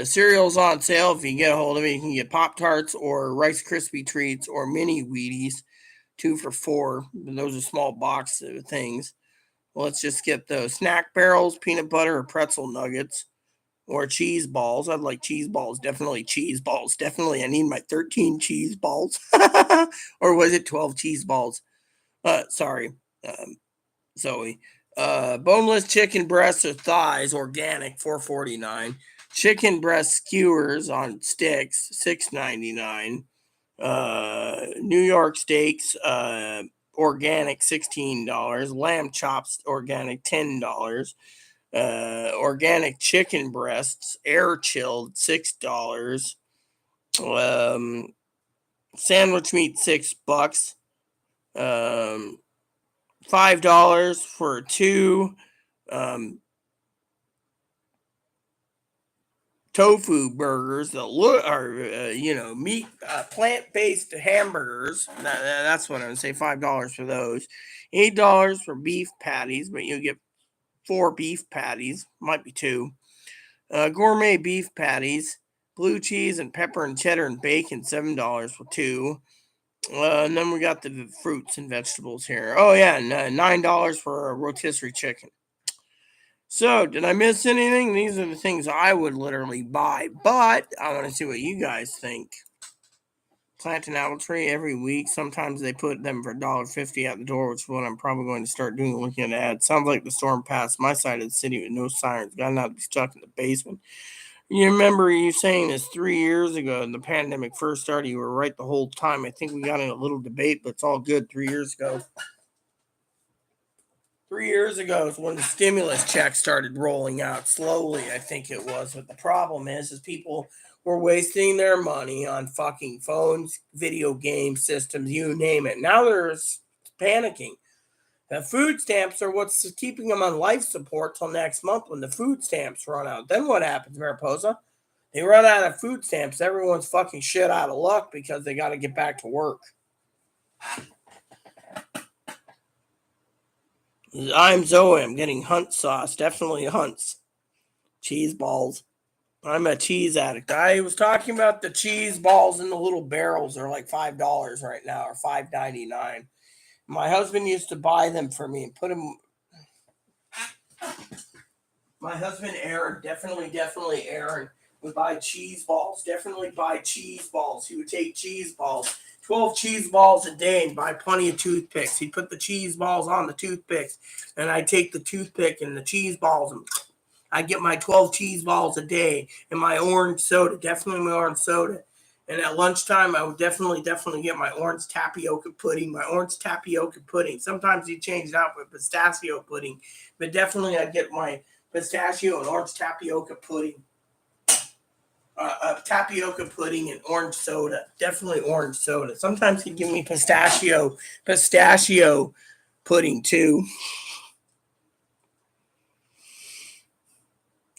Cereals on sale. If you get a hold of it, you can get Pop-Tarts or Rice Krispie Treats or Mini Wheaties. 2 for $4. Those are small box things. Well, let's just get those. Snack barrels, peanut butter or pretzel nuggets, or cheese balls. I'd like cheese balls. Definitely cheese balls. Definitely. I need my 13 cheese balls. Or was it 12 cheese balls? Sorry, Zoe. Boneless chicken breasts or thighs, organic, $4.49. Chicken breast skewers on sticks, $6.99. New York steaks, organic, $16. Lamb chops, organic, $10. Organic chicken breasts, air chilled, $6. Sandwich meat, $6. $5 for 2. Tofu burgers that look are meat plant-based hamburgers. That's what I would say. $5 for those. $8 for beef patties, but you get 4 beef patties, might be 2. Gourmet beef patties, blue cheese and pepper and cheddar and bacon, $7 for 2. And then we got the fruits and vegetables here. Oh yeah, and $9 for a rotisserie chicken. So, did I miss anything? These are the things I would literally buy, but I want to see what you guys think. Plant an apple tree every week. Sometimes they put them for $1.50 at the door, which is what I'm probably going to start doing, looking at ads. Sounds like the storm passed my side of the city with no sirens. Got not to be stuck in the basement. You remember you saying this 3 years ago, the pandemic first started. You were right the whole time. I think we got in a little debate, but it's all good. 3 years ago. 3 years ago is when the stimulus checks started rolling out slowly, I think it was. But the problem is people were wasting their money on fucking phones, video game systems, you name it. Now they're panicking. The food stamps are what's keeping them on life support till next month when the food stamps run out. Then what happens, Mariposa? They run out of food stamps. Everyone's fucking shit out of luck because they got to get back to work. I'm Zoe. I'm getting Hunt sauce. Definitely Hunt's. Cheese balls. I'm a cheese addict. I was talking about the cheese balls in the little barrels are like $5 right now, or $5.99. My husband used to buy them for me and put them. My husband Aaron, definitely Aaron, would buy cheese balls. Definitely buy cheese balls. He would take cheese balls, 12 cheese balls a day, and buy plenty of toothpicks. He'd put the cheese balls on the toothpicks, and I'd take the toothpick and the cheese balls, and I'd get my 12 cheese balls a day and my orange soda. Definitely my orange soda. And at lunchtime, I would definitely get my orange tapioca pudding. Sometimes you change it out with pistachio pudding, but definitely I'd get my pistachio and orange tapioca pudding. Tapioca pudding and orange soda. Definitely orange soda. Sometimes he'd give me pistachio pudding too.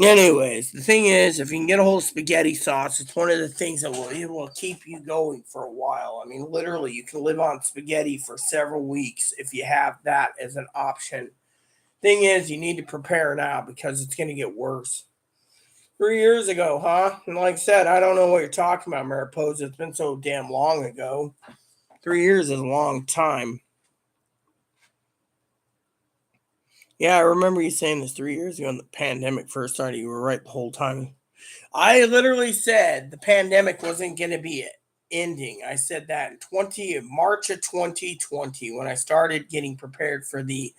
Anyways, the thing is, if you can get a hold of spaghetti sauce, it's one of the things that will keep you going for a while. I mean, literally, you can live on spaghetti for several weeks if you have that as an option. Thing is, you need to prepare now because it's going to get worse. 3 years ago, huh? And like I said, I don't know what you're talking about, Mariposa. It's been so damn long ago. 3 years is a long time. Yeah, I remember you saying this 3 years ago when the pandemic first started. You were right the whole time. I literally said the pandemic wasn't going to be ending. I said that in March of 2020 when I started getting prepared for the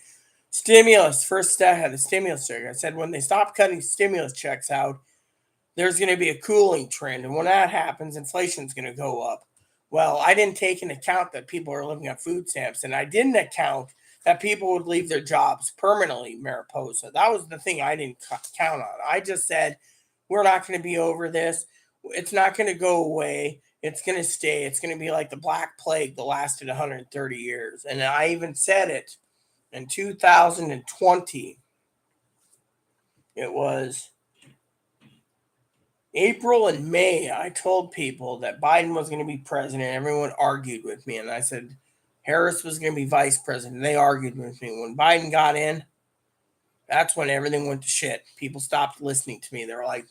stimulus. First, I had a stimulus check. I said when they stop cutting stimulus checks out, there's going to be a cooling trend. And when that happens, inflation's going to go up. Well, I didn't take into account that people are living on food stamps, and I didn't account that people would leave their jobs permanently, Mariposa. That was the thing I didn't count on. I just said, we're not going to be over this. It's not going to go away. It's going to stay. It's going to be like the Black Plague that lasted 130 years. And I even said it in 2020. It was April and May. I told people that Biden was going to be president. Everyone argued with me. And I said Harris was going to be vice president. They argued with me. When Biden got in, that's when everything went to shit. People stopped listening to me. They were like,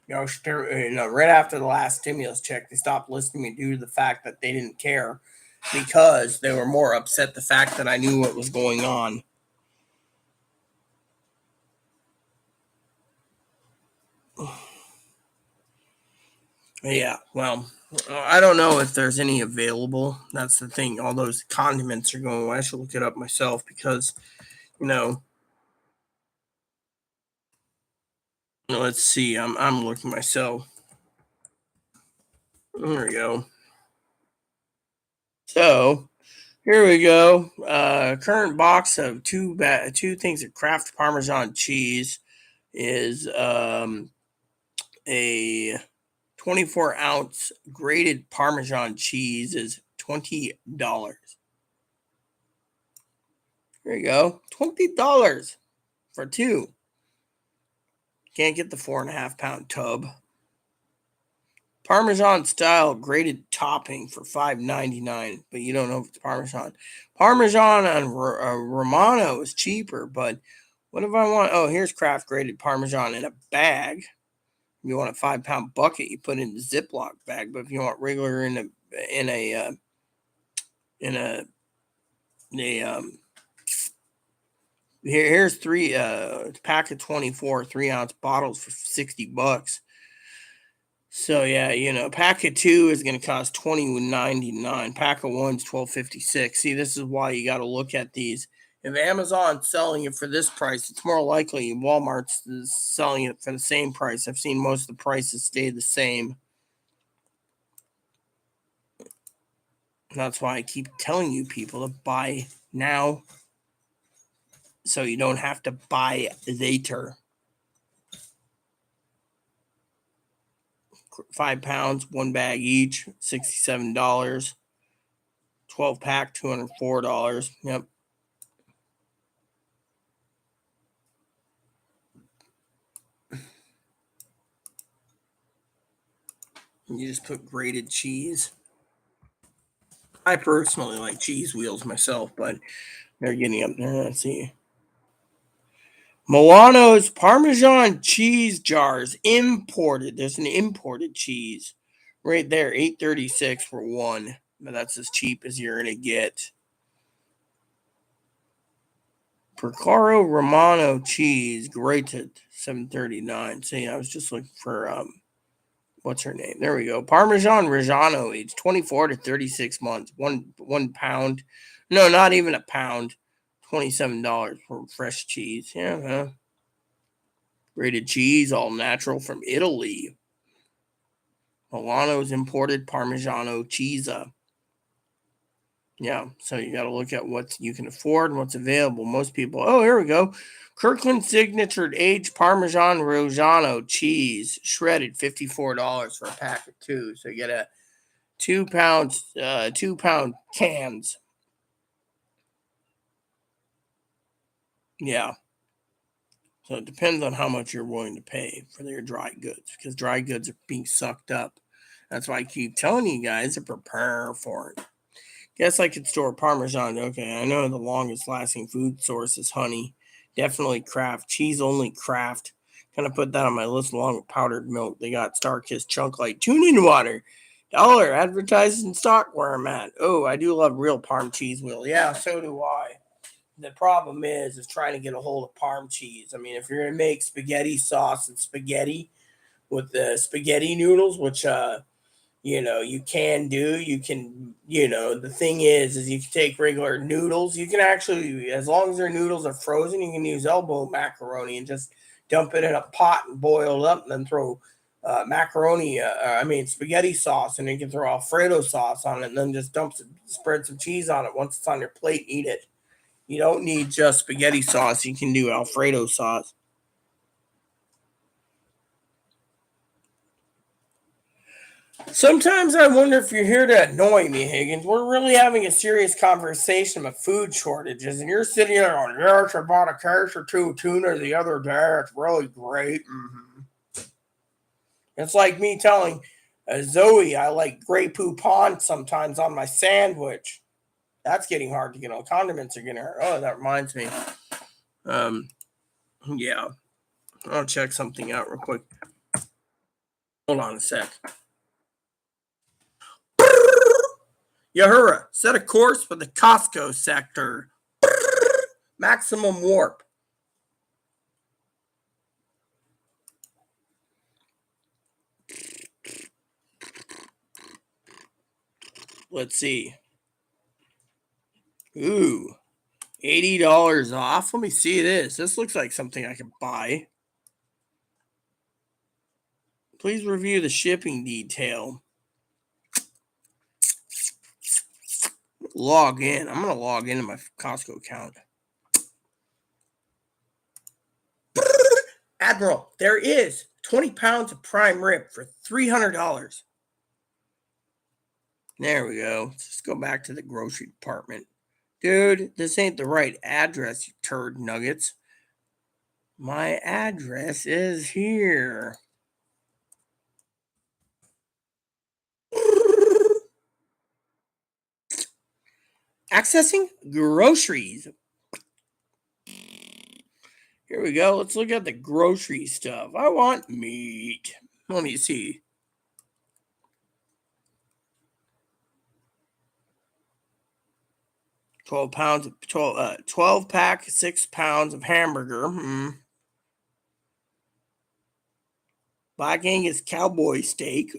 right after the last stimulus check, they stopped listening to me due to the fact that they didn't care because they were more upset the fact that I knew what was going on. Yeah, well, I don't know if there's any available. That's the thing. All those condiments are going away. I should look it up myself because, let's see. I'm looking myself. There we go. So here we go. Current box of two things of Kraft Parmesan cheese is a 24-ounce grated Parmesan cheese is $20. There you go, $20 for two. Can't get the 4.5-pound tub. Parmesan style grated topping for $5.99, but you don't know if it's Parmesan. Parmesan on Romano is cheaper, but what if I want? Oh, here's Kraft grated Parmesan in a bag. If you want a 5-pound bucket, you put it in the Ziploc bag. But if you want regular here's three pack of 24 3-ounce bottles for $60. So yeah, pack of 2 is going to cost $20.99. Pack of 1's $12.56. See, this is why you got to look at these. If Amazon's selling it for this price, it's more likely Walmart's is selling it for the same price. I've seen most of the prices stay the same. That's why I keep telling you people to buy now so you don't have to buy later. 5 pounds, 1 bag each, $67. 12 pack, $204. Yep. You just put grated cheese. I personally like cheese wheels myself, but they're getting up there. Let's see. Milano's Parmesan cheese jars imported. There's an imported cheese right there, $8.36 for one. But that's as cheap as you're gonna get. Percaro Romano cheese grated, $7.39. See, I was just looking for what's her name? There we go. Parmesan Reggiano, aged 24 to 36 months. One pound. No, not even a pound. $27 for fresh cheese. Yeah, well, grated cheese, all natural from Italy. Milano's imported Parmigiano cheese. Yeah, so you got to look at what you can afford and what's available. Most people, oh, here we go. Kirkland Signature Aged Parmesan Reggiano cheese, shredded, $54 for a pack of two. So you get a 2 pound cans. Yeah. So it depends on how much you're willing to pay for your dry goods, because dry goods are being sucked up. That's why I keep telling you guys to prepare for it. Guess I could store Parmesan. Okay, I know the longest lasting food source is honey. Definitely Kraft. Cheese only Kraft. Kind of put that on my list along with powdered milk. They got Starkist Chunk Light Tune-in Water. Dollar advertised in stock where I'm at. Oh, I do love real Parm cheese wheel. Yeah, so do I. The problem is trying to get a hold of Parm cheese. I mean, if you're gonna make spaghetti sauce and spaghetti with the spaghetti noodles, which you can do, the thing is you can take regular noodles. You can actually, as long as their noodles are frozen, you can use elbow macaroni and just dump it in a pot and boil it up, and then throw spaghetti sauce, and you can throw Alfredo sauce on it, and then just spread some cheese on it. Once it's on your plate, eat it. You don't need just spaghetti sauce. You can do Alfredo sauce. Sometimes I wonder if you're here to annoy me, Higgins. We're really having a serious conversation about food shortages, and you're sitting there going, yes, I bought a case or two of tuna the other day. It's really great. It's like me telling Zoe I like Grey Poupon sometimes on my sandwich. That's getting hard to get on. Condiments are getting hard. Oh, that reminds me. Yeah. I'll check something out real quick. Hold on a sec. Yahura, set a course for the Costco sector. Maximum warp. Let's see. Ooh, $80 off. Let me see this. This looks like something I could buy. Please review the shipping detail. Log in. I'm going to log into my Costco account. Admiral, there is 20 pounds of prime rib for $300. There we go. Let's just go back to the grocery department. Dude, this ain't the right address, you turd nuggets. My address is here. Accessing groceries. Here we go. Let's look at the grocery stuff. I want meat. Let me see. 12 pack, 6 pounds of hamburger. Black Angus cowboy steak,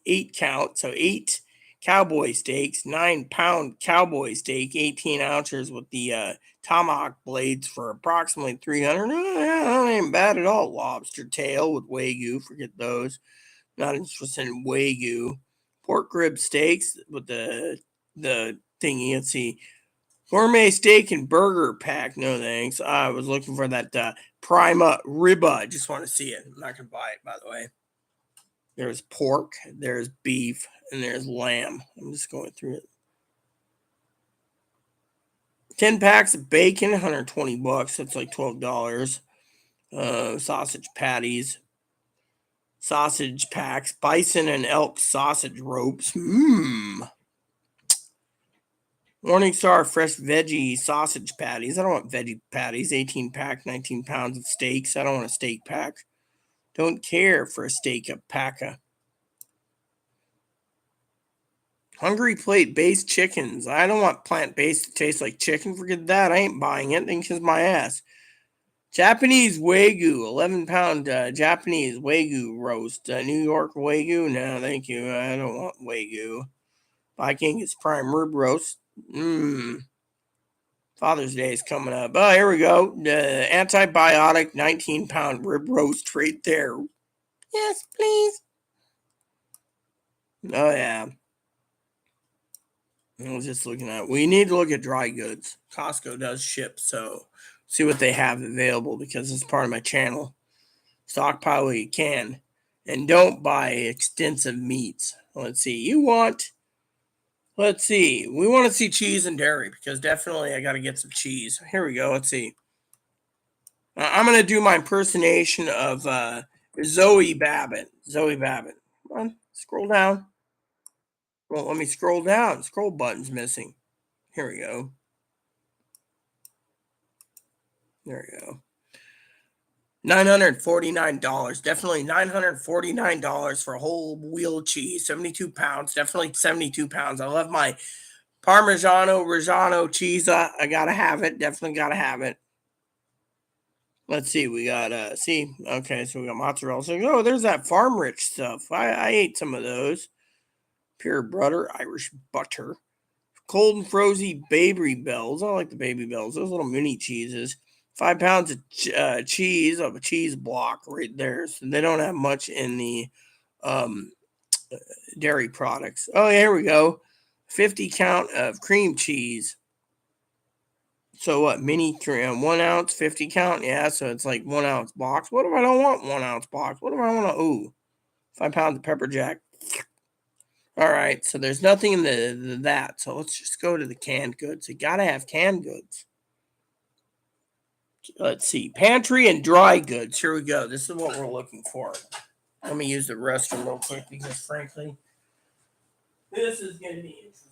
8 count. So 8 cowboy steaks, 9-pound cowboy steak, 18 ounces with the tomahawk blades for approximately 300. That ain't bad at all. Lobster tail with Wagyu, forget those. Not interested in Wagyu. Pork rib steaks with the thingy. Let's see. Gourmet steak and burger pack. No thanks. I was looking for that Prima Ribba. I just want to see it. I'm not going to buy it, by the way. There's pork, there's beef, and there's lamb. I'm just going through it. 10 packs of bacon, $120. That's like $12. Sausage patties. sausage packs, bison and elk sausage ropes. Morningstar fresh veggie sausage patties. I don't want veggie patties. 18 pack, 19 pounds of steaks. I don't want a steak pack. Don't care for a steak pack. Hungry plate based chickens. I don't want plant based to taste like chicken. Forget that. I ain't buying it. Then kiss my ass. Japanese Wagyu, 11-pound Japanese Wagyu roast. New York Wagyu? No, thank you. I don't want Wagyu. Viking is prime rib roast. Father's Day is coming up. Oh, here we go. Antibiotic 19-pound rib roast right there. Yes, please. Oh, yeah. I was just looking at it. We need to look at dry goods. Costco does ship, so see what they have available because it's part of my channel. Stockpile what you can. And don't buy extensive meats. Let's see. We want to see cheese and dairy because definitely I got to get some cheese. Here we go. Let's see. I'm going to do my impersonation of Zoe Babbitt. Zoe Babbitt. Come on, scroll down. Well, let me scroll down. Scroll button's missing. Here we go. There we go. $949. Definitely $949 for a whole wheel of cheese. 72 pounds. Definitely 72 pounds. I love my Reggiano cheese. I got to have it. Definitely got to have it. Let's see. We got, okay, so we got mozzarella. So, oh, there's that farm rich stuff. I ate some of those. Pure butter, Irish butter. Cold and frozen Baby Bells. I like the Baby Bells. Those little mini cheeses. 5 pounds of cheese of a cheese block right there. So they don't have much in the dairy products. Oh, here we go. 50 count of cream cheese. So what? Mini 1 ounce, 50 count. Yeah, so it's like 1 ounce box. What if I don't want 1 ounce box? What if I want to? Ooh, 5 pounds of pepper jack. All right, so there's nothing in that. So let's just go to the canned goods. You gotta have canned goods. Let's see, pantry and dry goods. Here we go. This is what we're looking for. Let me use the restroom real quick because, frankly, this is going to be interesting.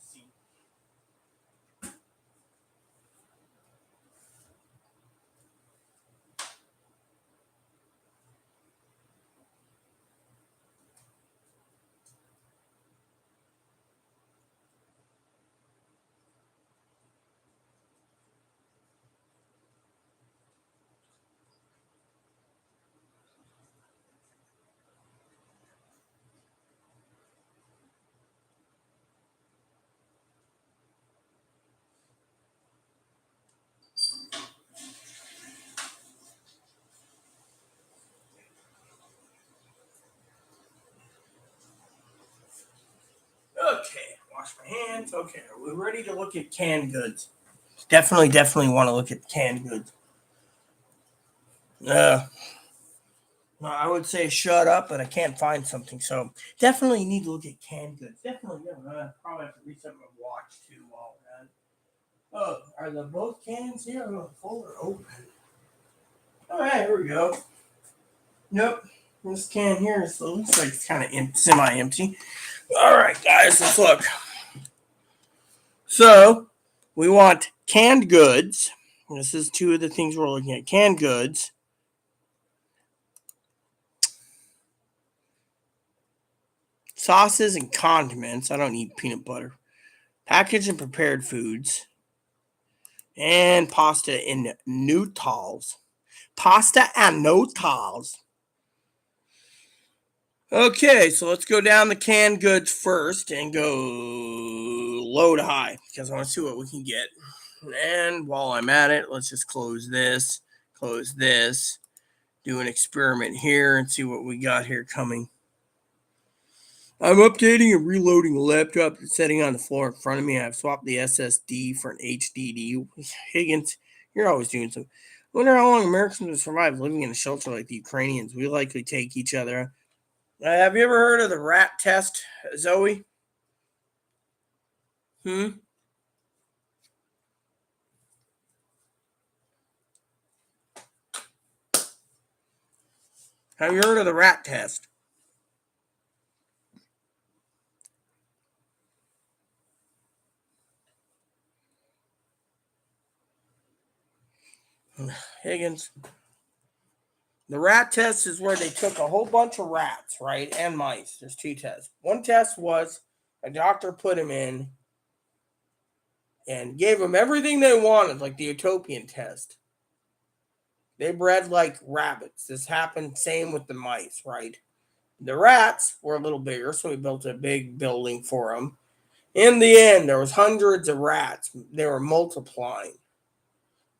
Okay, wash my hands. Okay, are we ready to look at canned goods? Definitely want to look at canned goods. I would say shut up, but I can't find something. So definitely need to look at canned goods. Definitely, probably have to reset my watch too while we're at it. Oh, are the both cans here full or open? All right, here we go. Nope, this can here so it looks like it's kind of semi-empty. All right, guys, let's look. So we want canned goods. This is two of the things we're looking at. Canned goods. Sauces and condiments. I don't need peanut butter. Packaged and prepared foods. And pasta in noodles. Pasta and noodles. Okay, so let's go down the canned goods first and go low to high because I want to see what we can get. And while I'm at it, let's just close this, do an experiment here and see what we got here coming. I'm updating and reloading the laptop that's sitting on the floor in front of me. I've swapped the SSD for an HDD. Higgins, you're always doing something. I wonder how long Americans will survive living in a shelter like the Ukrainians. We likely take each other. Have you ever heard of the rat test, Zoe? Have you heard of the rat test? Higgins. The rat test is where they took a whole bunch of rats, right, and mice. There's two tests. One test was a doctor put him in and gave them everything they wanted, like the utopian test. They bred like rabbits. This happened same with the mice, right? The rats were a little bigger, so we built a big building for them. In the end, there was hundreds of rats. They were multiplying.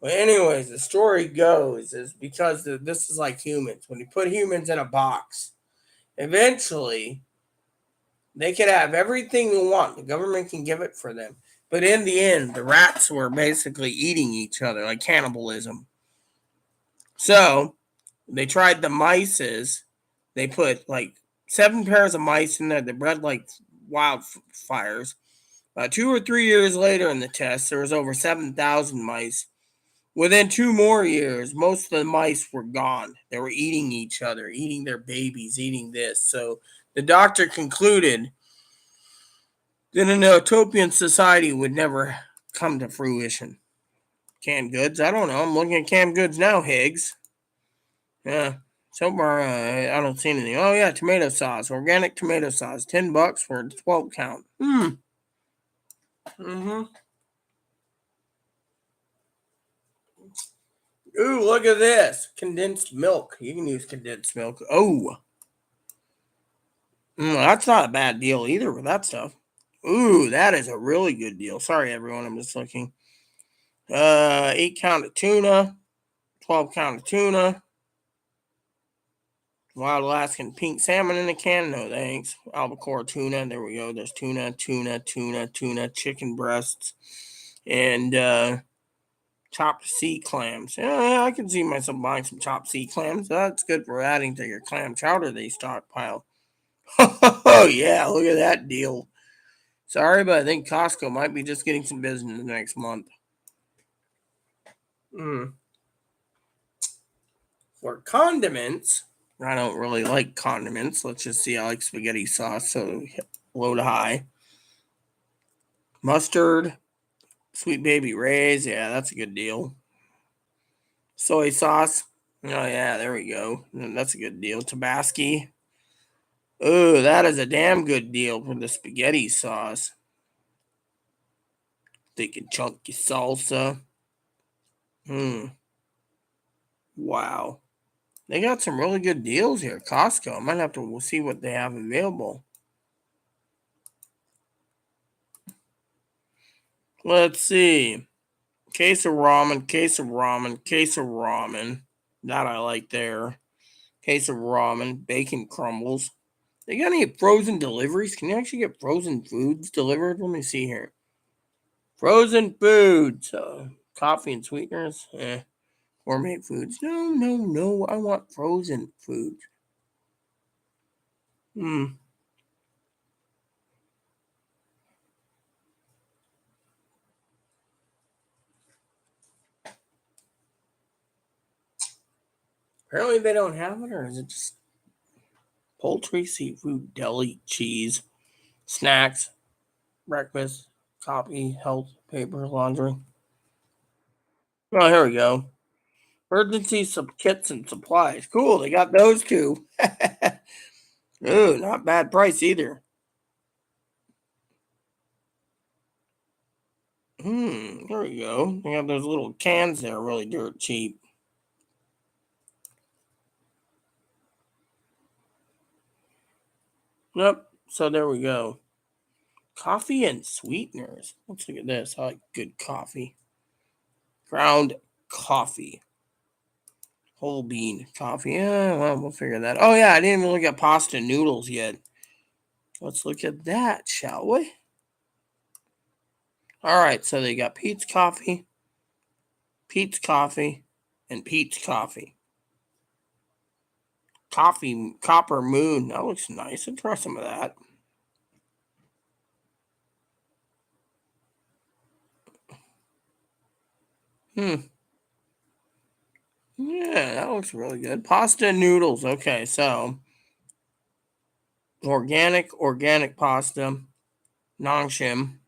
But anyways, the story goes is because this is like humans. When you put humans in a box, eventually they could have everything they want. The government can give it for them. But in the end, the rats were basically eating each other, like cannibalism. So they tried the mices. They put like 7 pairs of mice in there. They bred like wildfires. 2 or 3 years later in the test, there was over 7,000 mice. Within 2 more years, most of the mice were gone. They were eating each other, eating their babies, eating this. So the doctor concluded that an utopian society would never come to fruition. Canned goods? I don't know. I'm looking at canned goods now, Higgs. Yeah. So far, I don't see anything. Oh, yeah, tomato sauce. Organic tomato sauce. $10 for a 12 count. Mm-hmm. Ooh, look at this. Condensed milk. You can use condensed milk. Oh. That's not a bad deal either with that stuff. Ooh, that is a really good deal. Sorry, everyone. I'm just looking. 8 count of tuna. 12 count of tuna. Wild Alaskan pink salmon in a can. No thanks. Albacore tuna. There we go. There's tuna, chicken breasts, and chopped sea clams. Yeah, I can see myself buying some chopped sea clams. That's good for adding to your clam chowder they stockpile. Oh, yeah. Look at that deal. Sorry, but I think Costco might be just getting some business next month. For condiments, I don't really like condiments. Let's just see. I like spaghetti sauce, so low to high. Mustard, Sweet Baby Ray's. Yeah, that's a good deal. Soy sauce. Oh, yeah, there we go. That's a good deal. Tabasco. Oh, that is a damn good deal for the spaghetti sauce. Thick and chunky salsa. Wow. They got some really good deals here. Costco. I might have to see what they have available. Let's see. Case of ramen. That I like there. Case of ramen. Bacon crumbles. They got any frozen deliveries? Can you actually get frozen foods delivered? Let me see here. Frozen foods. Coffee and sweeteners. Gourmet foods. No. I want frozen foods. Apparently they don't have it, or is it just poultry, seafood, deli, cheese, snacks, breakfast, coffee, health, paper, laundry? Oh, here we go. Emergency kits and supplies. Cool, they got those too. Ooh, not bad price either. There we go. They have those little cans there, really dirt cheap. Yep, so there we go. Coffee and sweeteners. Let's look at this. I like good coffee. Ground coffee. Whole bean coffee. Yeah, well, we'll figure that. Oh, yeah, I didn't even look at pasta noodles yet. Let's look at that, shall we? All right, so they got Pete's Coffee, and Pete's Coffee. Coffee Copper Moon. That looks nice. I'll try some of that. Yeah, that looks really good. Pasta and noodles. Okay, so organic pasta, non-shim.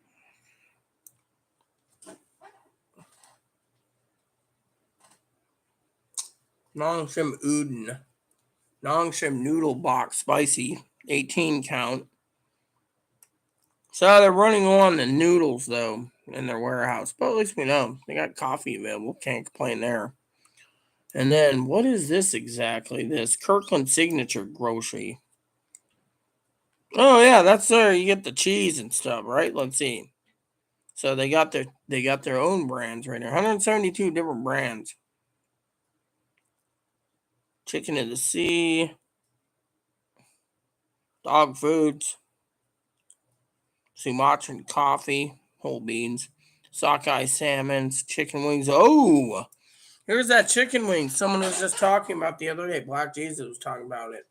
Nongshim Udon. Nongshim Noodle Box Spicy. 18 count. So they're running on the noodles, though, in their warehouse. But at least we know. They got coffee available. Can't complain there. And then, what is this exactly? This Kirkland Signature Grocery. Oh, yeah, that's where you get the cheese and stuff, right? Let's see. So they got their own brands right there. 172 different brands. Chicken of the Sea, dog foods, Sumatran coffee, whole beans, sockeye salmons, chicken wings. Oh, here's that chicken wing someone was just talking about the other day. Black Jesus was talking about it.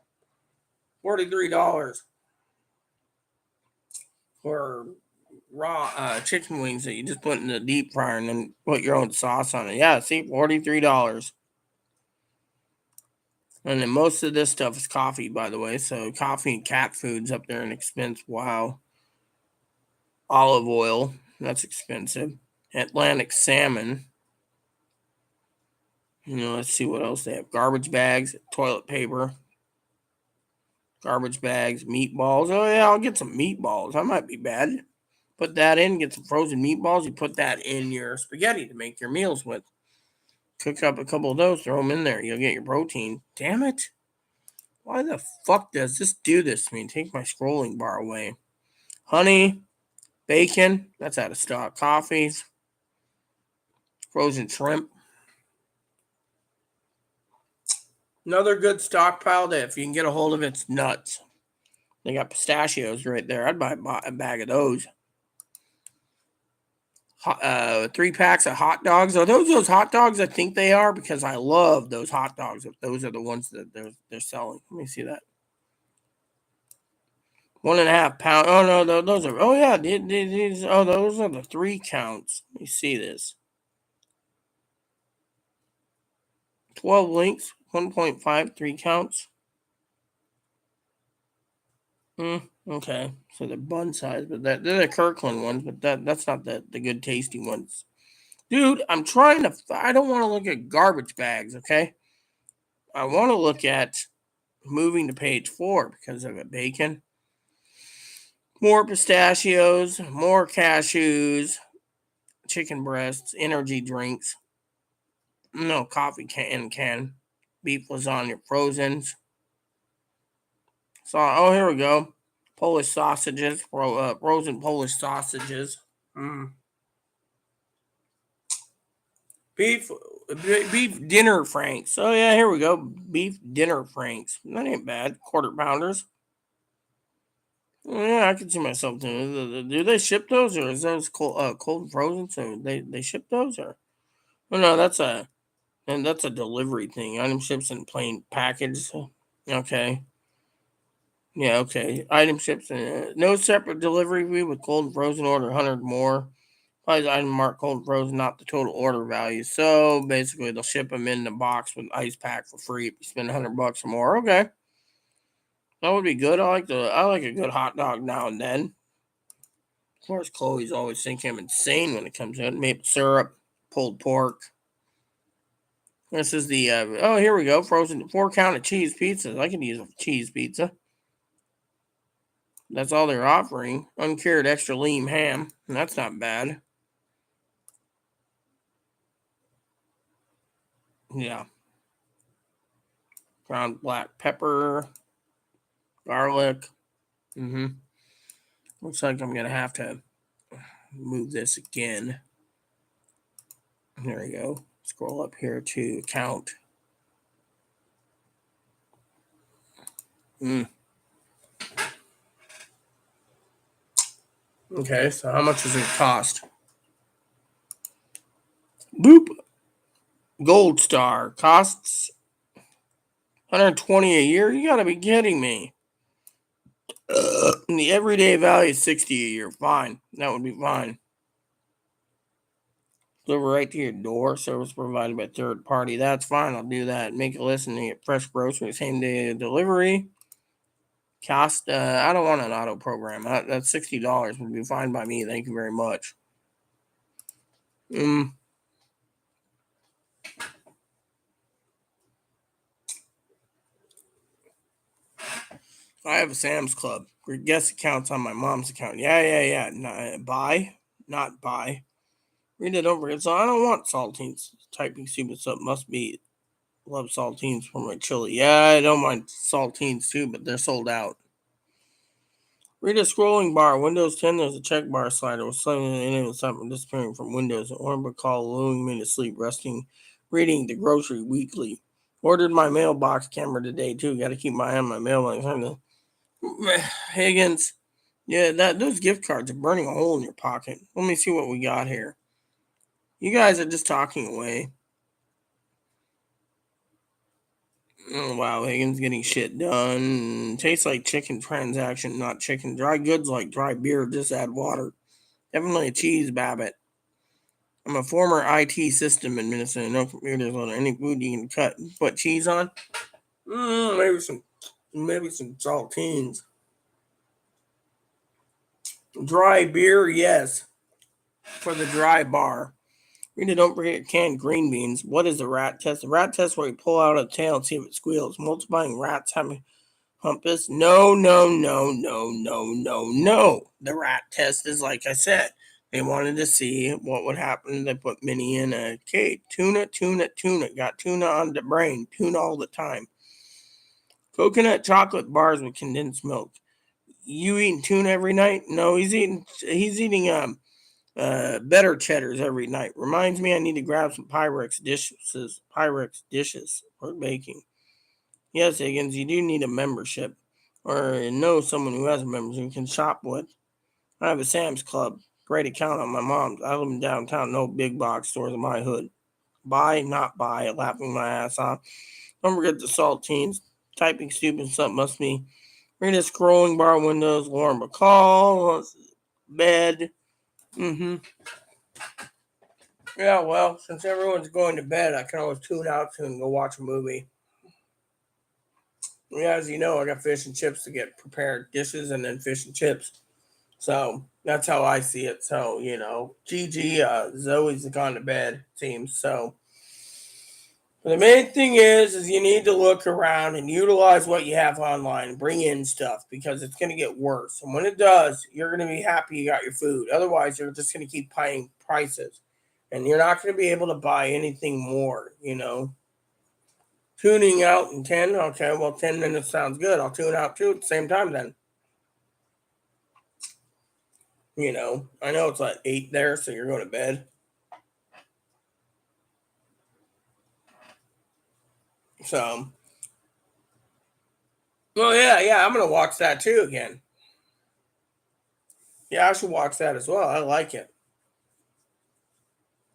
$43 for raw chicken wings that you just put in the deep fryer and then put your own sauce on it. Yeah, see, $43. And then most of this stuff is coffee, by the way. So coffee and cat food's up there in expense. Wow. Olive oil, that's expensive. Atlantic salmon. Let's see what else they have. Garbage bags, toilet paper, garbage bags, meatballs. Oh yeah, I'll get some meatballs. That might be bad. Put that in, get some frozen meatballs. You put that in your spaghetti to make your meals with. Cook up a couple of those, throw them in there. You'll get your protein. Damn it. Why the fuck does this do this to me? Take my scrolling bar away. Honey, bacon, that's out of stock. Coffees, frozen shrimp. Another good stockpile that if you can get a hold of it's nuts. They got pistachios right there. I'd buy a bag of those. 3 packs of hot dogs. Are those hot dogs? I think they are because I love those hot dogs. If those are the ones that they're selling. Let me see that. 1.5 pound. Oh no, those are. Oh yeah, these. Oh, those are the 3 counts. Let me see this. 12 links. 1.5 3 counts. Okay, so they're bun size, but they're the Kirkland ones, but that's not the good tasty ones. Dude, I don't want to look at garbage bags, okay? I want to look at moving to page 4 because of it. Bacon, more pistachios, more cashews, chicken breasts, energy drinks, no coffee can, beef lasagna frozen's. So, oh, here we go. Polish sausages, frozen Polish sausages. Beef dinner franks. Oh yeah, here we go. Beef dinner franks. That ain't bad. Quarter pounders. Yeah, I can see myself doing. Do they ship those, or is those cold and frozen? So they ship those, or oh no, that's a delivery thing. Item ships in plain package. Okay. Yeah, okay. Item ships in no separate delivery fee with cold and frozen order 100 more. Price item marked cold and frozen, not the total order value. So basically, they'll ship them in the box with ice pack for free if you spend $100 or more. Okay, that would be good. I like a good hot dog now and then. Of course, Chloe's always thinking I'm insane when it comes to maple syrup, pulled pork. This is the oh here we go, frozen 4 count of cheese pizzas. I can use a cheese pizza. That's all they're offering. Uncured extra lean ham. That's not bad. Yeah. Ground black pepper, garlic. Looks like I'm going to have to move this again. There we go. Scroll up here to count. Okay, so how much does it cost? Boop. Gold Star costs 120 a year. You got to be kidding me. The everyday value is 60 a year. Fine. That would be fine. Deliver right to your door. Service provided by third party. That's fine. I'll do that. Make a list and get fresh groceries. Same day delivery. Cost. I don't want an auto program. That's $60 would be fine by me. Thank you very much. I have a Sam's Club. Guest account's on my mom's account. Yeah. Buy, not buy. Rita, don't forget. So I don't want saltines. Typing stupid stuff must be love saltines for my chili. Yeah, I don't mind saltines too, but they're sold out. Read a scrolling bar. Windows 10, there's a check bar slider with something in it with something disappearing from Windows. An orbital call luring me to sleep, resting, reading the grocery weekly. Ordered my mailbox camera today too. Got to keep my eye on my mailbox. Higgins, yeah, those gift cards are burning a hole in your pocket. Let me see what we got here. You guys are just talking away. Oh, wow, Higgins getting shit done. Tastes like chicken transaction, not chicken. Dry goods like dry beer, just add water. Definitely a cheese Babbitt. I'm a former IT system administrator. No computers on any food you can cut. Put cheese on? Maybe some saltines. Dry beer, yes. For the dry bar. Rita, don't forget canned green beans. What is the rat test? The rat test where you pull out a tail and see if it squeals. Multiplying rats having humpus? No. The rat test is like I said. They wanted to see what would happen. They put Minnie in a cage. Tuna. Got tuna on the brain. Tuna all the time. Coconut chocolate bars with condensed milk. You eating tuna every night? No, he's eating better cheddars every night. Reminds me I need to grab some Pyrex dishes for baking. Yes, Higgins, you do need a membership or know someone who has a membership you can shop with. I have a Sam's Club. Great account on my mom's. I live in downtown, no big box stores in my hood. Buy, not buy, laughing my ass off. Don't forget the saltines. Typing stupid stuff must be. Read a scrolling bar windows, Lauren Bacall, bed. Yeah, well, since everyone's going to bed, I can always tune out and go watch a movie. Yeah, as you know, I got fish and chips to get prepared, dishes and then fish and chips. So that's how I see it. So, Gigi, Zoe's gone to bed, seems. So the main thing is you need to look around and utilize what you have online, bring in stuff because it's going to get worse. And when it does, you're going to be happy you got your food. Otherwise, you're just going to keep paying prices and you're not going to be able to buy anything more. Tuning out in 10, okay, well, 10 minutes sounds good. I'll tune out too at the same time then. I know it's like 8 there, so you're going to bed. So, well, yeah, I'm going to watch that too again. Yeah, I should watch that as well. I like it.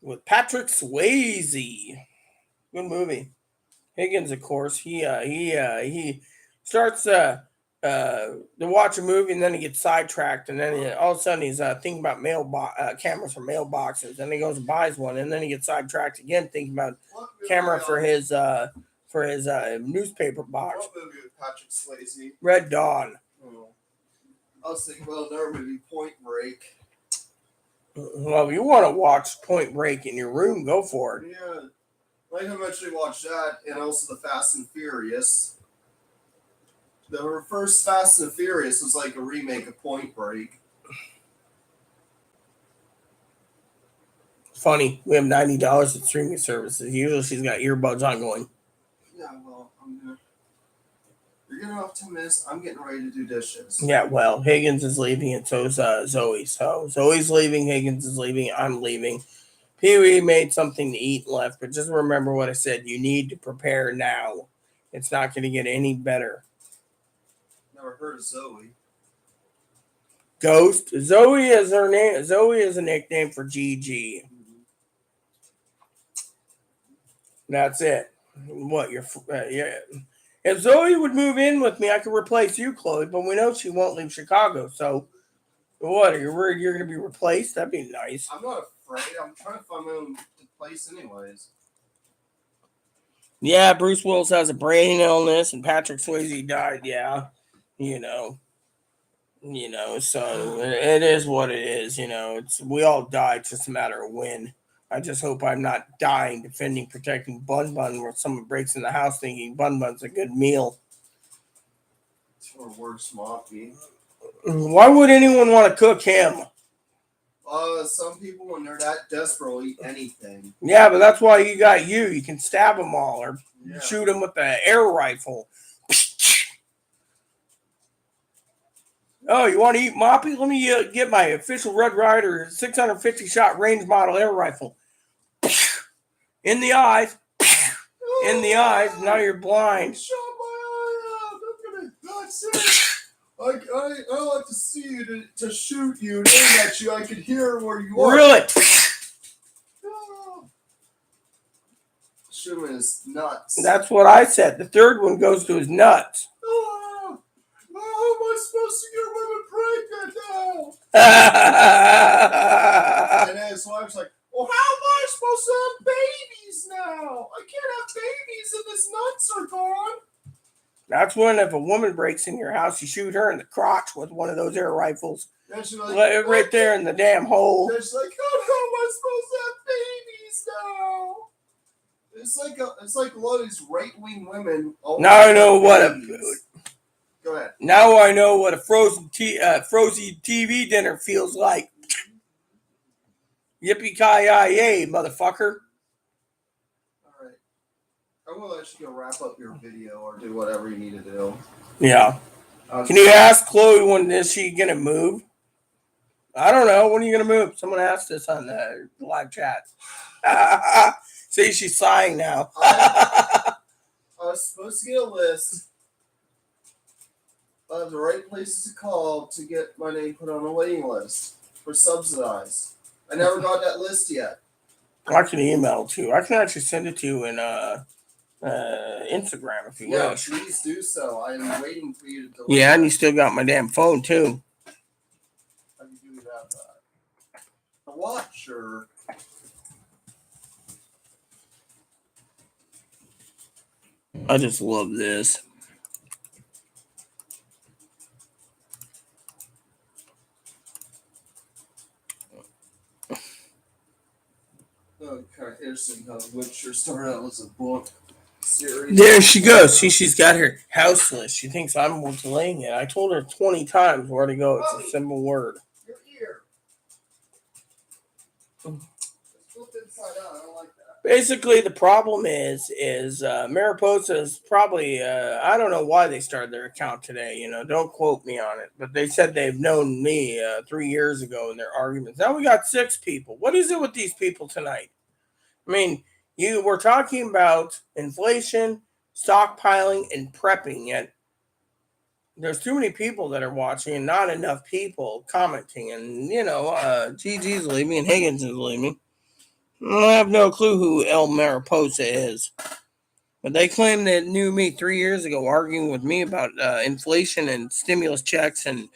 With Patrick Swayze. Good movie. Higgins, of course, he starts to watch a movie and then he gets sidetracked and then all of a sudden he's thinking about cameras for mailboxes. Then he goes and buys one and then he gets sidetracked again thinking about camera for his newspaper box. What movie with Patrick Swayze? Red Dawn. Oh. I was thinking about another movie, Point Break. Well, if you want to watch Point Break in your room, go for it. Yeah. I can eventually watch that and also the Fast and Furious. The first Fast and Furious was like a remake of Point Break. Funny, we have $90 at streaming services. Usually she's got earbuds on going. Yeah, well, you're getting off 10 minutes. I'm getting ready to do dishes. Yeah, well, Higgins is leaving and so is Zoe. So Zoe's leaving, Higgins is leaving, I'm leaving. Pee Wee made something to eat left, but just remember what I said. You need to prepare now. It's not going to get any better. Never heard of Zoe. Ghost. Zoe is her name. Zoe is a nickname for Gigi. That's it. What yeah. If Zoe would move in with me, I could replace you, Chloe. But we know she won't leave Chicago. So, what? Are you worried you're going to be replaced? That'd be nice. I'm not afraid. I'm trying to find my own place, anyways. Yeah, Bruce Willis has a brain illness, and Patrick Swayze died. Yeah, So it is what it is. We all die. It's just a matter of when. I just hope I'm not dying defending, protecting Bun Bun, where someone breaks in the house thinking Bun Bun's a good meal. Or worse, Moppy. Why would anyone want to cook him? Some people, when they're that desperate, will eat anything. Yeah, but that's why you got you. You can stab them all or shoot them with the air rifle. Oh, you want to eat Moppy? Let me get my official Red Ryder 650 shot range model air rifle. In the eyes. In the eyes. Now you're blind. Shot my eye out. I'm gonna. That's it. I like to see you to shoot you and aim at you. I could hear where you are. Really? Shoot him in his nuts. That's what I said. The third one goes to his nuts. Oh, how am I supposed to get women pregnant now? And his wife's like, well, how am I supposed to have babies now? I can't have babies if his nuts are gone. That's when if a woman breaks in your house, you shoot her in the crotch with one of those air rifles. And she's like, right there in the damn hole. And she's like, how am I supposed to have babies now? It's like a lot of these right-wing women. Now I know what Go ahead. Now I know what a frozen TV dinner feels like. Yippee-ki-yay, motherfucker. All right. I'm going to let you go wrap up your video or do whatever you need to do. Yeah. Can you ask Chloe when is she going to move? I don't know. When are you going to move? Someone asked us on the live chat. See, she's sighing now. I was supposed to get a list of the right places to call to get my name put on a waiting list for subsidized. I never got that list yet. I can email it to you. I can actually send it to you in Instagram if you wish. Yeah, please do so. I am waiting for you to deliver. Yeah, and you still got my damn phone too. How do you do that? A watch or... I just love this. Oh, kind of interesting how The Witcher started out as a book series. There she goes. See, she's got her house list. She thinks I'm delaying it. I told her 20 times where to go. It's a simple word. Your ear. It's flipped inside out. I don't like that. Basically, the problem is Mariposa is probably, I don't know why they started their account today. You know, don't quote me on it. But they said they've known me 3 years ago in their arguments. Now we got 6 people. What is it with these people tonight? I mean, you were talking about inflation, stockpiling, and prepping, yet there's too many people that are watching and not enough people commenting. And, you know, GG's leaving and Higgins is leaving. I have no clue who El Mariposa is. But they claim they knew me 3 years ago arguing with me about inflation and stimulus checks and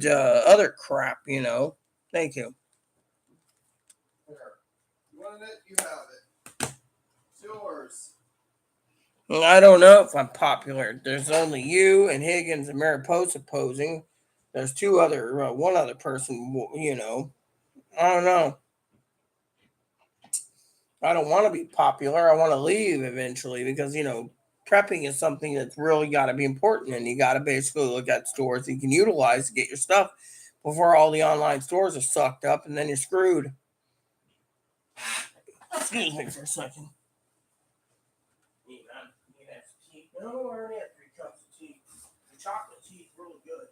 other crap, you know. Thank you. Here. You wanted it? You have it. It's yours. I don't know if I'm popular. There's only you and Higgins and Mariposa posing. There's one other person, you know. I don't know. I don't want to be popular. I want to leave eventually because, you know, prepping is something that's really got to be important. And you got to basically look at stores you can utilize to get your stuff before all the online stores are sucked up and then you're screwed. Excuse me for a second. No, I already had 3 cups of tea. The chocolate tea is really good.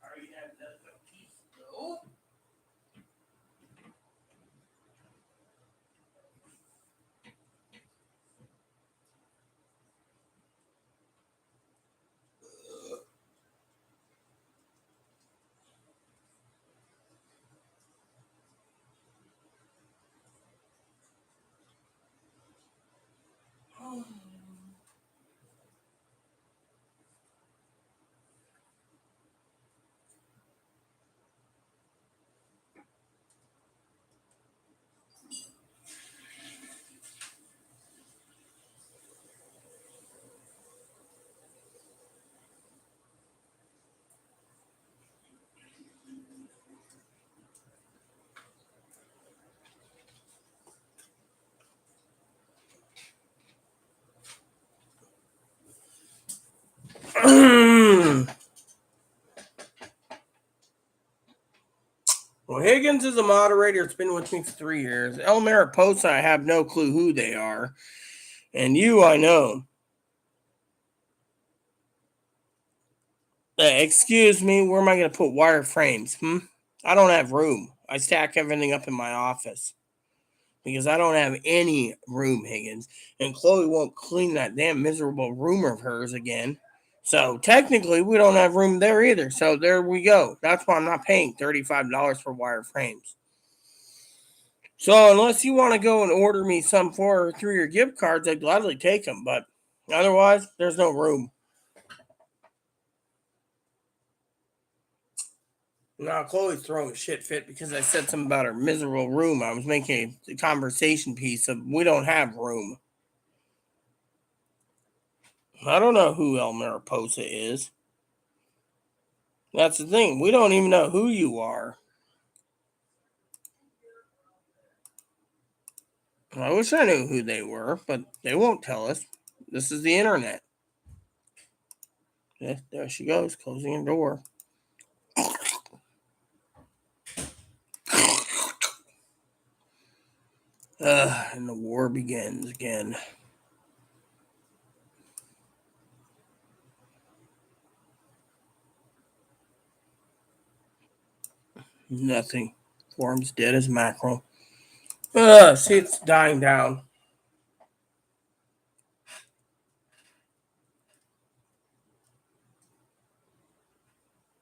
I already had another cup of tea. No. Higgins is a moderator. It's been with me for 3 years. El Mariposa, I have no clue who they are. And you, I know. Excuse me, where am I going to put wire frames? I don't have room. I stack everything up in my office because I don't have any room, Higgins. And Chloe won't clean that damn miserable room of hers again. So technically, we don't have room there either. So there we go. That's why I'm not paying $35 for wire frames. So unless you want to go and order me some for through your gift cards, I'd gladly take them. But otherwise, there's no room. Now Chloe's throwing a shit fit because I said something about her miserable room. I was making a conversation piece of we don't have room. I don't know who El Mariposa is. That's the thing. We don't even know who you are. I wish I knew who they were, but they won't tell us. This is the internet. Yeah, there she goes, closing the door. And the war begins again. Nothing. Form's dead as mackerel. See, it's dying down.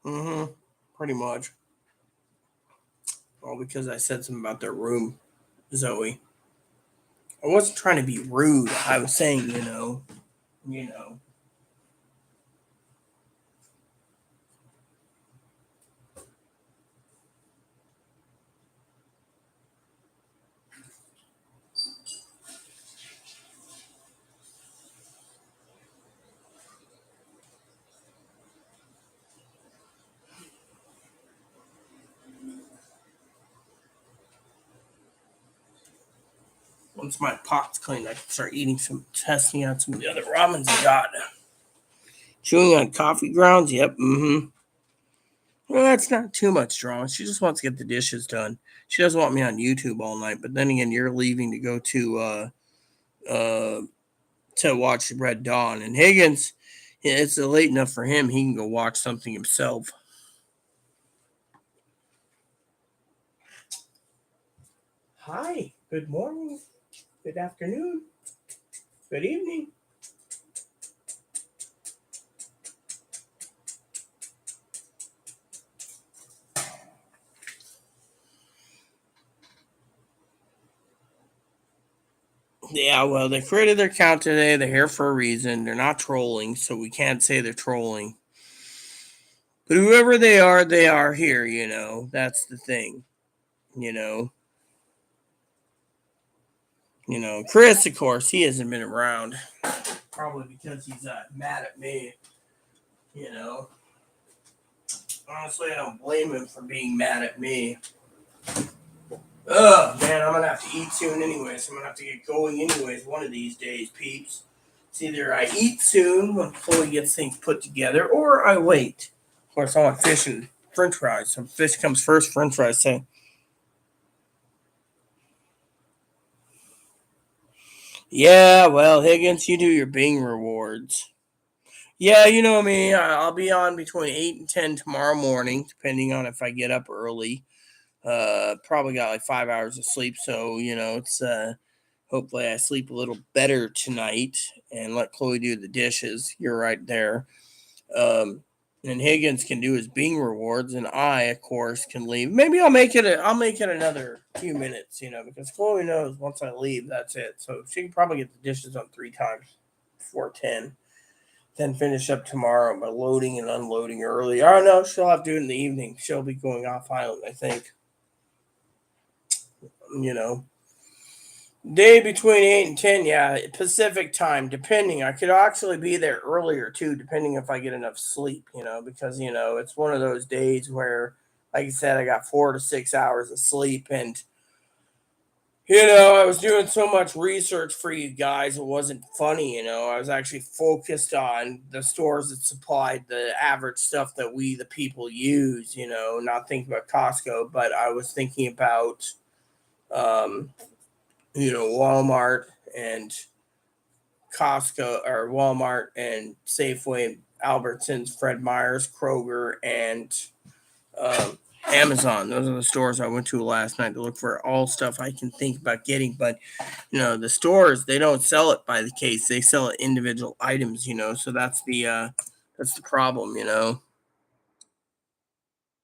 Pretty much. All because I said something about their room, Zoe. I wasn't trying to be rude. I was saying, you know. Once my pot's cleaned, I can start testing out some of the other ramens I got. Chewing on coffee grounds? Yep, Well, that's not too much drama. She just wants to get the dishes done. She doesn't want me on YouTube all night. But then again, you're leaving to go to watch Red Dawn. And Higgins, it's late enough for him. He can go watch something himself. Hi. Good morning. Good afternoon. Good evening. Yeah, well, they created their account today. They're here for a reason. They're not trolling, so we can't say they're trolling. But whoever they are here, you know. That's the thing, you know. Chris, of course, he hasn't been around. Probably because he's mad at me, you know. Honestly, I don't blame him for being mad at me. Oh, man, I'm going to have to eat soon anyways. I'm going to have to get going anyways one of these days, peeps. It's either I eat soon when Chloe gets things put together, or I wait. Of course, I want fish and french fries. So fish comes first, french fries second. Yeah, well, Higgins, you do your Bing rewards. Yeah, you know me. I'll be on between 8 and 10 tomorrow morning, depending on if I get up early. Probably got like 5 hours of sleep, so, it's hopefully I sleep a little better tonight and let Chloe do the dishes. You're right there. And Higgins can do his Bing rewards, and I, of course, can leave. Maybe I'll make it another few minutes, because Chloe knows once I leave, that's it. So she can probably get the dishes done 3 times before 10. Then finish up tomorrow by loading and unloading early. Oh no, she'll have to do it in the evening. She'll be going off island, I think. Day between 8 and 10, yeah, Pacific time, depending. I could actually be there earlier too, depending if I get enough sleep, because, it's one of those days where, like I said, I got 4 to 6 hours of sleep, and I was doing so much research for you guys, it wasn't funny. I was actually focused on the stores that supplied the average stuff that we, the people, use, not thinking about Costco, but I was thinking about, um, Walmart and Costco or Walmart and Safeway, Albertsons, Fred Meyer's, Kroger, and um, Amazon. Those are the stores I went to last night to look for all stuff I can think about getting. But the stores, they don't sell it by the case; they sell it individual items. So that's the problem.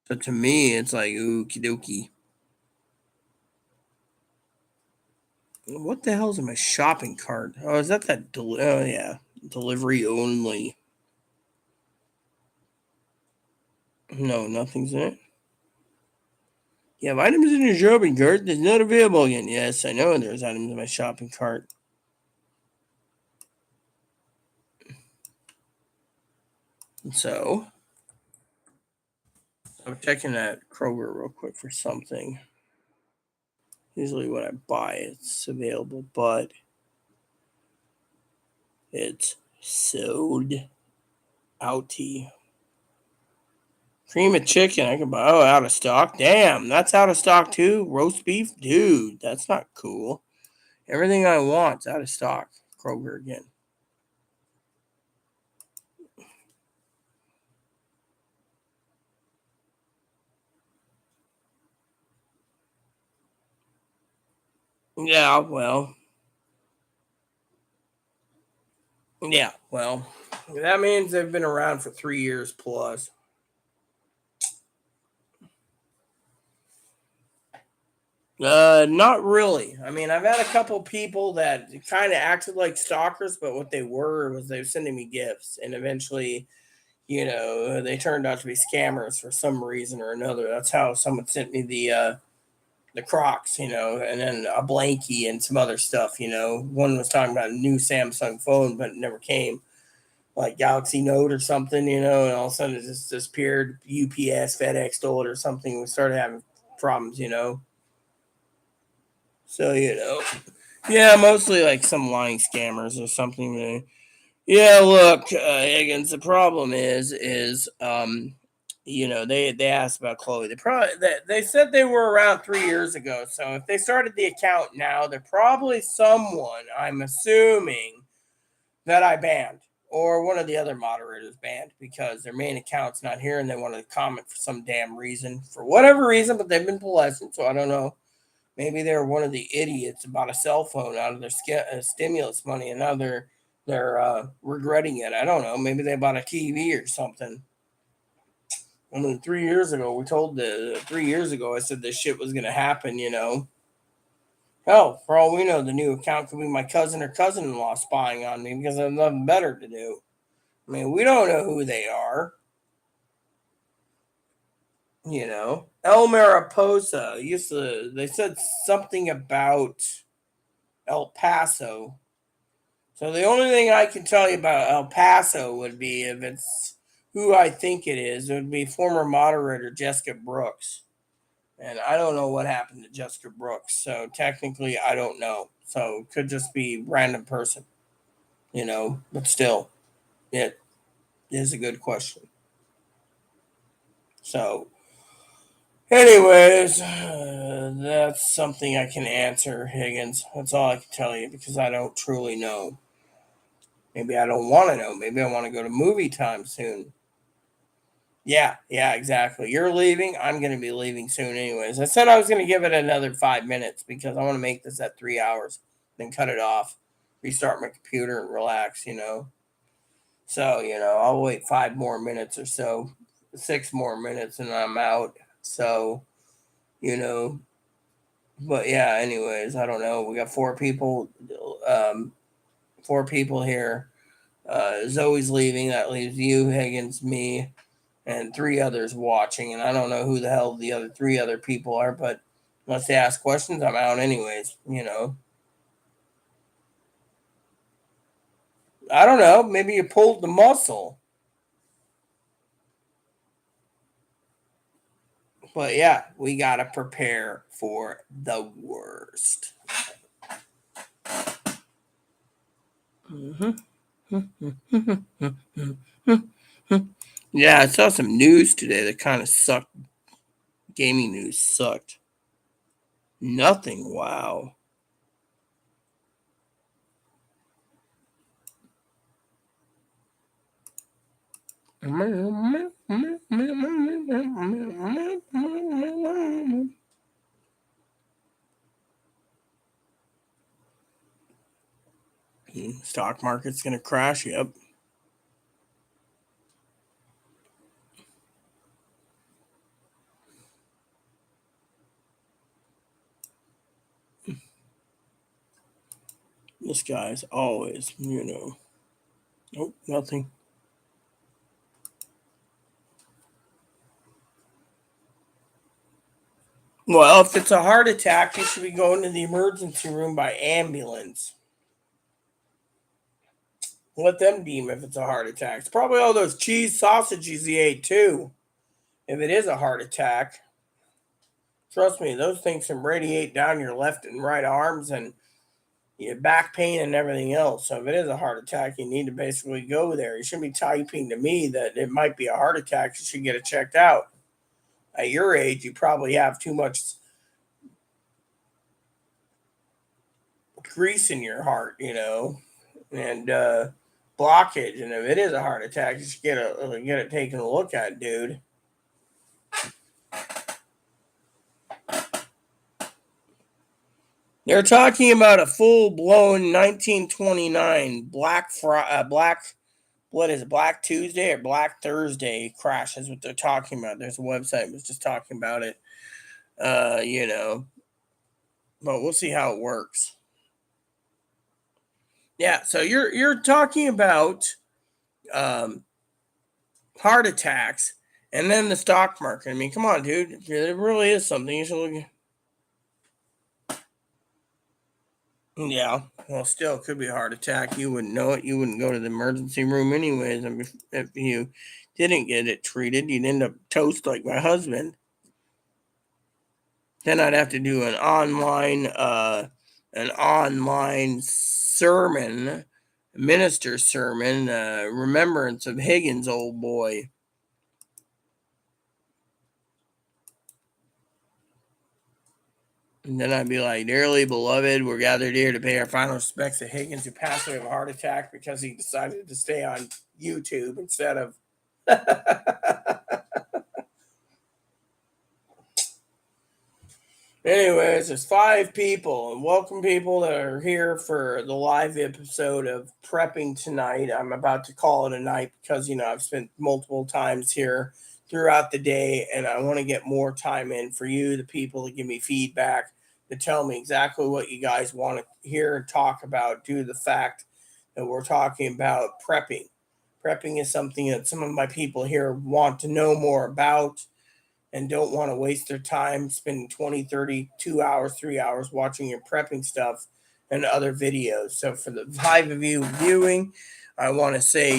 So to me, it's like ookie dokie. What the hell's in my shopping cart? Oh, is that? Oh yeah, delivery only. No, nothing's in it. You have items in your shopping cart that's not available again. Yes, I know there's items in my shopping cart. So I'm checking that Kroger real quick for something. Usually when I buy it's available, but it's sold outy. Cream of chicken I can buy. Oh, out of stock. Damn, that's out of stock too. Roast beef, dude, that's not cool. Everything I want's out of stock. Kroger again. Yeah, well, that means they've been around for 3 years plus. Not really. I mean, I've had a couple people that kind of acted like stalkers, but what they were was they were sending me gifts, and eventually, they turned out to be scammers for some reason or another. That's how someone sent me the Crocs, and then a blankie and some other stuff. One was talking about a new Samsung phone, but it never came, like Galaxy Note or something, and all of a sudden it just disappeared. UPS, FedEx stole it or something. We started having problems. So yeah, mostly like some lying scammers or something. Yeah, look, Higgins. The problem is they asked about Chloe. They said they were around 3 years ago. So if they started the account now, they're probably someone, I'm assuming, that I banned or one of the other moderators banned because their main account's not here and they wanted to comment for some damn reason, for whatever reason. But they've been pleasant, so I don't know. Maybe they're one of the idiots about a cell phone out of their stimulus money, and now they're regretting it. I don't know. Maybe they bought a TV or something. I mean, 3 years ago, we told 3 years ago, I said this shit was gonna happen. Hell, for all we know, the new account could be my cousin or cousin-in-law spying on me because I have nothing better to do. I mean, we don't know who they are. El Mariposa used to. They said something about El Paso. So the only thing I can tell you about El Paso would be if it's who I think it is. It would be former moderator Jessica Brooks, and I don't know what happened to Jessica Brooks. So technically, I don't know. So it could just be random person. But still, it is a good question. So, anyways, that's something I can answer, Higgins. That's all I can tell you because I don't truly know. Maybe I don't want to know. Maybe I want to go to movie time soon. Yeah, exactly. You're leaving. I'm going to be leaving soon, anyways. I said I was going to give it another 5 minutes because I want to make this at 3 hours, then cut it off, restart my computer, and relax. So, I'll wait 5 more minutes or so, 6 more minutes, and I'm out. So, you know, but yeah, anyways, I don't know. We got um, 4 people here. Zoe's leaving. That leaves you, Higgins, me, and 3 others watching. And I don't know who the hell the other 3 other people are, but unless they ask questions, I'm out anyways. I don't know. Maybe you pulled the muscle. But yeah, we got to prepare for the worst. Yeah, I saw some news today that kind of sucked. Gaming news sucked. Nothing. Wow. Stock market's gonna crash. Yep. This guy's always, Nope, nothing. Well, if it's a heart attack, you should be going to the emergency room by ambulance. Let them deem if it's a heart attack. It's probably all those cheese sausages he ate too. If it is a heart attack, trust me, those things can radiate down your left and right arms and your back pain and everything else. So if it is a heart attack, you need to basically go there. You shouldn't be typing to me that it might be a heart attack. You should get it checked out. At your age, you probably have too much grease in your heart, and blockage. And if it is a heart attack, you should get it taken a look at, dude. They're talking about a full blown 1929 what is it, Black Tuesday or Black Thursday crash is what they're talking about. There's a website that was just talking about it. But we'll see how it works. Yeah, so you're talking about heart attacks and then the stock market. I mean, come on, dude. If there really is something, you should look. Yeah, well, still, it could be a heart attack. You wouldn't know it. You wouldn't go to the emergency room anyways. I mean, if you didn't get it treated, you'd end up toast like my husband. Then I'd have to do an online sermon, minister sermon, remembrance of Higgins, old boy. And then I'd be like, dearly beloved, we're gathered here to pay our final respects to Higgins, who passed away of a heart attack because he decided to stay on YouTube instead of. Anyways, there's 5 people, and welcome people that are here for the live episode of Prepping Tonight. I'm about to call it a night because, I've spent multiple times here throughout the day, and I want to get more time in for you, the people, to give me feedback, to tell me exactly what you guys want to hear and talk about due to the fact that we're talking about prepping. Prepping is something that some of my people here want to know more about and don't want to waste their time spending 20, 30, 2 hours, 3 hours watching your prepping stuff and other videos. So for the 5 of you viewing, I want to say,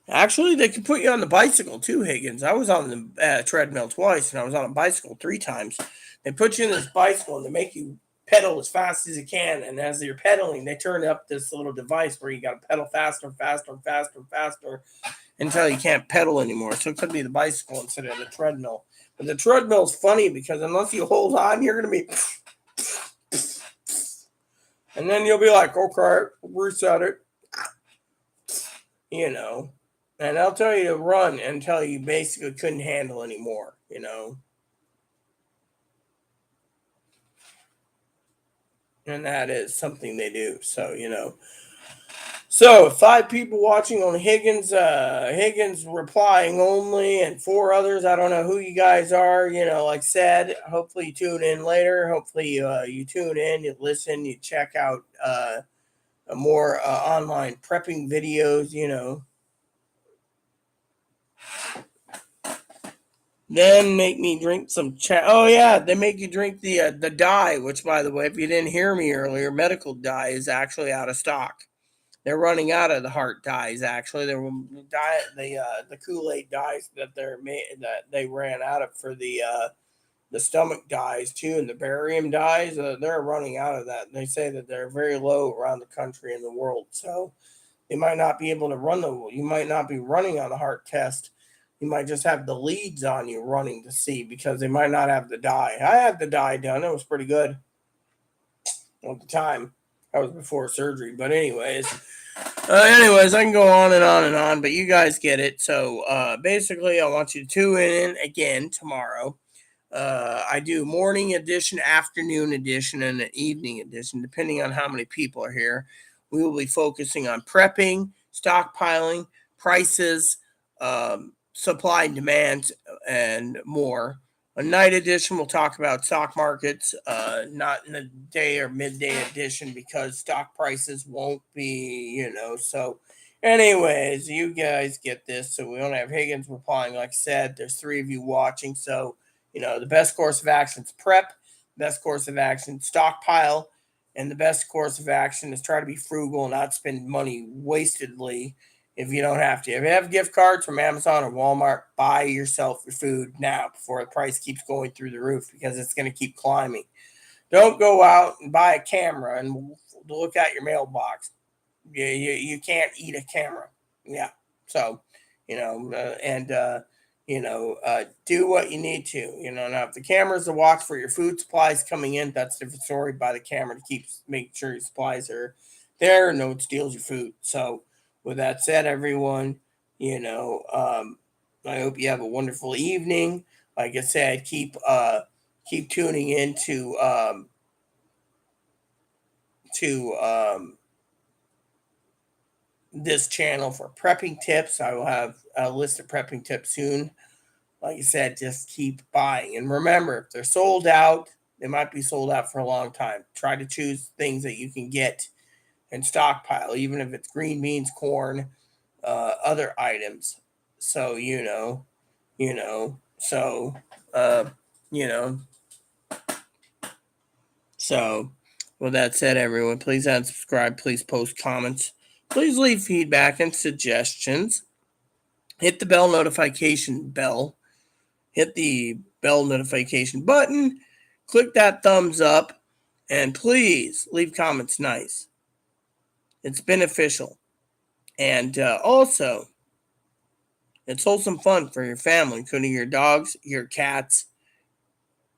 actually, they can put you on the bicycle too, Higgins. I was on the treadmill twice, and I was on a bicycle 3 times. They put you in this bicycle, and they make you pedal as fast as you can. And as you're pedaling, they turn up this little device where you got to pedal faster, faster, faster, faster until you can't pedal anymore. So it could be the bicycle instead of the treadmill. But the treadmill's funny because unless you hold on, you're going to be. And then you'll be like, okay, reset it. And they'll tell you to run until you basically couldn't handle anymore. And that is something they do. So 5 people watching on Higgins replying only, and 4 others. I don't know who you guys are. Like I said, hopefully you tune in later. Hopefully you tune in, you listen, you check out more online prepping videos. Then make me drink some chat. Oh yeah, they make you drink the dye. Which, by the way, if you didn't hear me earlier, medical dye is actually out of stock. They're running out of the heart dyes. Actually, there were the Kool-Aid dyes that they ran out of for the the stomach dyes too, and the barium dyes. They're running out of that. They say that they're very low around the country and the world, so they might not be able to run the. You might not be running on a heart test. You might just have the leads on you running to see because they might not have the dye. I had the dye done; it was pretty good at the time. That was before surgery, but anyways, I can go on and on and on, but you guys get it. So basically, I want you to tune in again tomorrow. I do morning edition, afternoon edition, and an evening edition, depending on how many people are here. We will be focusing on prepping, stockpiling, prices, supply and demand, and more. A night edition, we'll talk about stock markets, not in the day or midday edition because stock prices won't be, So, anyways, you guys get this. So, we don't have Higgins replying. Like I said, there's 3 of you watching. So, the best course of action is prep, best course of action, stockpile, and the best course of action is try to be frugal and not spend money wastedly if you don't have to. If you have gift cards from Amazon or Walmart, buy yourself your food now before the price keeps going through the roof because it's going to keep climbing. Don't go out and buy a camera and look at your mailbox. You can't eat a camera. Yeah. So, do what you need to. Now if the camera's to watch for your food supplies coming in, that's a different story. Buy the camera to make sure your supplies are there. No one steals your food. So, with that said, everyone, I hope you have a wonderful evening. Like I said, keep tuning in to this channel for prepping tips. I will have a list of prepping tips soon. Like I said, just keep buying. And remember, if they're sold out, they might be sold out for a long time. Try to choose things that you can get and stockpile, even if it's green beans, corn, other items. So, so, you know, so with that said, everyone, please unsubscribe, please post comments, please leave feedback and suggestions. Hit the bell notification bell. Hit the bell notification button. Click that thumbs up. And please leave comments nice. It's beneficial. And also, it's wholesome fun for your family, including your dogs, your cats,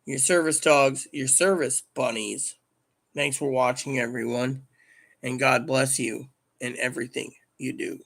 your service dogs, your service bunnies. Thanks for watching, everyone. And God bless you in everything you do.